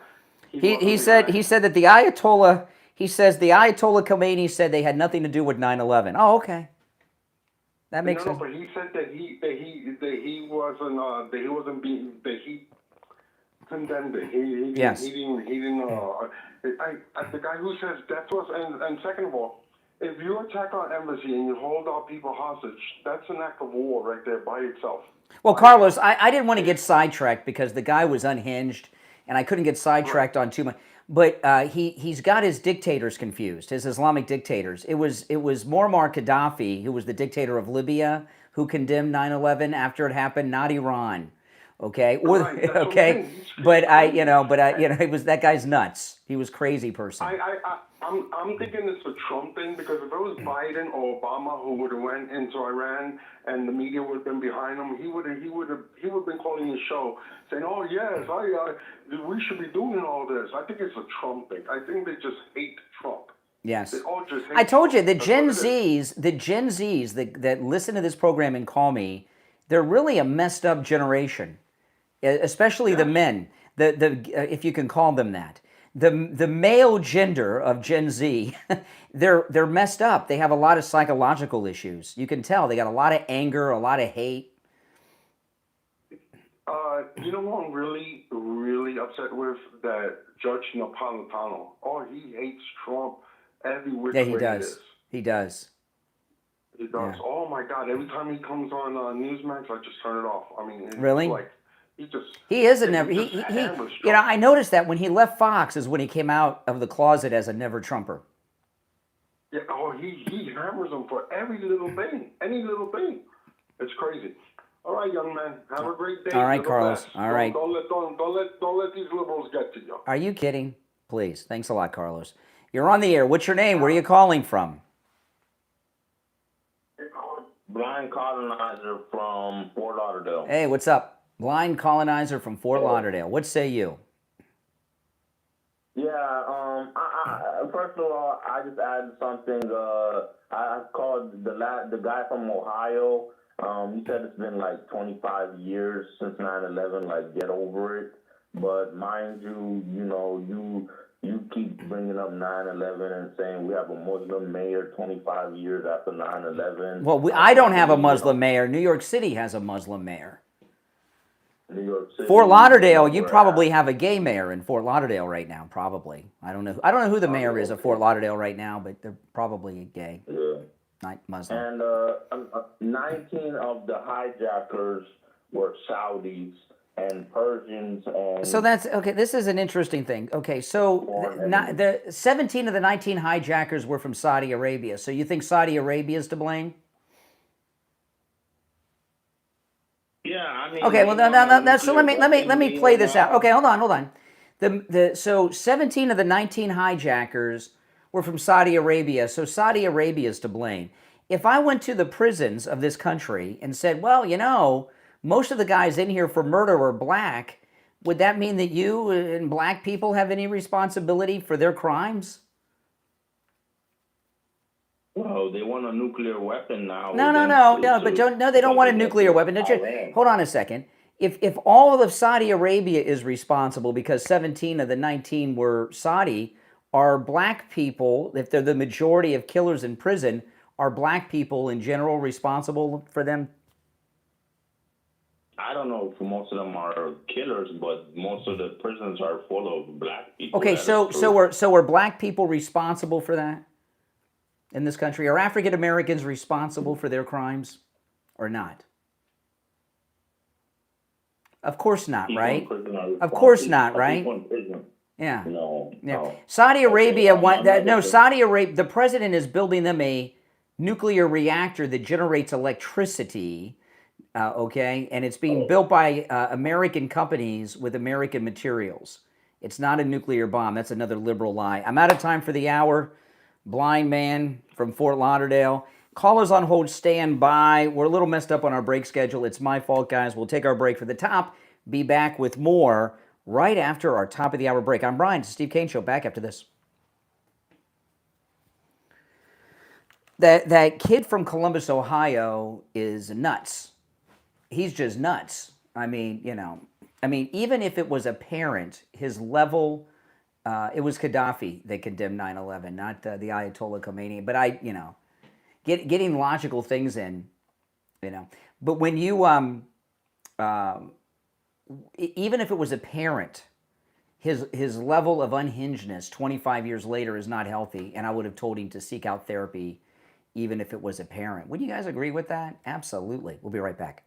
He said that the Ayatollah. He says the Ayatollah Khomeini said they had nothing to do with 9/11. Oh, okay. That makes sense. No, but he said that he condemned it. Yes. He didn't. The guy who says death was, and second of all, if you attack our embassy and you hold our people hostage, that's an act of war right there by itself. Well, Carlos, I didn't want to get sidetracked because the guy was unhinged, and I couldn't get sidetracked on too much. But he's got his dictators confused, his Islamic dictators. It was Muammar Gaddafi, who was the dictator of Libya, who condemned 9/11 after it happened, not Iran. Okay, Right, okay, but it was that guy's nuts. He was crazy person. I'm thinking it's a Trump thing, because if it was Biden or Obama who would have went into Iran and the media would have been behind him, he would have been calling the show saying, "Oh yes, we should be doing all this." I think it's a Trump thing. I think they just hate Trump. Yes. They all just hate I told you, the Trump. Gen Zs that listen to this program and call me, they're really a messed up generation, especially the men. If you can call them that. The male gender of Gen Z, they're messed up. They have a lot of psychological issues. You can tell they got a lot of anger, a lot of hate. You know who I'm really, really upset with? That Judge Napolitano. Oh, he hates Trump every which way he it does. is. He does. He does. Yeah. Oh my God! Every time he comes on Newsmax, I just turn it off. I mean, it's Really? like He is a never. He I noticed that when he left Fox is when he came out of the closet as a never Trumper. Yeah. Oh, he hammers them for every little thing, any little thing. It's crazy. All right, young man. Have a great day. All right, You're the Carlos. best. All right. Don't let these liberals get to you. Are you kidding? Please. Thanks a lot, Carlos. You're on the air. What's your name? Where are you calling from? Blind colonizer from Fort Lauderdale. Hey, what's up? Blind colonizer from Fort Lauderdale. What say you? Yeah, first of all, I just added something. I called the guy from Ohio. He said it's been like 25 years since 9/11. Like, get over it. But mind you, you keep bringing up 9/11 and saying we have a Muslim mayor 25 years after 9/11. Well, I don't have a Muslim mayor. New York City has a Muslim mayor. New York City. Fort Lauderdale, you probably have a gay mayor in Fort Lauderdale right now. Probably. I don't know who the mayor is of Fort Lauderdale right now, but they're probably gay. Yeah. Not Muslim. And 19 of the hijackers were Saudis and Persians. And So that's okay. This is an interesting thing. Okay, so the 17 of the 19 hijackers were from Saudi Arabia. So you think Saudi Arabia is to blame? Yeah, I mean. Okay, well, so let me play this out. Okay, hold on. So 17 of the 19 hijackers were from Saudi Arabia. So Saudi Arabia is to blame. If I went to the prisons of this country and said, well, most of the guys in here for murder are black, would that mean that you and black people have any responsibility for their crimes? Well, they want a nuclear weapon now. No, they don't want a nuclear weapon. Hold on a second. If all of Saudi Arabia is responsible because 17 of the 19 were Saudi, are black people, if they're the majority of killers in prison, are black people in general responsible for them? I don't know if most of them are killers, but most of the prisons are full of black people. Okay, so are black people responsible for that in this country? Are African Americans responsible for their crimes or not? Of course not, right? Of course not, right? Yeah. No. Saudi Arabia Saudi Arabia. The president is building them a nuclear reactor that generates electricity. Okay, and it's being built by American companies with American materials. It's not a nuclear bomb. That's another liberal lie. I'm out of time for the hour. Blind man from Fort Lauderdale. Callers on hold, stand by. We're a little messed up on our break schedule. It's my fault, guys. We'll take our break for the top. Be back with more right after our top of the hour break. I'm Brian, it's the Steve Kane Show, back after this. That kid from Columbus, Ohio is nuts. He's just nuts. I mean, even if it was a parent, his level, it was Gaddafi that condemned 9/11, not the Ayatollah Khomeini. But getting logical things in, But when you, even if it was a parent, his level of unhingedness 25 years later is not healthy, and I would have told him to seek out therapy, even if it was a parent. Would you guys agree with that? Absolutely. We'll be right back.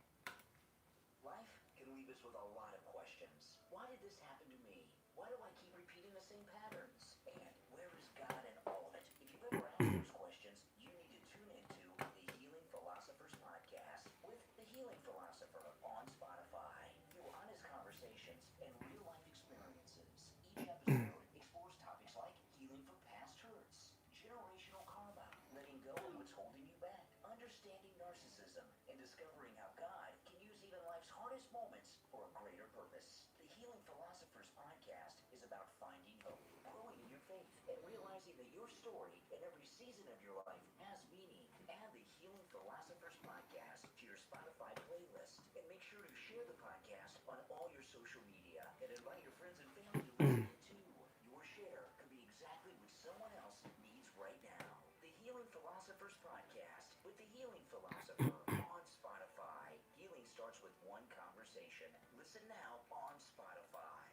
Life can leave us with a lot of questions. Why did this happen to me? Why do I keep repeating the same patterns? And where is God in all of it? If you've ever asked those questions, you need to tune into the Healing Philosophers podcast with the Healing Philosopher on Spotify. Through honest conversations and real-life experiences, each episode explores topics like healing from past hurts, generational karma, letting go of what's holding you back, understanding narcissism, and discovering how God can use even life's hardest moments for a greater purpose. The Healing Philosophers podcast is about finding hope, growing in your faith, and realizing that your story in every season of your life has meaning. Add the Healing Philosophers podcast to your Spotify playlist, and make sure to share the podcast on all your social media, and invite your friends and family to listen too. Your share could be exactly what someone else needs right now. The Healing Philosophers podcast with the Healing Philosopher on Spotify. Healing starts with one conversation. Listen now on Spotify.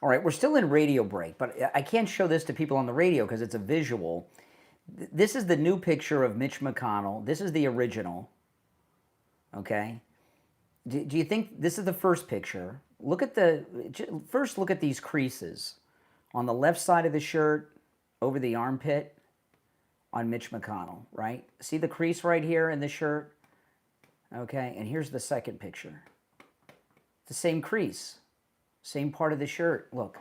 All right, we're still in radio break, but I can't show this to people on the radio because it's a visual. This is the new picture of Mitch McConnell. This is the original. Okay? Do you think this is the first picture? First look at these creases on the left side of the shirt, over the armpit, on Mitch McConnell, right? See the crease right here in the shirt? Okay, and here's the second picture. The same crease, same part of the shirt. Look,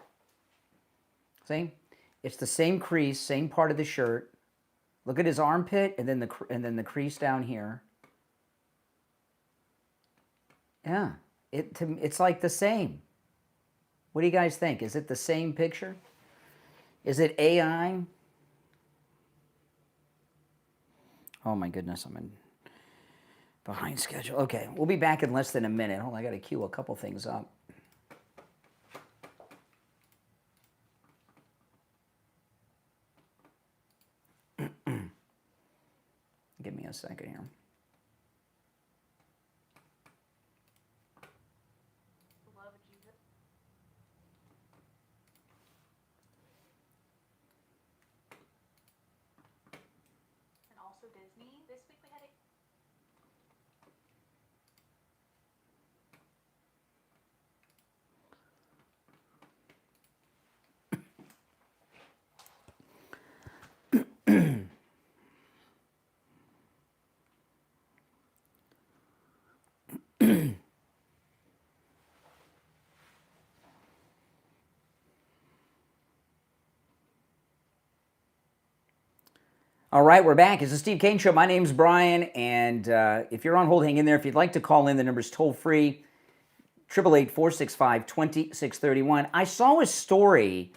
see? It's the same crease, same part of the shirt. Look at his armpit, and then the crease down here. Yeah, it's like the same. What do you guys think? Is it the same picture? Is it AI? Oh my goodness, I'm in behind schedule. Okay, we'll be back in less than a minute. Hold on, I got to queue a couple things up. Give me a second here. And also Disney. This week we had a All right, we're back. It's the Steve Kane Show. My name's Brian, and if you're on hold, hang in there. If you'd like to call in, the number's toll-free, 888-465-2631. I saw a story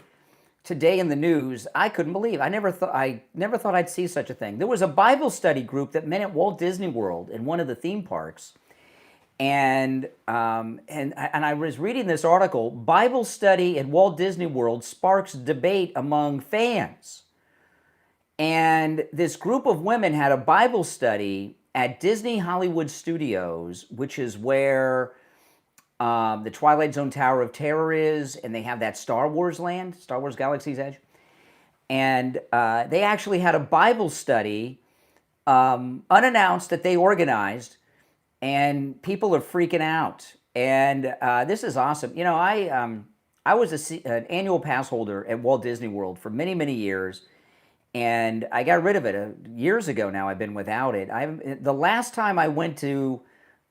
today in the news I couldn't believe. I never thought I'd see such a thing. There was a Bible study group that met at Walt Disney World in one of the theme parks, and I was reading this article. Bible study at Walt Disney World sparks debate among fans. And this group of women had a Bible study at Disney Hollywood Studios, which is where the Twilight Zone Tower of Terror is, and they have that Star Wars land, Star Wars Galaxy's Edge. And they actually had a Bible study unannounced that they organized, and people are freaking out. And this is awesome. You know, I was an annual pass holder at Walt Disney World for many, many years. And I got rid of it years ago now. I've been without it. The last time I went to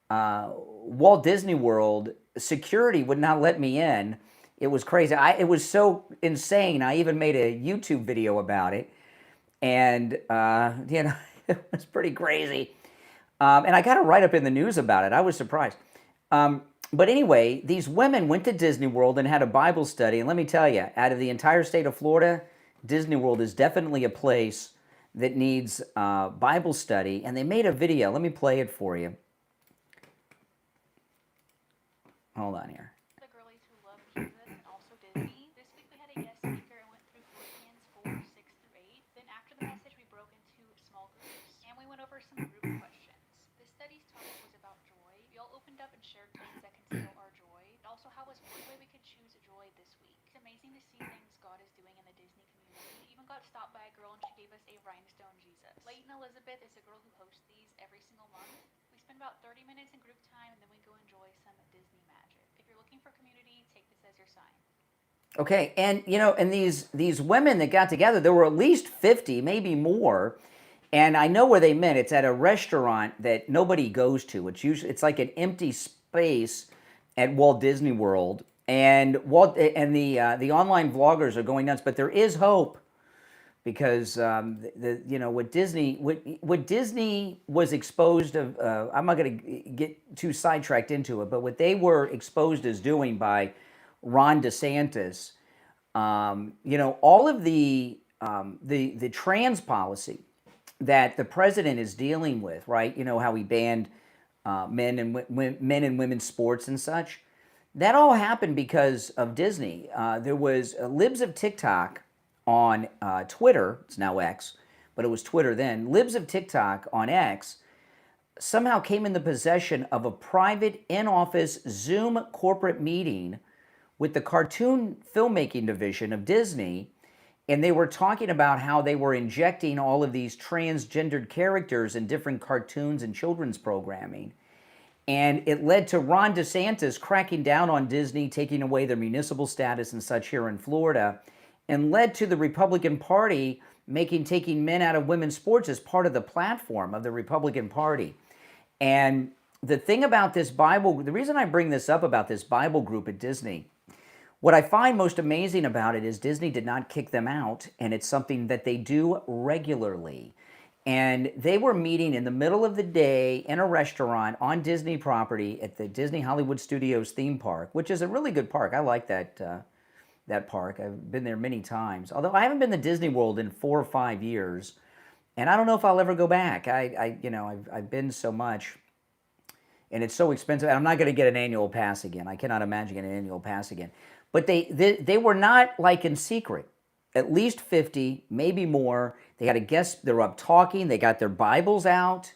Walt Disney World, security would not let me in. It was crazy. It was so insane. I even made a YouTube video about it. And, you know, it was pretty crazy. And I got a write-up in the news about it. I was surprised. But anyway, these women went to Disney World and had a Bible study. And let me tell you, out of the entire state of Florida, Disney World is definitely a place that needs Bible study. And they made a video. Let me play it for you. Hold on here. The girlies who love Jesus and also Disney. This week we had a guest speaker and went through Philippians 4, 6 through 8. Then after the message, we broke into small groups and we went over some group questions. This study's topic was about joy. We all opened up and shared things that can still our joy. And also how was one way we could choose joy this week. It's amazing to see things God is doing in the Disney community. We even got stopped by a girl and she gave us a rhinestone Jesus. Leighton Elizabeth is a girl who hosts these every single month. We spend about 30 minutes in group time and then we go enjoy some Disney magic. If you're looking for community, take this as your sign. Okay, and you know, and these women that got together, there were at least 50, maybe more. And I know where they met. It's at a restaurant that nobody goes to. It's like an empty space at Walt Disney World. And the online vloggers are going nuts, but there is hope because what Disney was exposed of. I'm not going to get too sidetracked into it, but what they were exposed as doing by Ron DeSantis, all of the trans policy that the president is dealing with, right? You know how he banned men and women's sports and such. That all happened because of Disney. There was Libs of TikTok on Twitter. It's now X, but it was Twitter then. Libs of TikTok on X somehow came in the possession of a private in-office Zoom corporate meeting with the cartoon filmmaking division of Disney, and they were talking about how they were injecting all of these transgendered characters in different cartoons and children's programming. And it led to Ron DeSantis cracking down on Disney, taking away their municipal status and such here in Florida, and led to the Republican Party taking men out of women's sports as part of the platform of the Republican Party. And the thing about this the reason I bring this up about this Bible group at Disney, what I find most amazing about it is Disney did not kick them out, and it's something that they do regularly. And they were meeting in the middle of the day in a restaurant on Disney property at the Disney Hollywood Studios theme park, which is a really good park. I like that park. I've been there many times. Although I haven't been to Disney World in 4 or 5 years, and I don't know if I'll ever go back. I've been so much, and it's so expensive. I'm not going to get an annual pass again. I cannot imagine getting an annual pass again. But they were not like in secret. At least 50, maybe more. They had a guest. They were up talking. They got their Bibles out,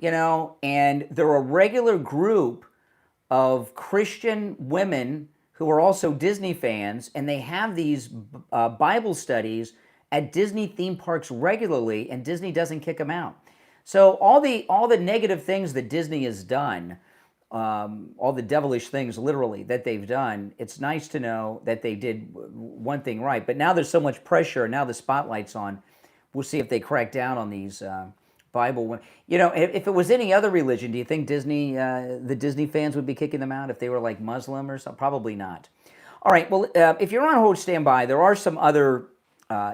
and they're a regular group of Christian women who are also Disney fans, and they have these Bible studies at Disney theme parks regularly, and Disney doesn't kick them out. So all the negative things that Disney has done, all the devilish things literally that they've done, it's nice to know that they did one thing right. But now there's so much pressure, and now the spotlight's on. We'll see if they crack down on these Bible women. If it was any other religion, do you think the Disney fans would be kicking them out if they were like Muslim or something? Probably not. All right, well, if you're on hold, stand by. There are some other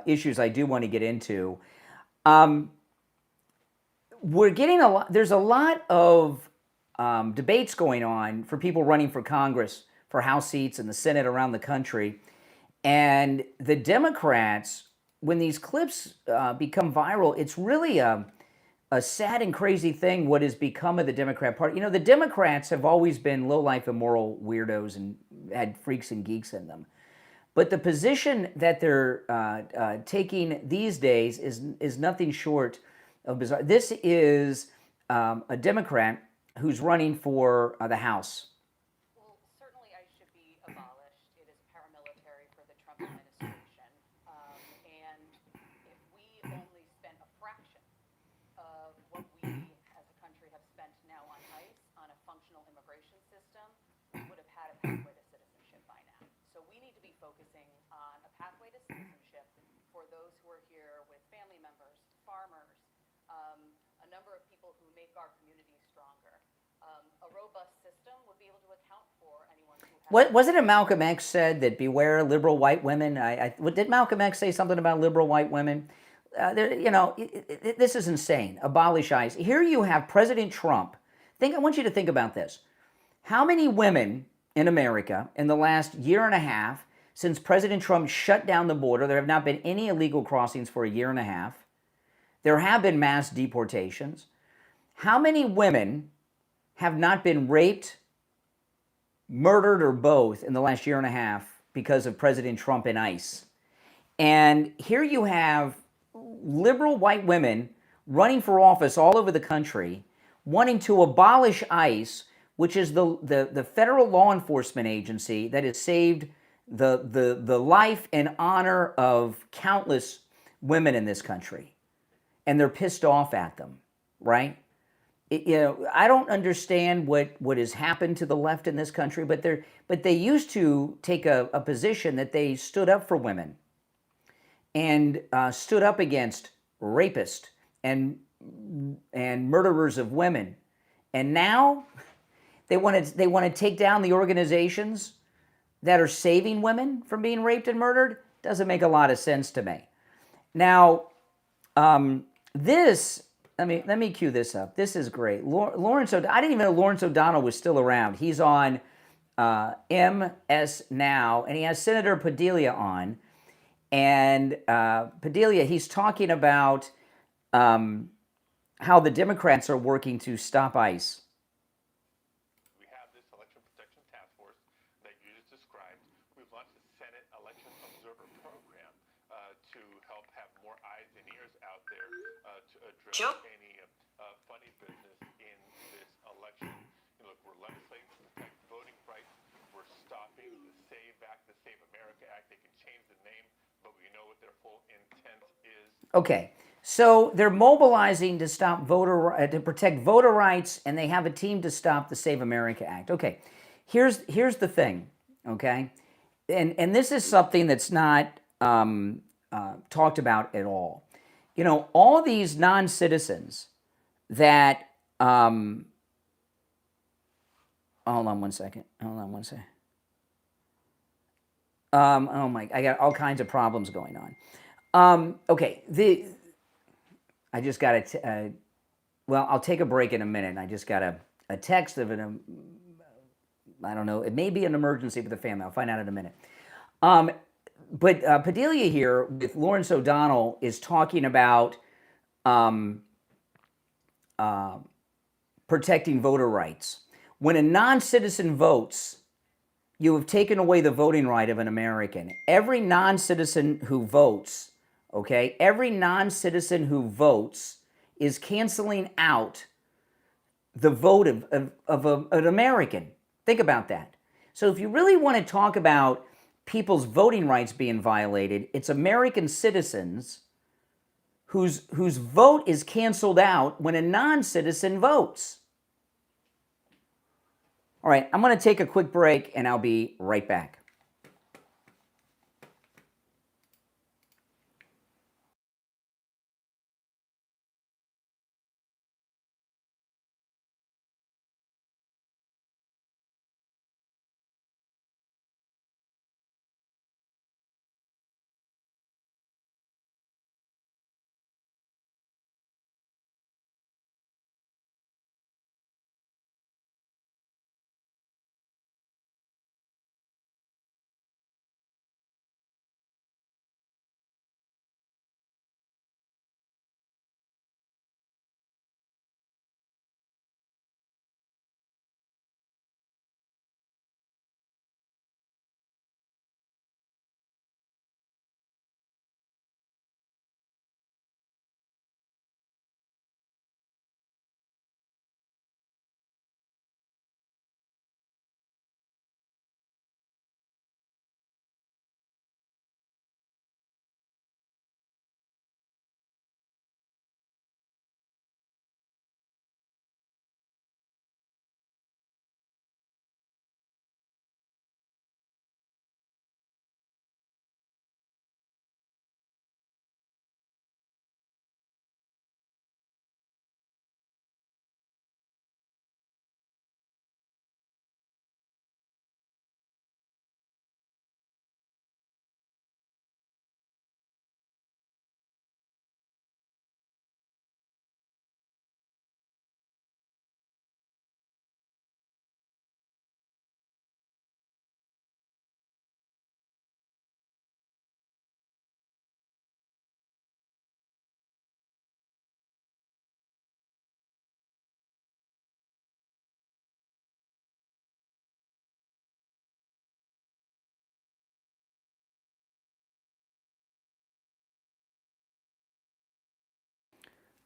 issues I do want to get into. There's a lot of debates going on for people running for Congress, for House seats and the Senate around the country. And the Democrats, when these clips become viral, it's really a sad and crazy thing what has become of the Democrat Party. The Democrats have always been low-life, immoral weirdos and had freaks and geeks in them. But the position that they're taking these days is nothing short of bizarre. This is a Democrat who's running for the House. Well, certainly ICE should be abolished. It is paramilitary for the Trump administration. And if we only spent a fraction of what we as a country have spent now on ICE, on a functional immigration system, we would have had a pathway to citizenship by now. So we need to be focusing on a pathway to citizenship for those who are here with family members, farmers, a number of people who make our communities stronger. A robust system would be able to account for anyone who has... Wasn't it Malcolm X said that beware liberal white women? Did Malcolm X say something about liberal white women? This is insane. Abolish ICE. Here you have President Trump. I want you to think about this. How many women in America in the last year and a half, since President Trump shut down the border, there have not been any illegal crossings for a year and a half. There have been mass deportations. How many women have not been raped, murdered, or both in the last year and a half because of President Trump and ICE? And here you have liberal white women running for office all over the country, wanting to abolish ICE, which is the federal law enforcement agency that has saved the life and honor of countless women in this country. And they're pissed off at them, right? I don't understand what has happened to the left in this country, but they used to take a position that they stood up for women and stood up against rapists and murderers of women, and now they want to take down the organizations that are saving women from being raped and murdered. Doesn't make a lot of sense to me. Now, let me cue this up. This is great. Lawrence I didn't even know Lawrence O'Donnell was still around. He's on MS Now, and he has Senator Padilla on. And Padilla, he's talking about how the Democrats are working to stop ICE. We have this election protection task force that you just described. We've launched the Senate Election Observer Program to help have more eyes and ears out there to address any funny business in this election. Look, we're legislating to protect voting rights. We're stopping the Save Back the Save America Act. They can change the name, but we know what their full intent is. Okay, so they're mobilizing to stop to protect voter rights, and they have a team to stop the Save America Act. Okay, here's the thing. Okay, and this is something that's not talked about at all. You know, all these non-citizens that hold on one second. Oh my, I got all kinds of problems going on. Okay, I just got to, well, I'll take a break in a minute. I just got a text of I don't know, it may be an emergency with the family. I'll find out in a minute. But Padilla here with Lawrence O'Donnell is talking about protecting voter rights. When a non-citizen votes, you have taken away the voting right of an American. Every non-citizen who votes, okay, every non-citizen who votes is canceling out the vote of an American. Think about that. So if you really want to talk about people's voting rights being violated, it's American citizens whose vote is canceled out when a non-citizen votes. All right, I'm going to take a quick break, and I'll be right back.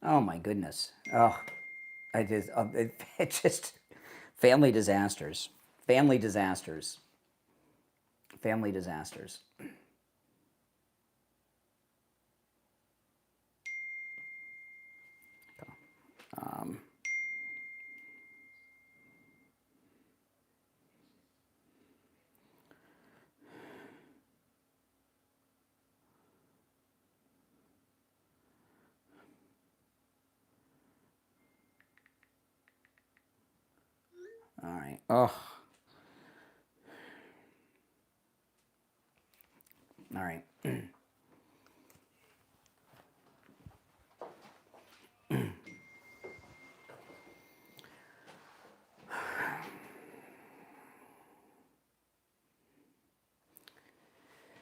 Oh my goodness. Oh, it just family disasters. Family disasters. Family disasters. Um, all right. Oh. All right.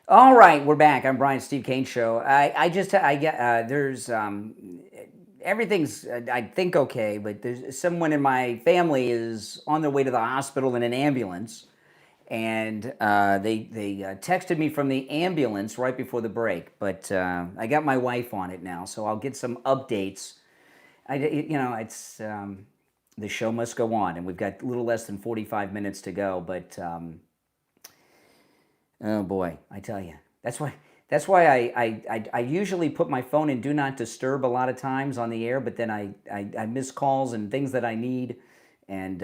All right, we're back. I'm Brian, Steve Kane Show. I get there's everything's I think okay, but there's someone in my family is on their way to the hospital in an ambulance, and they texted me from the ambulance right before the break. But I got my wife on it now, so I'll get some updates. It's the show must go on, and we've got a little less than 45 minutes to go, but. Oh boy, I tell you, that's why I usually put my phone in do not disturb a lot of times on the air, but then I miss calls and things that I need, and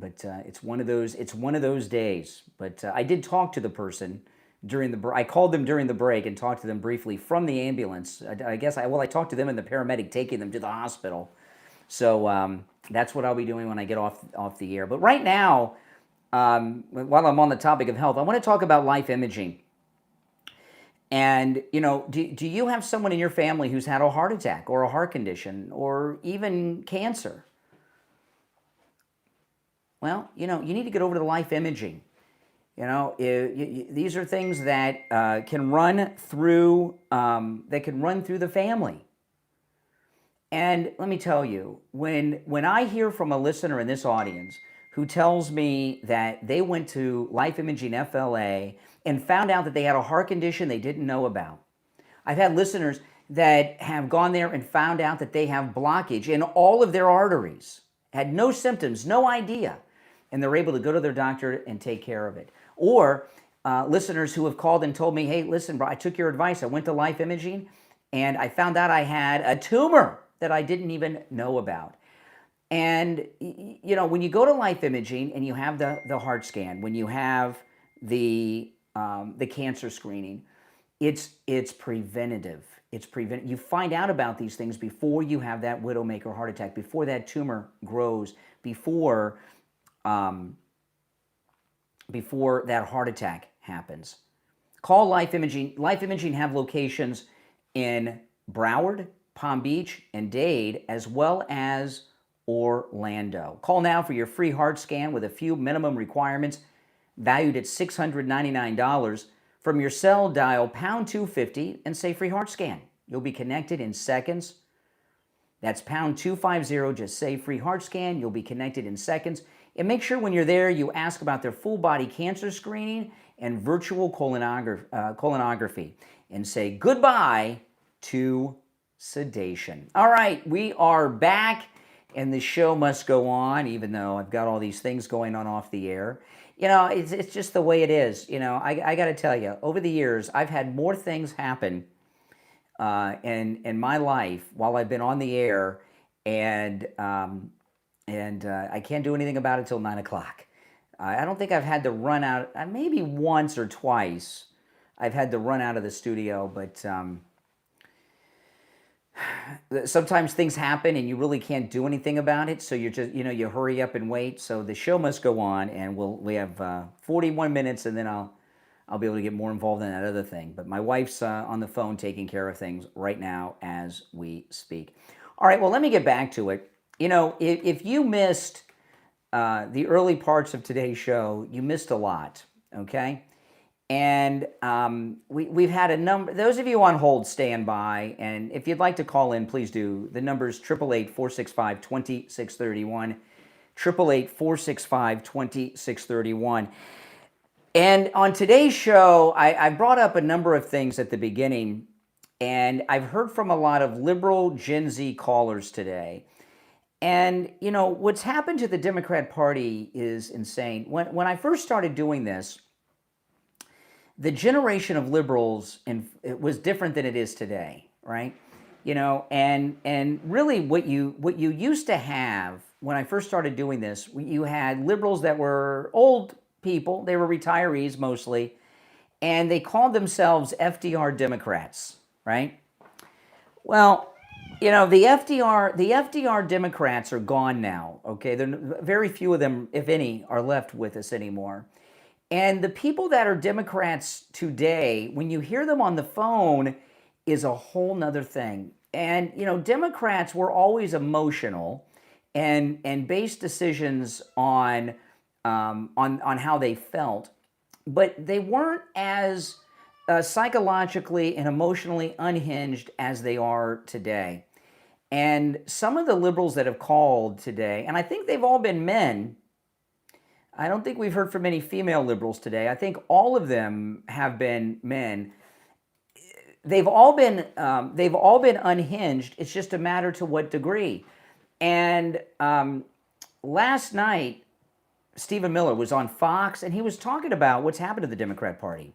it's one of those days. But I did talk to the person during the I called them during the break and talked to them briefly from the ambulance. I talked to them and the paramedic taking them to the hospital. So that's what I'll be doing when I get off the air. But right now. While I'm on the topic of health, I want to talk about life imaging. And, do you have someone in your family who's had a heart attack or a heart condition or even cancer? Well, you need to get over to life imaging. These are things that can run through the family. And let me tell you, when I hear from a listener in this audience who tells me that they went to Life Imaging FLA and found out that they had a heart condition they didn't know about. I've had listeners that have gone there and found out that they have blockage in all of their arteries, had no symptoms, no idea, and they're able to go to their doctor and take care of it. Or listeners who have called and told me, hey, listen, bro, I took your advice. I went to Life Imaging and I found out I had a tumor that I didn't even know about. And, when you go to Life Imaging and you have the heart scan, when you have the cancer screening, it's preventative. You find out about these things before you have that widowmaker heart attack, before that tumor grows, before that heart attack happens. Call Life Imaging. Life Imaging have locations in Broward, Palm Beach, and Dade, as well as Orlando. Call now for your free heart scan with a few minimum requirements valued at $699. From your cell, dial pound 250 and say free heart scan. You'll be connected in seconds. That's pound 250, just say free heart scan. You'll be connected in seconds. And make sure when you're there, you ask about their full body cancer screening and virtual colonography and say goodbye to sedation. All right, we are back. And the show must go on, even though I've got all these things going on off the air. It's just the way it is. I got to tell you, over the years, I've had more things happen in my life while I've been on the air, and I can't do anything about it till 9 o'clock. I don't think I've had to run out. Maybe once or twice I've had to run out of the studio, but sometimes things happen and you really can't do anything about it, so you just you hurry up and wait. So the show must go on, and we have 41 minutes, and then I'll be able to get more involved in that other thing. But my wife's on the phone taking care of things right now as we speak. All right, well, let me get back to it. If you missed the early parts of today's show, you missed a lot. Okay. And we've had a number. Those of you on hold, stand by. And if you'd like to call in, please do. The number is 888-465-2631. 888-465-2631. And on today's show, I brought up a number of things at the beginning And I've heard from a lot of liberal Gen Z callers today. And, you know, what's happened to the Democrat Party is insane. When I first started doing this, the generation of liberals it was different than it is today, right? You know, and really what you used to have when I first started doing this, you had liberals that were old people, they were retirees mostly, and they called themselves FDR Democrats, right? Well, you know, the FDR Democrats are gone now, okay? Very few of them, if any, are left with us anymore. And the people that are Democrats today, when you hear them on the phone, is a whole nother thing. And, you know, Democrats were always emotional and based decisions on how they felt, but they weren't as psychologically and emotionally unhinged as they are today. And some of the liberals that have called today, and I think they've all been men. I don't think we've heard from any female liberals today. I think all of them have been men. They've all been unhinged. It's just a matter to what degree. And last night, Stephen Miller was on Fox, and he was talking about what's happened to the Democrat Party.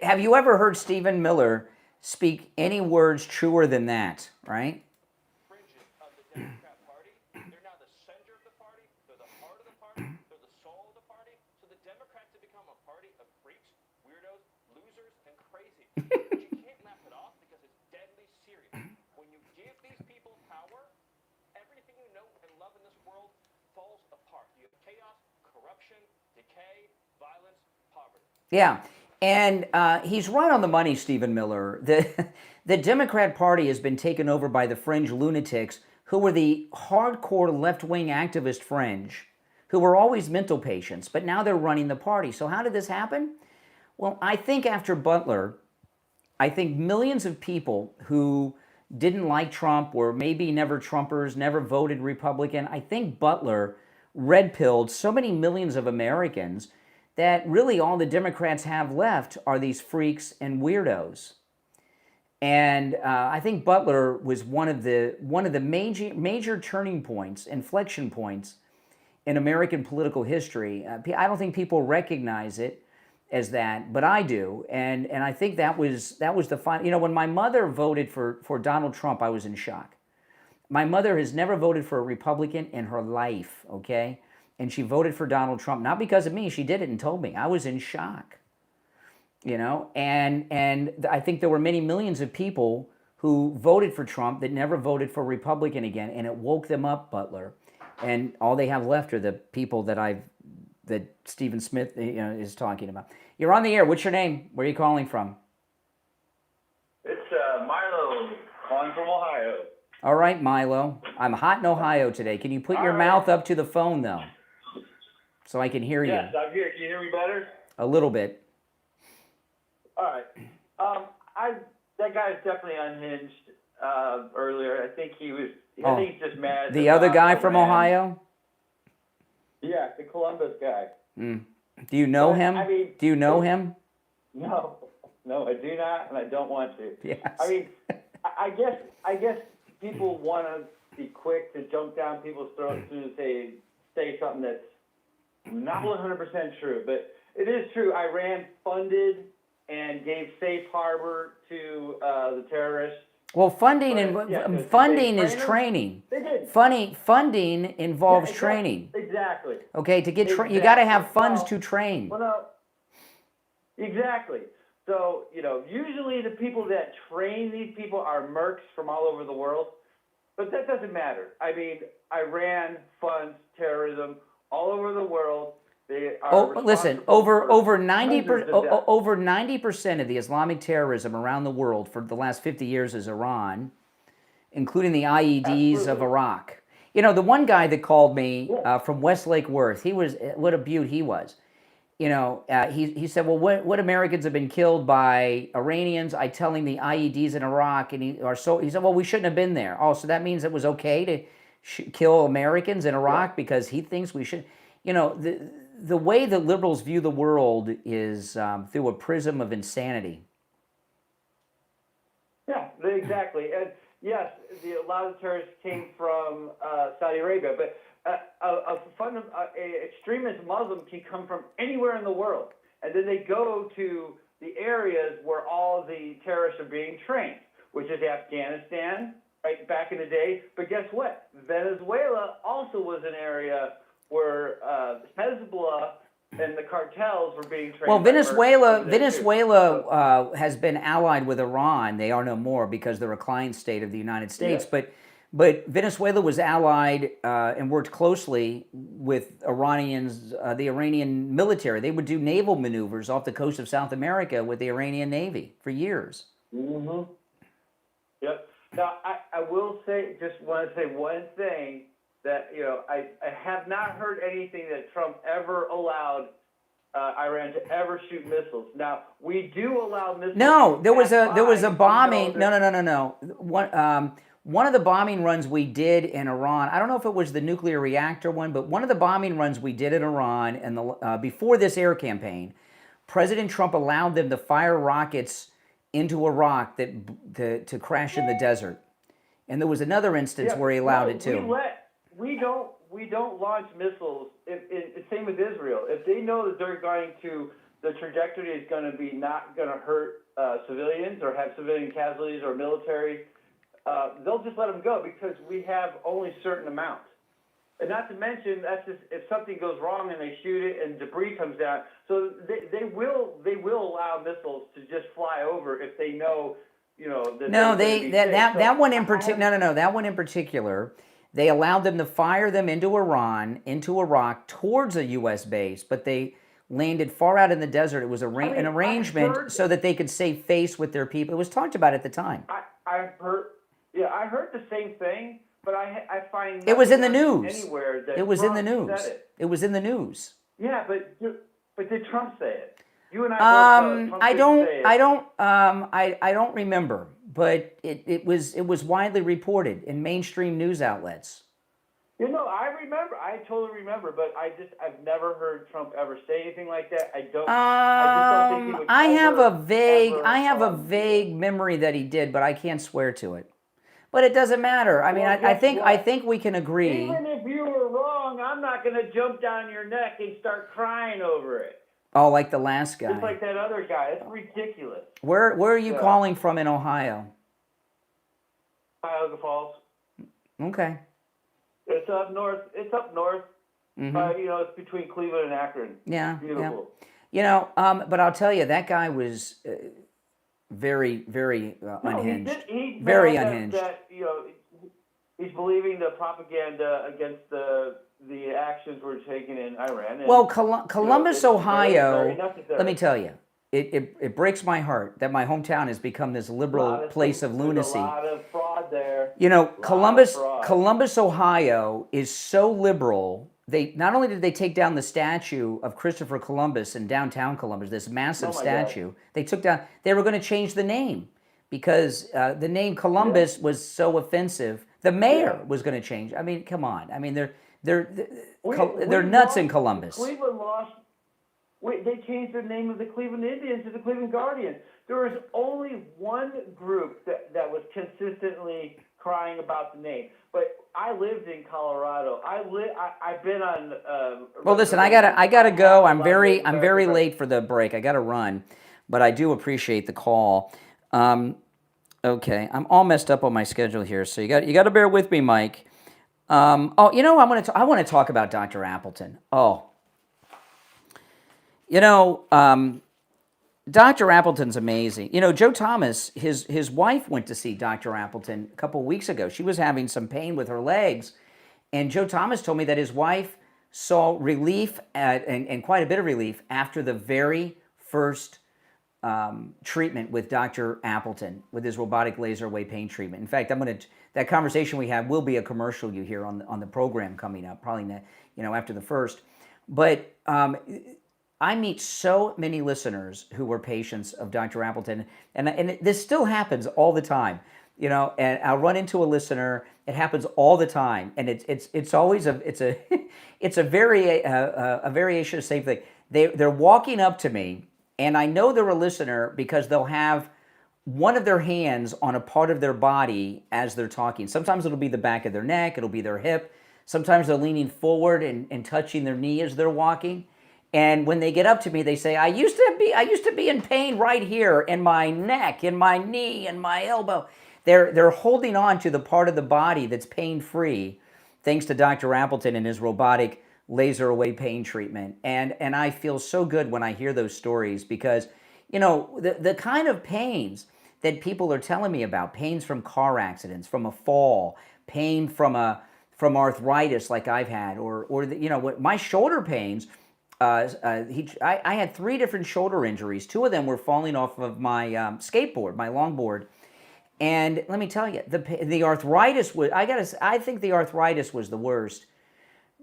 Have you ever heard Stephen Miller speak any words truer than that, right? Yeah, and he's right on the money, Stephen Miller. The Democrat Party has been taken over by the fringe lunatics who were the hardcore left-wing activist fringe, who were always mental patients, but now they're running the party. So how did this happen? Well, I think after Butler, I think millions of people who didn't like Trump or maybe never Trumpers, never voted Republican, I think Butler red-pilled so many millions of Americans that really all the Democrats have left are these freaks and weirdos. And I think Butler was one of the major turning points, inflection points in American political history. I don't think people recognize it as that, but I do. And I think that was the final. You know, when my mother voted for Donald Trump, I was in shock. My mother has never voted for a Republican in her life, okay? And she voted for Donald Trump, not because of me. She did it and told me. I was in shock, you know. And I think there were many millions of people who voted for Trump that never voted for Republican again, and it woke them up, Butler. And all they have left are the people that Stephen Smith, you know, is talking about. You're on the air. What's your name? Where are you calling from? It's Milo calling from Ohio. All right, Milo. I'm hot in Ohio today. Can you put your mouth up to the phone, though? So I can hear you. Yes, I'm here. Can you hear me better? A little bit. All right. That guy's definitely unhinged earlier. I think he was. I think he's just mad. The other guy from Ohio? Yeah, the Columbus guy. Mm. Do you know him? I mean, do you know him? No, I do not, and I don't want to. Yes. I mean, I guess people want to be quick to jump down people's throats as soon as they say something that's not 100% true, but it is true. Iran funded and gave safe harbor to the terrorists. Well, funding is training. They did. Funding involves training. Exactly. Okay, to get you got to have funds to train. Well, no. Exactly. So, you know, usually the people that train these people are mercs from all over the world, but that doesn't matter. I mean, Iran funds terrorism all over the world. They are listen, over 90% of the Islamic terrorism around the world for the last 50 years is Iran, including the IEDs of Iraq. You know, the one guy that called me from Westlake Worth, he was, what a beaut he was. You know, he said, well, what Americans have been killed by Iranians? I tell him the IEDs in Iraq, and he said, well, we shouldn't have been there. Oh, so that means it was okay to kill Americans in Iraq because he thinks we should. You know, the way that liberals view the world is through a prism of insanity. Yeah, exactly. And yes, a lot of the terrorists came from Saudi Arabia, but extremist Muslim can come from anywhere in the world, and then they go to the areas where all the terrorists are being trained, which is Afghanistan, right, back in the day. But guess what? Venezuela also was an area where Hezbollah and the cartels were being trained. Well, Venezuela has been allied with Iran. They are no more because they're a client state of the United States. Yes. But Venezuela was allied and worked closely with Iranians, the Iranian military. They would do naval maneuvers off the coast of South America with the Iranian Navy for years. Mm-hmm. Yep. Now, I will say, just want to say one thing, that, you know, I have not heard anything that Trump ever allowed Iran to ever shoot missiles. Now, we do allow missiles. No, there was a bombing. No. One of the bombing runs we did in Iran, I don't know if it was the nuclear reactor one, but one of the bombing runs we did in Iran, and before this air campaign, President Trump allowed them to fire rockets into Iraq to crash in the desert. And there was another instance where he allowed it too. We don't launch missiles. Same with Israel. If they know that they're going to, the trajectory is going to be not going to hurt civilians or have civilian casualties or military, they'll just let them go because we have only certain amounts. And not to mention, that's just if something goes wrong and they shoot it and debris comes down. So they will allow missiles to just fly over if they know, you know. That one in particular. No. That one in particular. They allowed them to fire them into Iraq, towards a U.S. base, but they landed far out in the desert. It was an arrangement so that they could save face with their people. It was talked about at the time. I heard the same thing, but I find it was in the news. Anywhere that it was in the Trump news. said it. It was in the news. Yeah, but did Trump say it? You and I both I don't remember, but it was widely reported in mainstream news outlets. You know, I totally remember, but I've never heard Trump ever say anything like that. I just don't think he would. I have a vague memory that he did, but I can't swear to it. But it doesn't matter. I mean, I think we can agree. Even if you were wrong, I'm not going to jump down your neck and start crying over it. Oh, like the last guy. Just like that other guy. It's ridiculous. Where are you calling from in Ohio? Cuyahoga Falls. Okay. It's up north. Mm-hmm. You know, it's between Cleveland and Akron. Yeah. Beautiful. Yeah. You know, but I'll tell you, that guy was very, very unhinged. Very unhinged. You know, he's believing the propaganda against the actions we're taking in Iran. And, well, Columbus, Ohio, very necessary. let me tell you, it breaks my heart that my hometown has become this liberal place of lunacy. There's a lot of fraud there. You know, Columbus, Ohio is so liberal. They not only did they take down the statue of Christopher Columbus in downtown Columbus, this massive statue, they took down. They were going to change the name because the name Columbus was so offensive. The mayor was going to change. I mean, come on. I mean, they're nuts in Columbus. Cleveland lost. They changed the name of the Cleveland Indians to the Cleveland Guardians. There was only one group that was consistently crying about the name. But I lived in Colorado. I've been on. Well, listen, I gotta go. I'm very late for the break. I gotta run, but I do appreciate the call. Okay, I'm all messed up on my schedule here, so you got to bear with me, Mike. Oh, you know, I want to talk about Dr. Appleton. Oh, you know, Dr. Appleton's amazing. You know, Joe Thomas, his wife went to see Dr. Appleton a couple weeks ago. She was having some pain with her legs, and Joe Thomas told me that his wife saw relief and quite a bit of relief after the very first treatment with Dr. Appleton with his robotic laser wave pain treatment. In fact, that conversation we had will be a commercial you hear on the program coming up, probably after the first. But I meet so many listeners who were patients of Dr. Appleton, and this still happens all the time. And I'll run into a listener. It happens all the time, and it's always it's a variation of the same thing. They're walking up to me, and I know they're a listener because they'll have one of their hands on a part of their body as they're talking. Sometimes it'll be the back of their neck, it'll be their hip. Sometimes they're leaning forward and touching their knee as they're walking. And when they get up to me, they say, I used to be in pain right here in my neck, in my knee, in my elbow. They're holding on to the part of the body that's pain-free, thanks to Dr. Appleton and his robotic laser away pain treatment. And I feel so good when I hear those stories because, the kind of pains that people are telling me about, pains from car accidents, from a fall, pain from arthritis like I've had, or my shoulder pains. I had 3 different shoulder injuries. 2 of them were falling off of my skateboard, my longboard. And let me tell you, the arthritis was, I think the arthritis was the worst.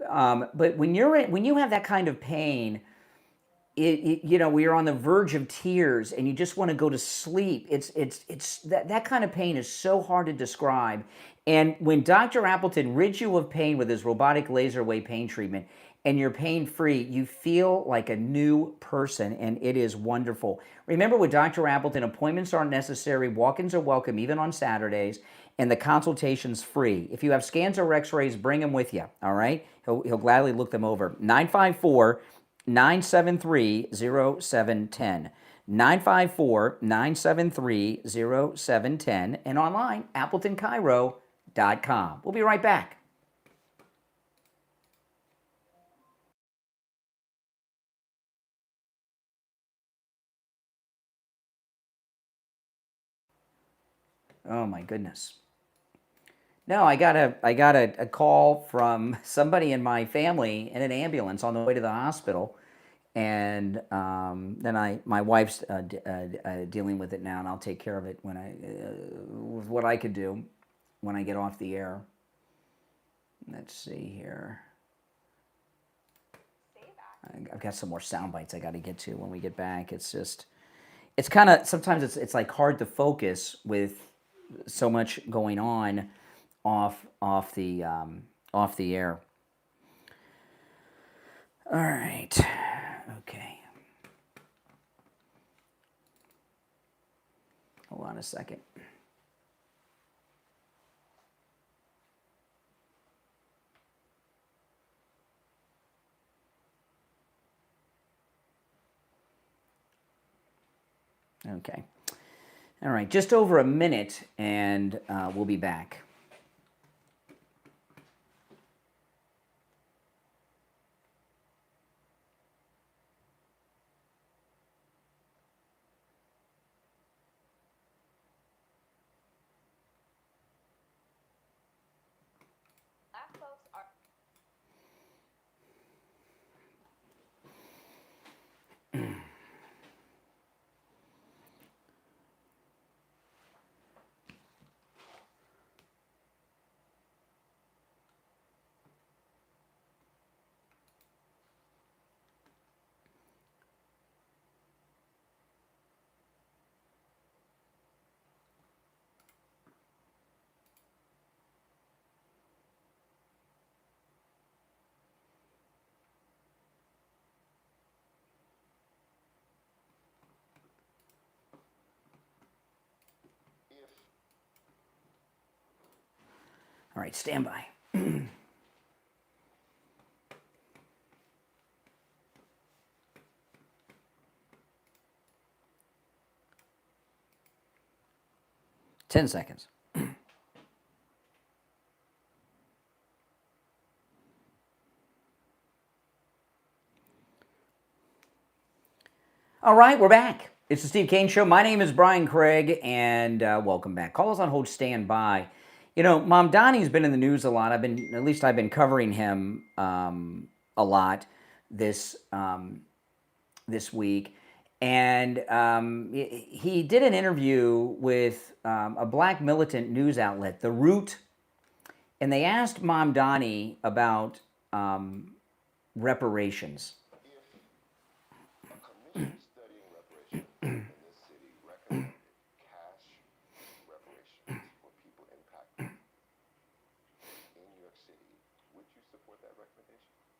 But when you have that kind of pain, we are on the verge of tears and you just want to go to sleep. It's that kind of pain is so hard to describe. And when Dr. Appleton rids you of pain with his robotic laser wave pain treatment, and you're pain-free, you feel like a new person, and it is wonderful. Remember, with Dr. Appleton, appointments aren't necessary, walk-ins are welcome, even on Saturdays, and the consultation's free. If you have scans or x-rays, bring them with you, all right? He'll gladly look them over. 954-973-0710. 954-973-0710, and online, AppletonCairo.com. We'll be right back. Oh my goodness. No, I got a call from somebody in my family in an ambulance on the way to the hospital, and then my wife's dealing with it now, and I'll take care of it with what I could do when I get off the air. Let's see here. I've got some more sound bites I got to get to when we get back. It's kind of sometimes it's like hard to focus with so much going on off the air. All right. Okay. Hold on a second. Okay. All right, just over a minute, and we'll be back. All right, stand by. 10 seconds. All right, we're back. It's the Steve Kane Show. My name is Brian Craig, and welcome back. Call us on hold, stand by. Mom Donnie's been in the news a lot. I've been covering him a lot this week. And he did an interview with a black militant news outlet, The Root, and they asked Mom Donnie about reparations.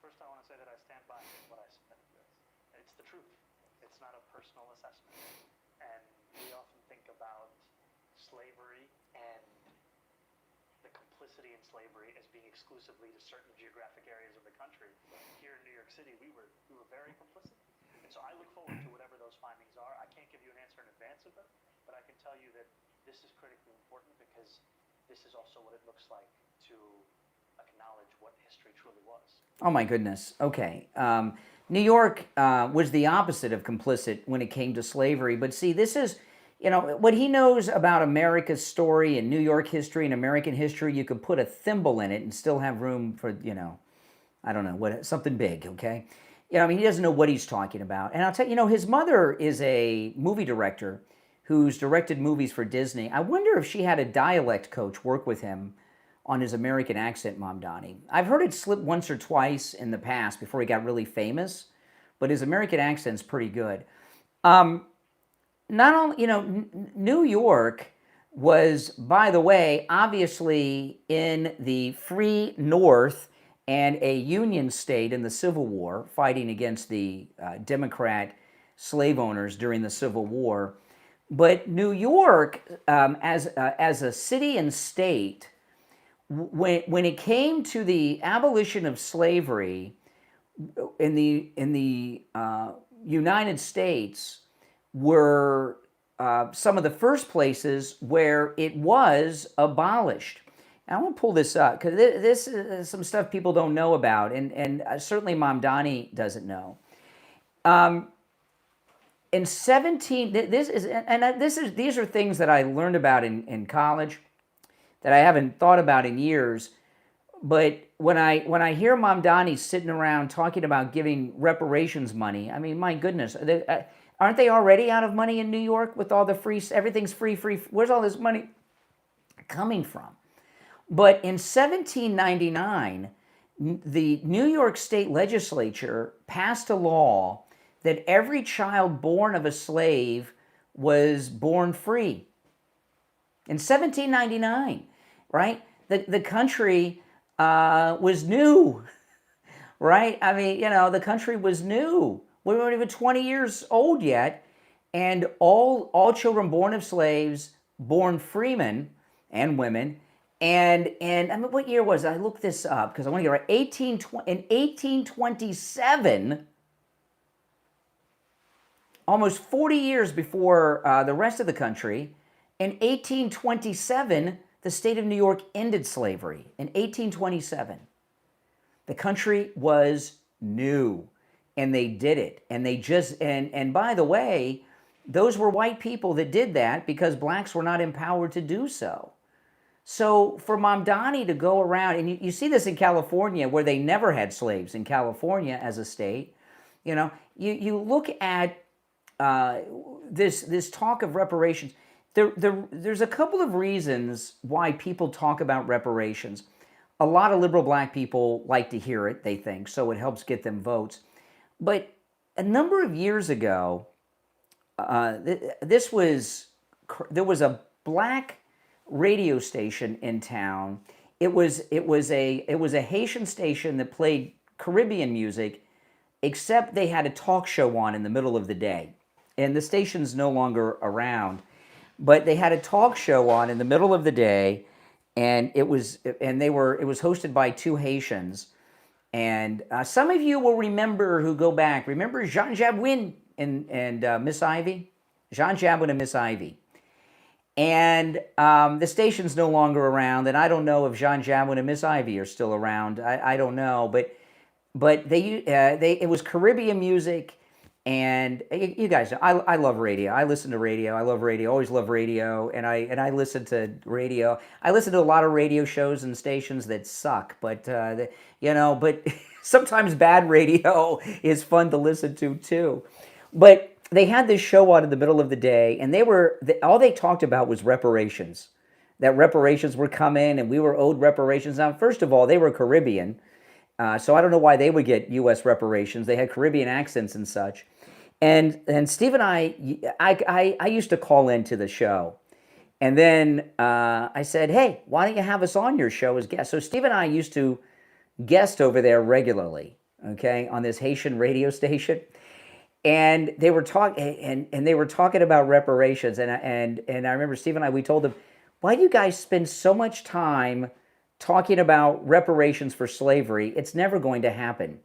First, I want to say that I stand by what I submitted. It's the truth. It's not a personal assessment. And we often think about slavery and the complicity in slavery as being exclusively to certain geographic areas of the country. Here in New York City, we were very complicit. And so I look forward to whatever those findings are. I can't give you an answer in advance of them, but I can tell you that this is critically important because this is also what it looks like to acknowledge what history truly was. Oh my goodness. Okay. New York was the opposite of complicit when it came to slavery. But see, this is, what he knows about America's story and New York history and American history, you could put a thimble in it and still have room for, I don't know, something big, okay? He doesn't know what he's talking about. And I'll tell you, his mother is a movie director who's directed movies for Disney. I wonder if she had a dialect coach work with him on his American accent, Mom Donnie. I've heard it slip once or twice in the past before he got really famous, but his American accent's pretty good. Not only, New York was, by the way, obviously in the free North and a Union state in the Civil War, fighting against the Democrat slave owners during the Civil War. But New York, as a city and state, when it came to the abolition of slavery in the United States, were some of the first places where it was abolished. Now, I want to pull this up because this is some stuff people don't know about, and certainly Mom Donnie doesn't know. In 17, these are things that I learned about in college that I haven't thought about in years. But when I hear Mom Donnie sitting around talking about giving reparations money, I mean, my goodness, aren't they already out of money in New York with all the free, everything's free? Where's all this money coming from? But in 1799, the New York State Legislature passed a law that every child born of a slave was born free. In 1799, right? The country was new, right? I mean, the country was new. We weren't even 20 years old yet, and all children born of slaves, born freemen and women, and I mean, what year was it? I looked this up because I want to get it right. In 1827, almost 40 years before the rest of the country, in 1827, the state of New York ended slavery. In 1827, the country was new, and they did it. And they just, and by the way, those were white people that did that because blacks were not empowered to do so. So for Mom Donnie to go around, and you see this in California where they never had slaves in California as a state, you look at this talk of reparations. There's a couple of reasons why people talk about reparations. A lot of liberal black people like to hear it, they think, so it helps get them votes. But a number of years ago, there was a black radio station in town. It was a Haitian station that played Caribbean music, except they had a talk show on in the middle of the day. And the station's no longer around. But they had a talk show on in the middle of the day, and it was hosted by two Haitians. And some of you will remember who go back. Remember Jean Jabouin and Miss Ivy? Jean Jabouin and Miss Ivy. And the station's no longer around, and I don't know if Jean Jabouin and Miss Ivy are still around. I don't know, but it was Caribbean music. And you guys know, I love radio. I listen to radio. I love radio. Always love radio. And I listen to radio. I listen to a lot of radio shows and stations that suck. But but sometimes bad radio is fun to listen to too. But they had this show on in the middle of the day, and all they talked about was reparations. That reparations were coming, and we were owed reparations. Now, first of all, they were Caribbean, so I don't know why they would get U.S. reparations. They had Caribbean accents and such. And Steve and I used to call into the show. And then I said, hey, why don't you have us on your show as guests? So Steve and I used to guest over there regularly, okay, on this Haitian radio station. And they were talking, and they were talking about reparations. And I remember Steve and I, we told them, why do you guys spend so much time talking about reparations for slavery? It's never going to happen.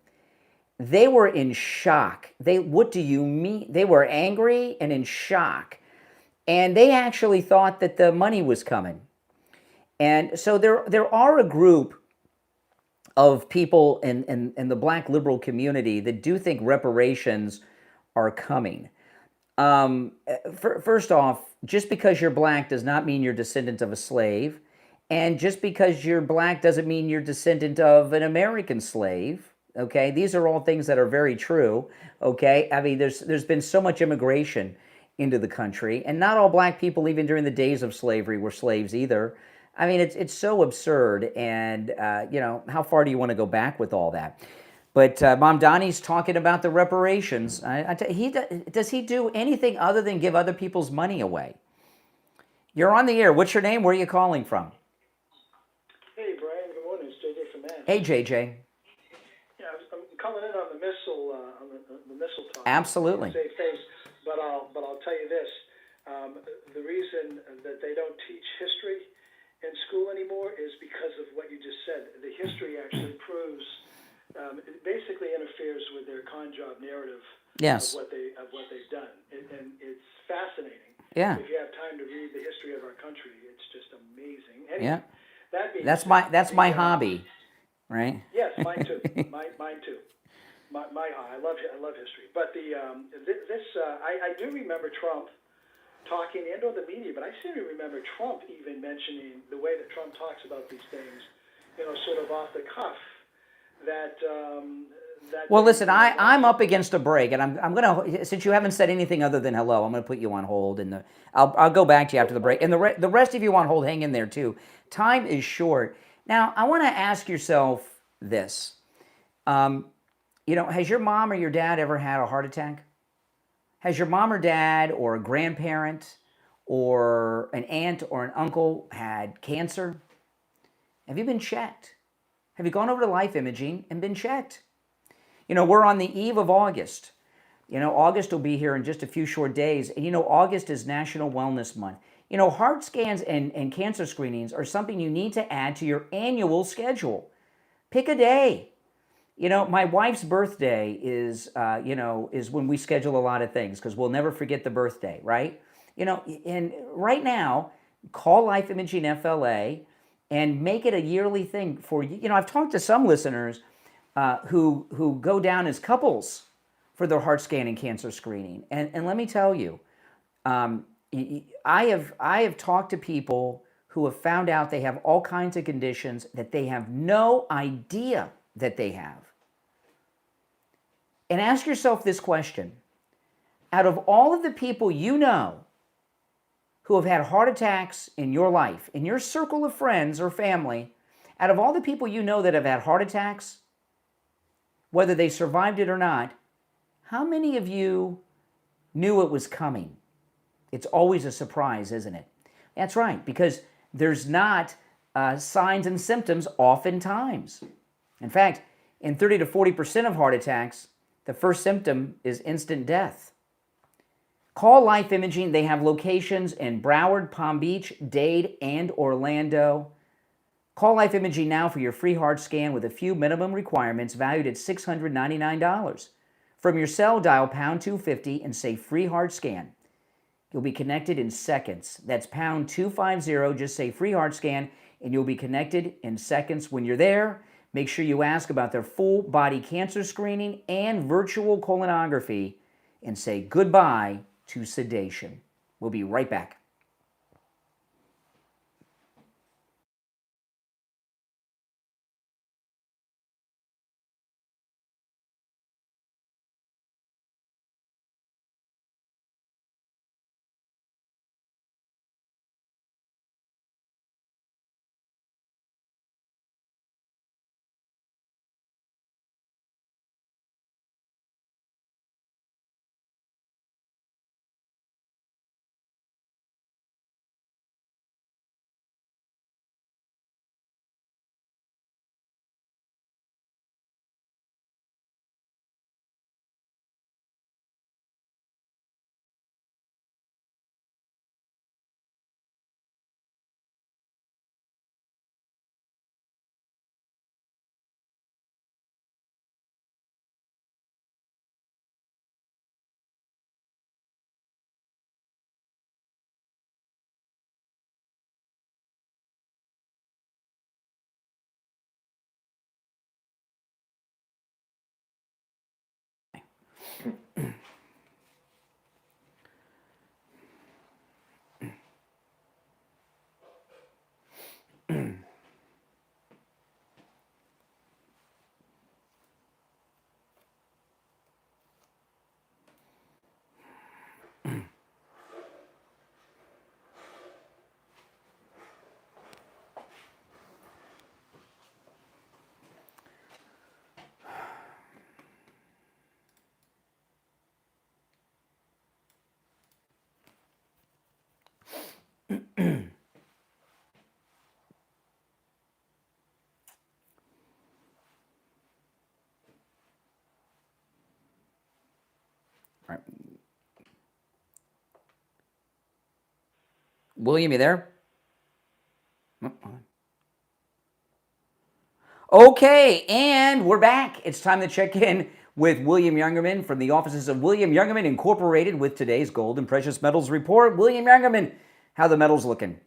They were in shock. What do you mean? They were angry and in shock. And they actually thought that the money was coming. And so there are a group of people in the Black liberal community that do think reparations are coming. First off, just because you're Black does not mean you're descendant of a slave. And just because you're Black doesn't mean you're descendant of an American slave. Okay, these are all things that are very true. Okay, I mean, there's been so much immigration into the country, and not all Black people, even during the days of slavery, were slaves either. I mean, it's so absurd, and how far do you want to go back with all that? But Mom Donnie's talking about the reparations. Does he do anything other than give other people's money away? You're on the air. What's your name? Where are you calling from? Hey, Brian. Good morning. It's JJ from Mass. Hey, JJ. Yeah, I'm coming in on the missile, the missile talk. Absolutely. Save face, but I'll tell you this: the reason that they don't teach history in school anymore is because of what you just said. The history actually proves, it basically interferes with their con job narrative. Yes. Of what they've done, and it's fascinating. Yeah. If you have time to read the history of our country, it's just amazing. Anyway, Yeah. That being That's said, my hobby, right? Yes, mine too. Mine too. My I love history. But I do remember Trump talking, and or the media, but I seem to remember Trump even mentioning the way that Trump talks about these things, sort of off the cuff. Well, listen, I'm up against a break, and I'm gonna, since you haven't said anything other than hello, I'm gonna put you on hold, and I'll go back to you after the break, and the rest of you on hold, hang in there too. Time is short. Now, I want to ask yourself this: has your mom or your dad ever had a heart attack? Has your mom or dad or a grandparent or an aunt or an uncle had cancer? Have you been checked? Have you gone over to Life Imaging and been checked? We're on the eve of August. August will be here in just a few short days. And August is National Wellness Month. Heart scans and cancer screenings are something you need to add to your annual schedule. Pick a day. My wife's birthday is when we schedule a lot of things because we'll never forget the birthday, right? And right now, call Life Imaging FLA and make it a yearly thing for you. I've talked to some listeners who go down as couples for their heart scan and cancer screening. And let me tell you, I have talked to people who have found out they have all kinds of conditions that they have no idea that they have. And ask yourself this question: out of all of the people you know who have had heart attacks in your life, in your circle of friends or family, out of all the people you know that have had heart attacks, whether they survived it or not, how many of you knew it was coming? It's always a surprise, isn't it? That's right, because there's not signs and symptoms oftentimes. In fact, in 30 to 40% of heart attacks, the first symptom is instant death. Call Life Imaging. They have locations in Broward, Palm Beach, Dade, and Orlando. Call Life Imaging now for your free heart scan with a few minimum requirements valued at $699. From your cell, dial pound 250 and say free heart scan. You'll be connected in seconds. That's pound 250, just say free heart scan, and you'll be connected in seconds. When you're there, make sure you ask about their full body cancer screening and virtual colonography and say goodbye to sedation. We'll be right back. right. William, you there? Okay, and we're back. It's time to check in with William Youngerman from the offices of William Youngerman Incorporated with today's Gold and Precious Metals Report. William Youngerman, how the metals looking?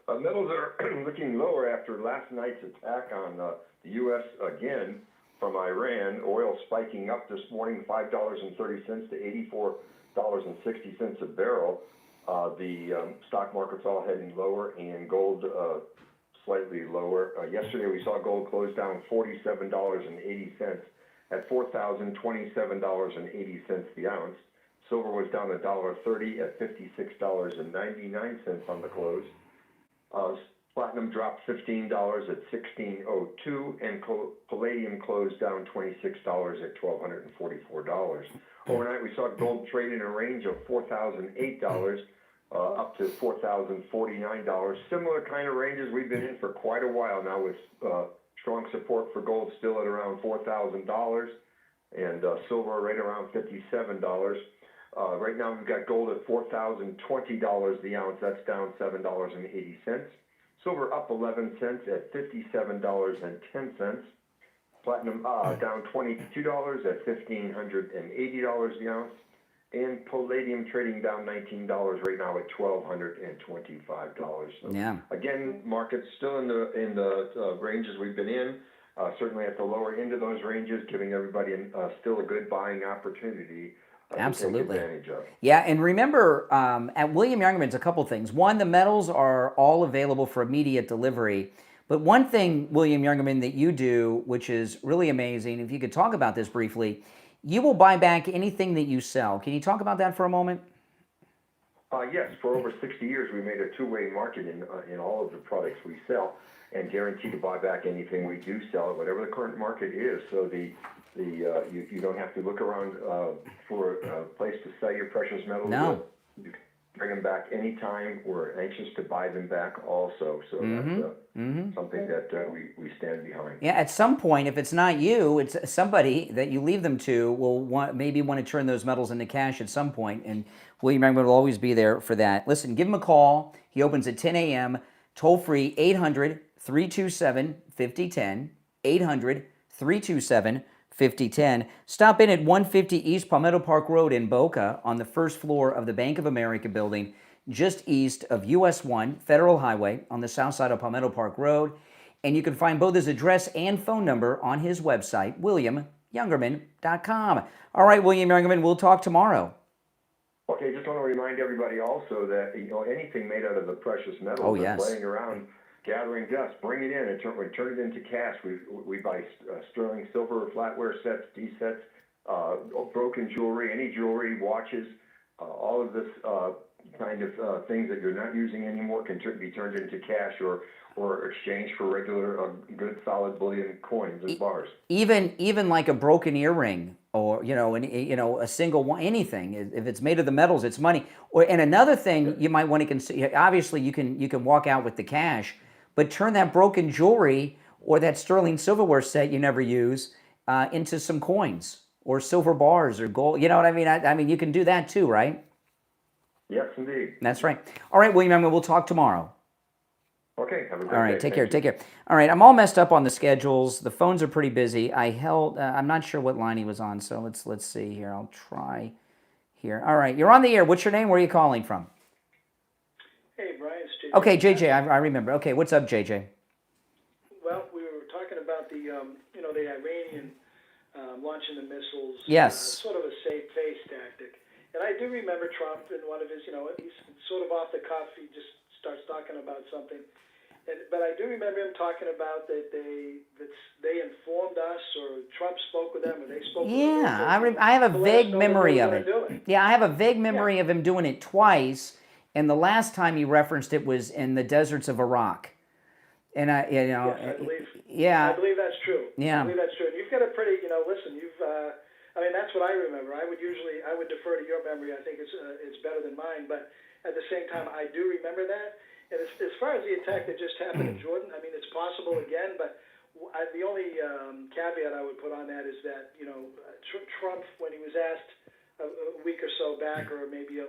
Metals are looking lower after last night's attack on the U.S. again from Iran. Oil spiking up this morning, $5.30 to $84.60 a barrel. The stock market's all heading lower, and gold slightly lower. Yesterday we saw gold close down $47.80 at $4,027.80 the ounce. Silver was down $1.30 at $56.99 on the close. Platinum dropped $15 at $16.02, and palladium closed down $26 at $1,244. Overnight, we saw gold trade in a range of $4,008 up to $4,049. Similar kind of ranges we've been in for quite a while now, with strong support for gold still at around $4,000 and silver right around $57. Right now, we've got gold at $4,020 the ounce. That's down $7.80. Silver up 11 cents at $57.10. Platinum down $22 at $1,580 the ounce. And palladium trading down $19 right now at $1,225. So Yeah. Again, market's still in the ranges we've been in. Certainly at the lower end of those ranges, giving everybody still a good buying opportunity. Absolutely. To take advantage of. Yeah, and remember, at William Youngerman's, a couple things. One, the metals are all available for immediate delivery. But one thing, William Youngerman, that you do, which is really amazing, if you could talk about this briefly, you will buy back anything that you sell. Can you talk about that for a moment? Yes, for over 60 years, we made a two-way market in all of the products we sell, and guarantee to buy back anything we do sell, whatever the current market is. So you don't have to look around for a place to sell your precious metals. No. You can bring them back anytime. We're anxious to buy them back also. So that's something that we stand behind. Yeah, at some point, if it's not you, it's somebody that you leave them to will maybe want to turn those metals into cash at some point, and William Youngerman will always be there for that. Listen, give him a call. He opens at 10 a.m., toll-free, 800-327-5010, 800-327-5010. Stop in at 150 East Palmetto Park Road in Boca on the first floor of the Bank of America building, just east of US 1 Federal Highway on the south side of Palmetto Park Road. And you can find both his address and phone number on his website, WilliamYoungerman.com. All right, William Youngerman, we'll talk tomorrow. Okay, just want to remind everybody also that anything made out of the precious metals that's laying around gathering dust, bring it in and turn it into cash. We buy sterling silver, flatware sets, D-sets, broken jewelry, any jewelry, watches, all of this kind of things that you're not using anymore can be turned into cash or exchanged for regular good solid bullion coins and bars. Even like a broken earring, or a single one, anything. If it's made of the metals, it's money. And another thing you might want to consider. Obviously, you can walk out with the cash, but turn that broken jewelry or that sterling silverware set you never use into some coins or silver bars or gold. You know what I mean? I mean, you can do that too, right? Yes, indeed. That's right. All right, William, we'll talk tomorrow. Okay, have a great day. All right, take care. All right, I'm all messed up on the schedules. The phones are pretty busy. I'm not sure what line he was on, so let's see here. I'll try here. All right, you're on the air. What's your name? Where are you calling from? Hey, Brian, it's JJ. Okay, JJ, I remember. Okay, what's up, JJ? Well, we were talking about the Iranian launching the missiles. Yes. Sort of a safe face tactic. And I do remember Trump in one of his, he's sort of off the cuff. He just starts talking about something. But I do remember him talking about that they informed us, or Trump spoke with them, or they spoke with them. Yeah, I have a vague memory of it. Yeah, I have a vague memory of him doing it twice, and the last time he referenced it was in the deserts of Iraq. And Yes, I believe. Yeah. I believe that's true. Yeah. I believe that's true. And you've got a pretty, listen, I mean, that's what I remember. I would defer to your memory. I think it's better than mine. But at the same time, I do remember that. And as far as the attack that just happened in Jordan, I mean, it's possible again, but the only caveat I would put on that is that, Trump, when he was asked a week or so back, or maybe 2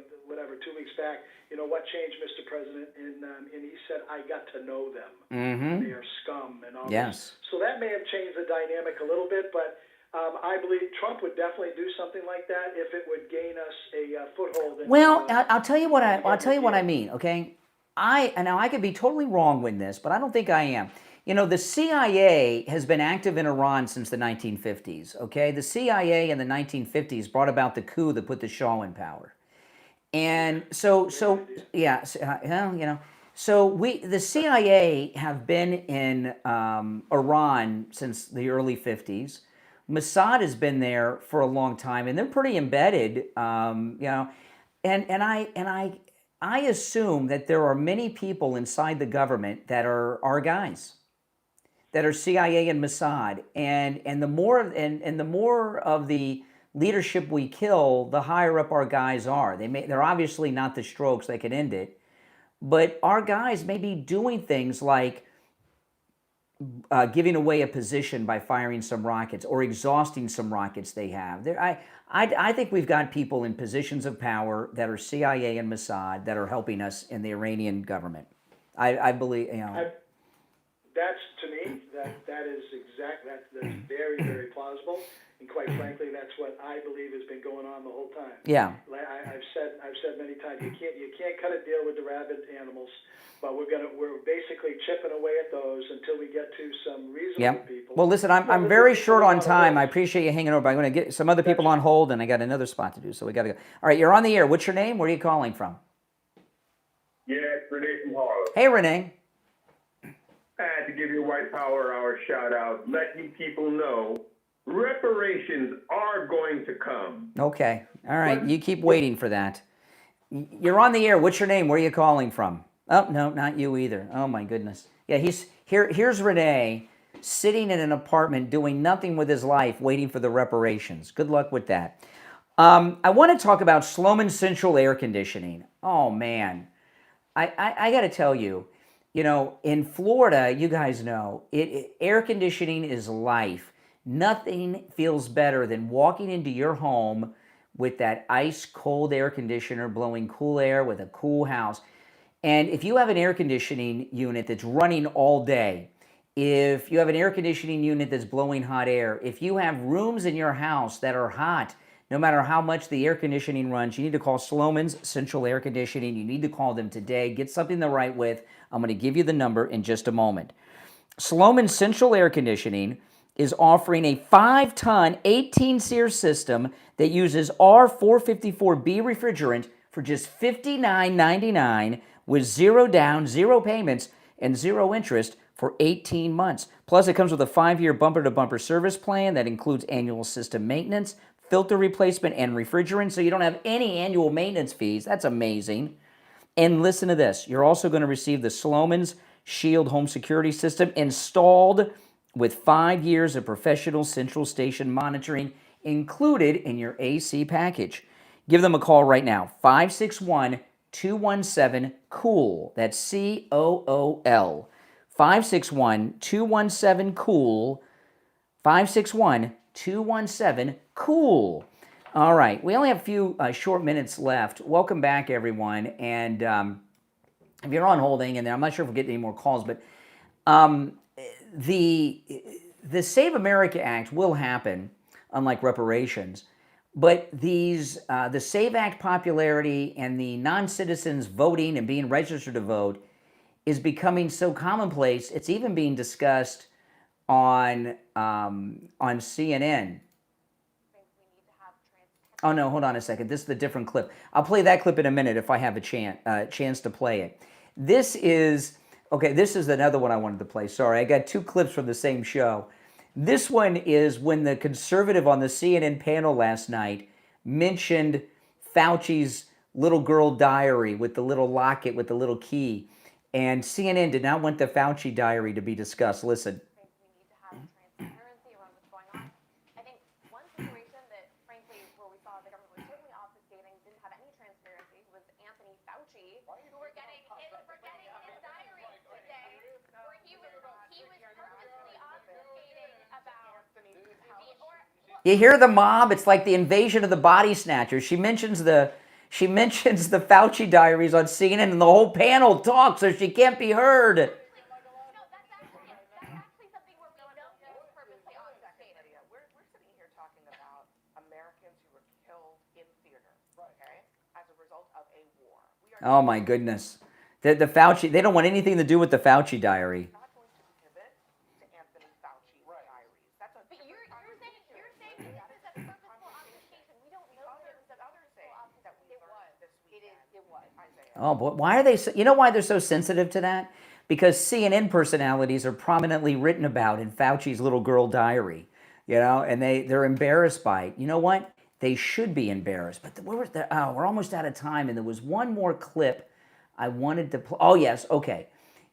weeks back, what changed, Mr. President? And he said, I got to know them. Mm-hmm. They are scum and all Yes. this. So that may have changed the dynamic a little bit, but I believe Trump would definitely do something like that if it would gain us a foothold. Well, I'll tell you what I mean. Okay, I could be totally wrong with this, but I don't think I am. The CIA has been active in Iran since the 1950s. Okay, the CIA in the 1950s brought about the coup that put the Shah in power, and so yeah, the CIA have been in Iran since the early 50s. Mossad has been there for a long time, and they're pretty embedded, and I assume that there are many people inside the government that are our guys, that are CIA and Mossad, and the more of the leadership we kill, the higher up our guys are. They're obviously not the strokes that can end it, but our guys may be doing things like giving away a position by firing some rockets or exhausting some rockets they have. I think we've got people in positions of power that are CIA and Mossad that are helping us in the Iranian government. I believe, That's, to me, that is exact. That's very, very plausible, and quite frankly, that's what I believe has been going on the whole time. Yeah. I've said many times, you can't cut a deal with the rabid animals, but we're basically chipping away at those until we get to some reasonable people. Well, listen, I'm very short on time. I appreciate you hanging over, but I'm going to get some other people on hold, and I got another spot to do, so we got to go. All right, you're on the air. What's your name? Where are you calling from? Yeah, Renee from Harlem. Hey, Renee. I had to give your White Power Hour shout out, let you people know reparations are going to come. Okay. All right. You keep waiting for that. You're on the air. What's your name? Where are you calling from? Oh, no, not you either. Oh, my goodness. Yeah, here's Renee sitting in an apartment doing nothing with his life, waiting for the reparations. Good luck with that. I want to talk about Sloman Central Air Conditioning. Oh, man. I got to tell you, in Florida, you guys know, air conditioning is life. Nothing feels better than walking into your home with that ice cold air conditioner blowing cool air with a cool house. And if you have an air conditioning unit that's running all day, if you have an air conditioning unit that's blowing hot air, if you have rooms in your house that are hot, no matter how much the air conditioning runs, you need to call Sloman's Central Air Conditioning. You need to call them today. Get something to write with. I'm going to give you the number in just a moment. Sloman's Central Air Conditioning is offering a 5-ton 18-SEER system that uses R454B refrigerant for just $59.99 with 0 down, 0 payments, and 0 interest for 18 months. Plus, it comes with a 5-year bumper-to-bumper service plan that includes annual system maintenance, filter replacement, and refrigerant, so you don't have any annual maintenance fees. That's amazing. And listen to this. You're also going to receive the Sloman's Shield home security system installed with 5 years of professional central station monitoring included in your AC package. Give them a call right now, 561-217-COOL. That's COOL. 561-217-COOL. 561-217-COOL. All right, we only have a few short minutes left. Welcome back, everyone. And if you're on holding, and I'm not sure if we'll get any more calls, but the Save America Act will happen, unlike reparations. But the SAVE Act popularity and the non-citizens voting and being registered to vote is becoming so commonplace, it's even being discussed on CNN. Oh, no, hold on a second. This is a different clip. I'll play that clip in a minute if I have a chance to play it. This is another one I wanted to play. Sorry, I got 2 clips from the same show. This one is when the conservative on the CNN panel last night mentioned Fauci's little girl diary with the little locket with the little key. And CNN did not want the Fauci diary to be discussed. Listen. Fauci You hear the mob? It's like the invasion of the body snatchers. She mentions the Fauci diaries on CNN, and the whole panel talks, so she can't be heard. We're sitting here talking about Americans who were killed in theater, okay, as a result of a war. Oh my goodness. The Fauci, they don't want anything to do with the Fauci diary. Oh, boy. Why are they so, you know why they're so sensitive to that? Because CNN personalities are prominently written about in Fauci's little girl diary, you know, and they're embarrassed by it. You know what? They should be embarrassed. But we're almost out of time, and there was one more clip I wanted to play. Oh, yes, okay.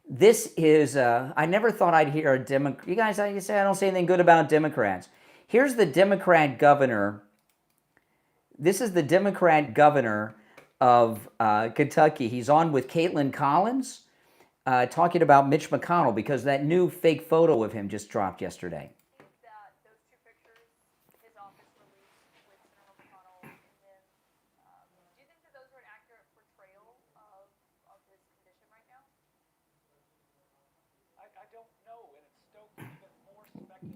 This is, I never thought I'd hear a Democrat. You guys, you say I don't say anything good about Democrats. Here's the Democrat governor. This is the Democrat governor of Kentucky. He's on with Caitlin Collins, talking about Mitch McConnell, because that new fake photo of him just dropped yesterday.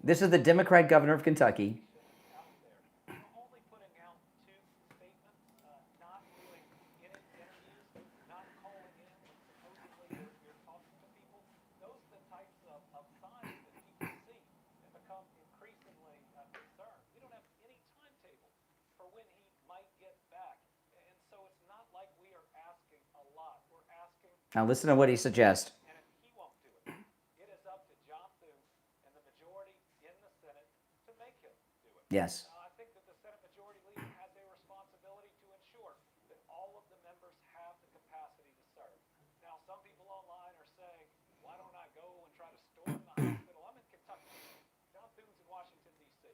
This is the Democrat governor of Kentucky. Now listen to what he suggests. Yes. I think that the Senate Majority Leader has a responsibility to ensure that all of the members have the capacity to serve. Now, some people online are saying, why don't I go and try to storm the hospital? I'm in Kentucky. John Thune's in Washington, D.C.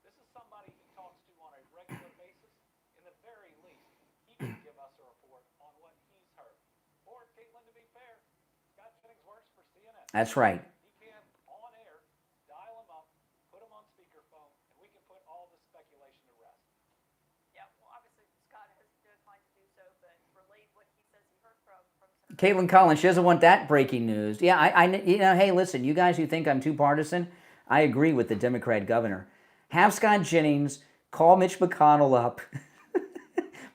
This is somebody he talks to on a regular basis. In the very least, he can give us a report on what he's heard. Or, Caitlin, to be fair, Scott Jennings works for CNN. That's right. Caitlin Collins, she doesn't want that breaking news. Yeah, I you know, hey, listen, you guys who think I'm too partisan, I agree with the Democrat governor. Have Scott Jennings call Mitch McConnell up,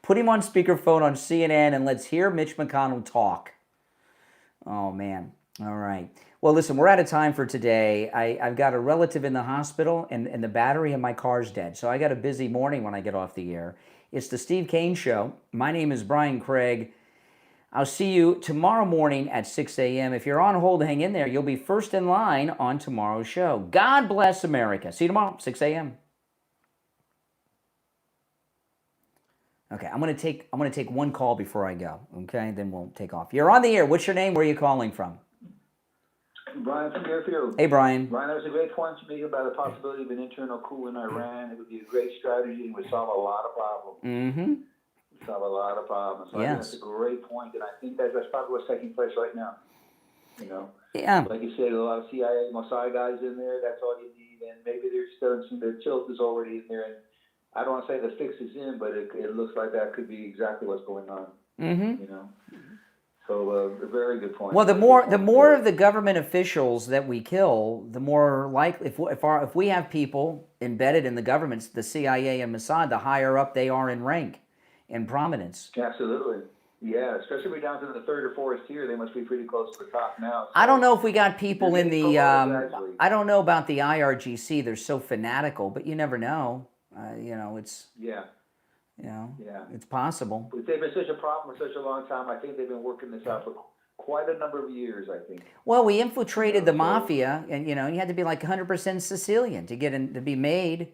put him on speakerphone on CNN, and let's hear Mitch McConnell talk. Oh, man. All right. Well, listen, we're out of time for today. I've got a relative in the hospital, and the battery in my car's dead. So I got a busy morning when I get off the air. It's the Steve Kane Show. My name is Brian Craig. I'll see you tomorrow morning at 6 a.m. If you're on hold, hang in there. You'll be first in line on tomorrow's show. God bless America. See you tomorrow, 6 a.m. Okay, I'm gonna take one call before I go. Okay, then we'll take off. You're on the air. What's your name? Where are you calling from? Brian from Deerfield. Hey, Brian. Brian, that was a great point to make about the possibility of an internal coup in Iran. It would be a great strategy and would solve a lot of problems. Mm-hmm. Solve a lot of problems. So I think that's a great point, and I think that's probably what's taking place right now. You know? Yeah. Like you said, a lot of CIA, Mossad guys in there. That's all you need, and maybe there's still some their tilt is already in there. And I don't want to say the fix is in, but it looks like that could be exactly what's going on. Mm-hmm. You know. So a very good point. Well, the more of the government officials that we kill, the more likely, if we have people embedded in the governments, the CIA and Mossad, the higher up they are in rank, in prominence. Absolutely. Yeah, especially we're down to the third or fourth tier, they must be pretty close to the top now. So I don't know if we got people in the, I don't know about the IRGC, they're so fanatical, but you never know. You know, it's, yeah. You know, yeah, it's possible. But they've been such a problem for such a long time. I think they've been working this out for quite a number of years, I think. Well, we infiltrated the mafia, and you know, you had to be like 100% Sicilian to get in, to be made.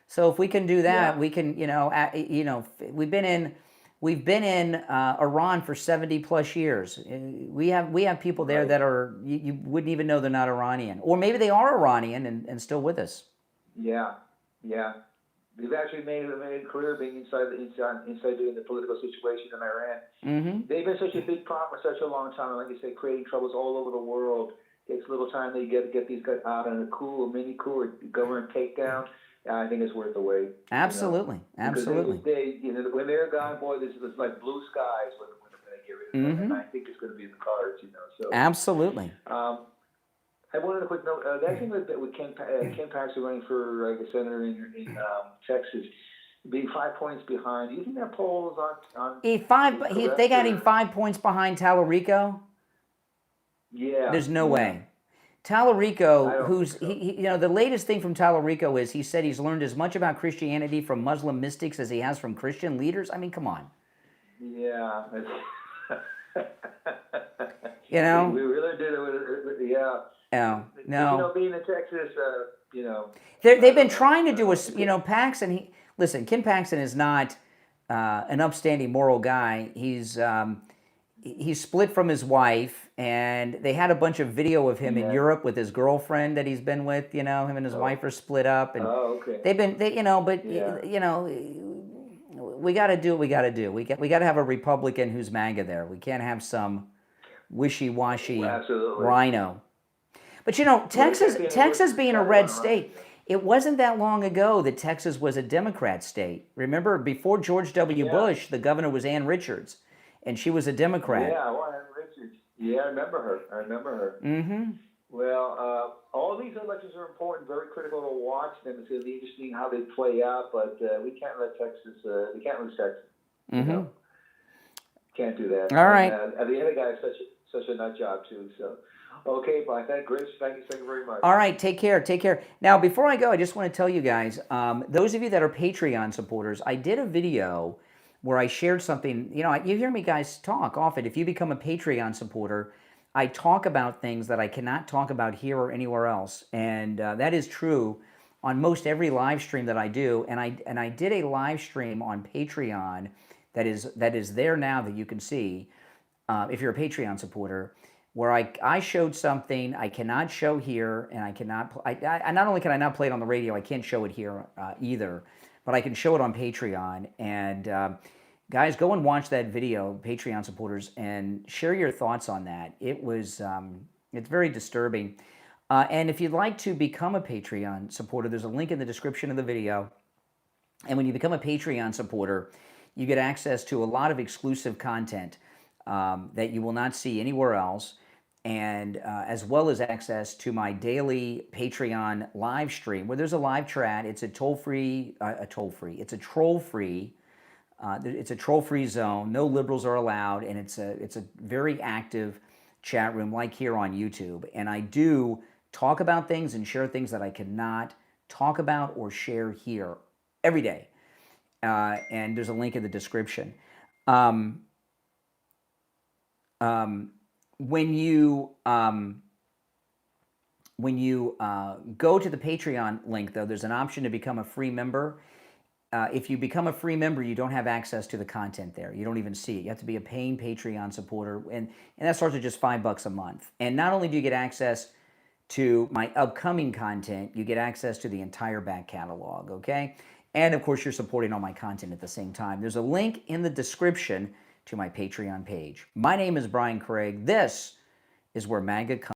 So if we can do that, we can, you know, we've been in Iran for 70 plus years. We have people there that are you wouldn't even know they're not Iranian, or maybe they are Iranian and still with us. Yeah, yeah. They've actually made a career being inside doing the political situation in Iran. Mm-hmm. They've been such a big problem for such a long time. Like you say, creating troubles all over the world. Takes a little time to get these guys out in a coup, a mini coup, or government takedown. I think it's worth the wait. Absolutely, absolutely. Because when they're gone, boy, this is like blue skies when they're going to get rid of them. And I think it's going to be in the cards, So Absolutely. I wanted a quick note. That thing with Ken Paxton running for the senator in Texas, being 5 points behind. Do you think that poll is on They got him 5 points behind Tallarico? Yeah. There's no way. Tallarico, the latest thing from Tallarico is he said he's learned as much about Christianity from Muslim mystics as he has from Christian leaders. I mean, come on. Yeah. We really did it. Yeah. No. Being in Texas, They've been trying to do Paxton. Ken Paxton is not an upstanding moral guy. He's split from his wife, and they had a bunch of video of him in Europe with his girlfriend that he's been with. Him and his wife are split up, and they've been. We got to do what we got to do. We got to have a Republican who's MAGA there. We can't have some wishy-washy rhino. But Texas being a red state, it wasn't that long ago that Texas was a Democrat state. Remember, before George W. Bush, the governor was Ann Richards, and she was a Democrat. Yeah, Ann Richards. Yeah, I remember her. Mm-hmm. Well, all these elections are important, very critical to watch them. It's going to be interesting how they play out, but we can't let Texas. We can't lose Texas. Mm-hmm. Can't do that. All right. And the other guy is such a nut job too. So. Okay, bye. Thank you very much. All right, take care. Now, before I go, I just want to tell you guys, those of you that are Patreon supporters, I did a video where I shared something. You hear me guys talk often. If you become a Patreon supporter, I talk about things that I cannot talk about here or anywhere else, and that is true on most every live stream that I do. And I did a live stream on Patreon that is there now that you can see if you're a Patreon supporter, where I showed something I cannot show here, and I cannot. I not only can I not play it on the radio, I can't show it here either, but I can show it on Patreon. And guys, go and watch that video, Patreon supporters, and share your thoughts on that. It's very disturbing. And if you'd like to become a Patreon supporter, there's a link in the description of the video. And when you become a Patreon supporter, you get access to a lot of exclusive content that you will not see anywhere else. And as well as access to my daily Patreon live stream, where there's a live chat. It's a troll-free. It's a troll-free zone. No liberals are allowed, and it's a very active chat room like here on YouTube. And I do talk about things and share things that I cannot talk about or share here every day. And there's a link in the description. When you go to the Patreon link, though, there's an option to become a free member. If you become a free member, you don't have access to the content there. You don't even see it. You have to be a paying Patreon supporter, and that starts at just $5 a month. And not only do you get access to my upcoming content, you get access to the entire back catalog, okay? And, of course, you're supporting all my content at the same time. There's a link in the description to my Patreon page. My name is Brian Craig. This is where MAGA comes.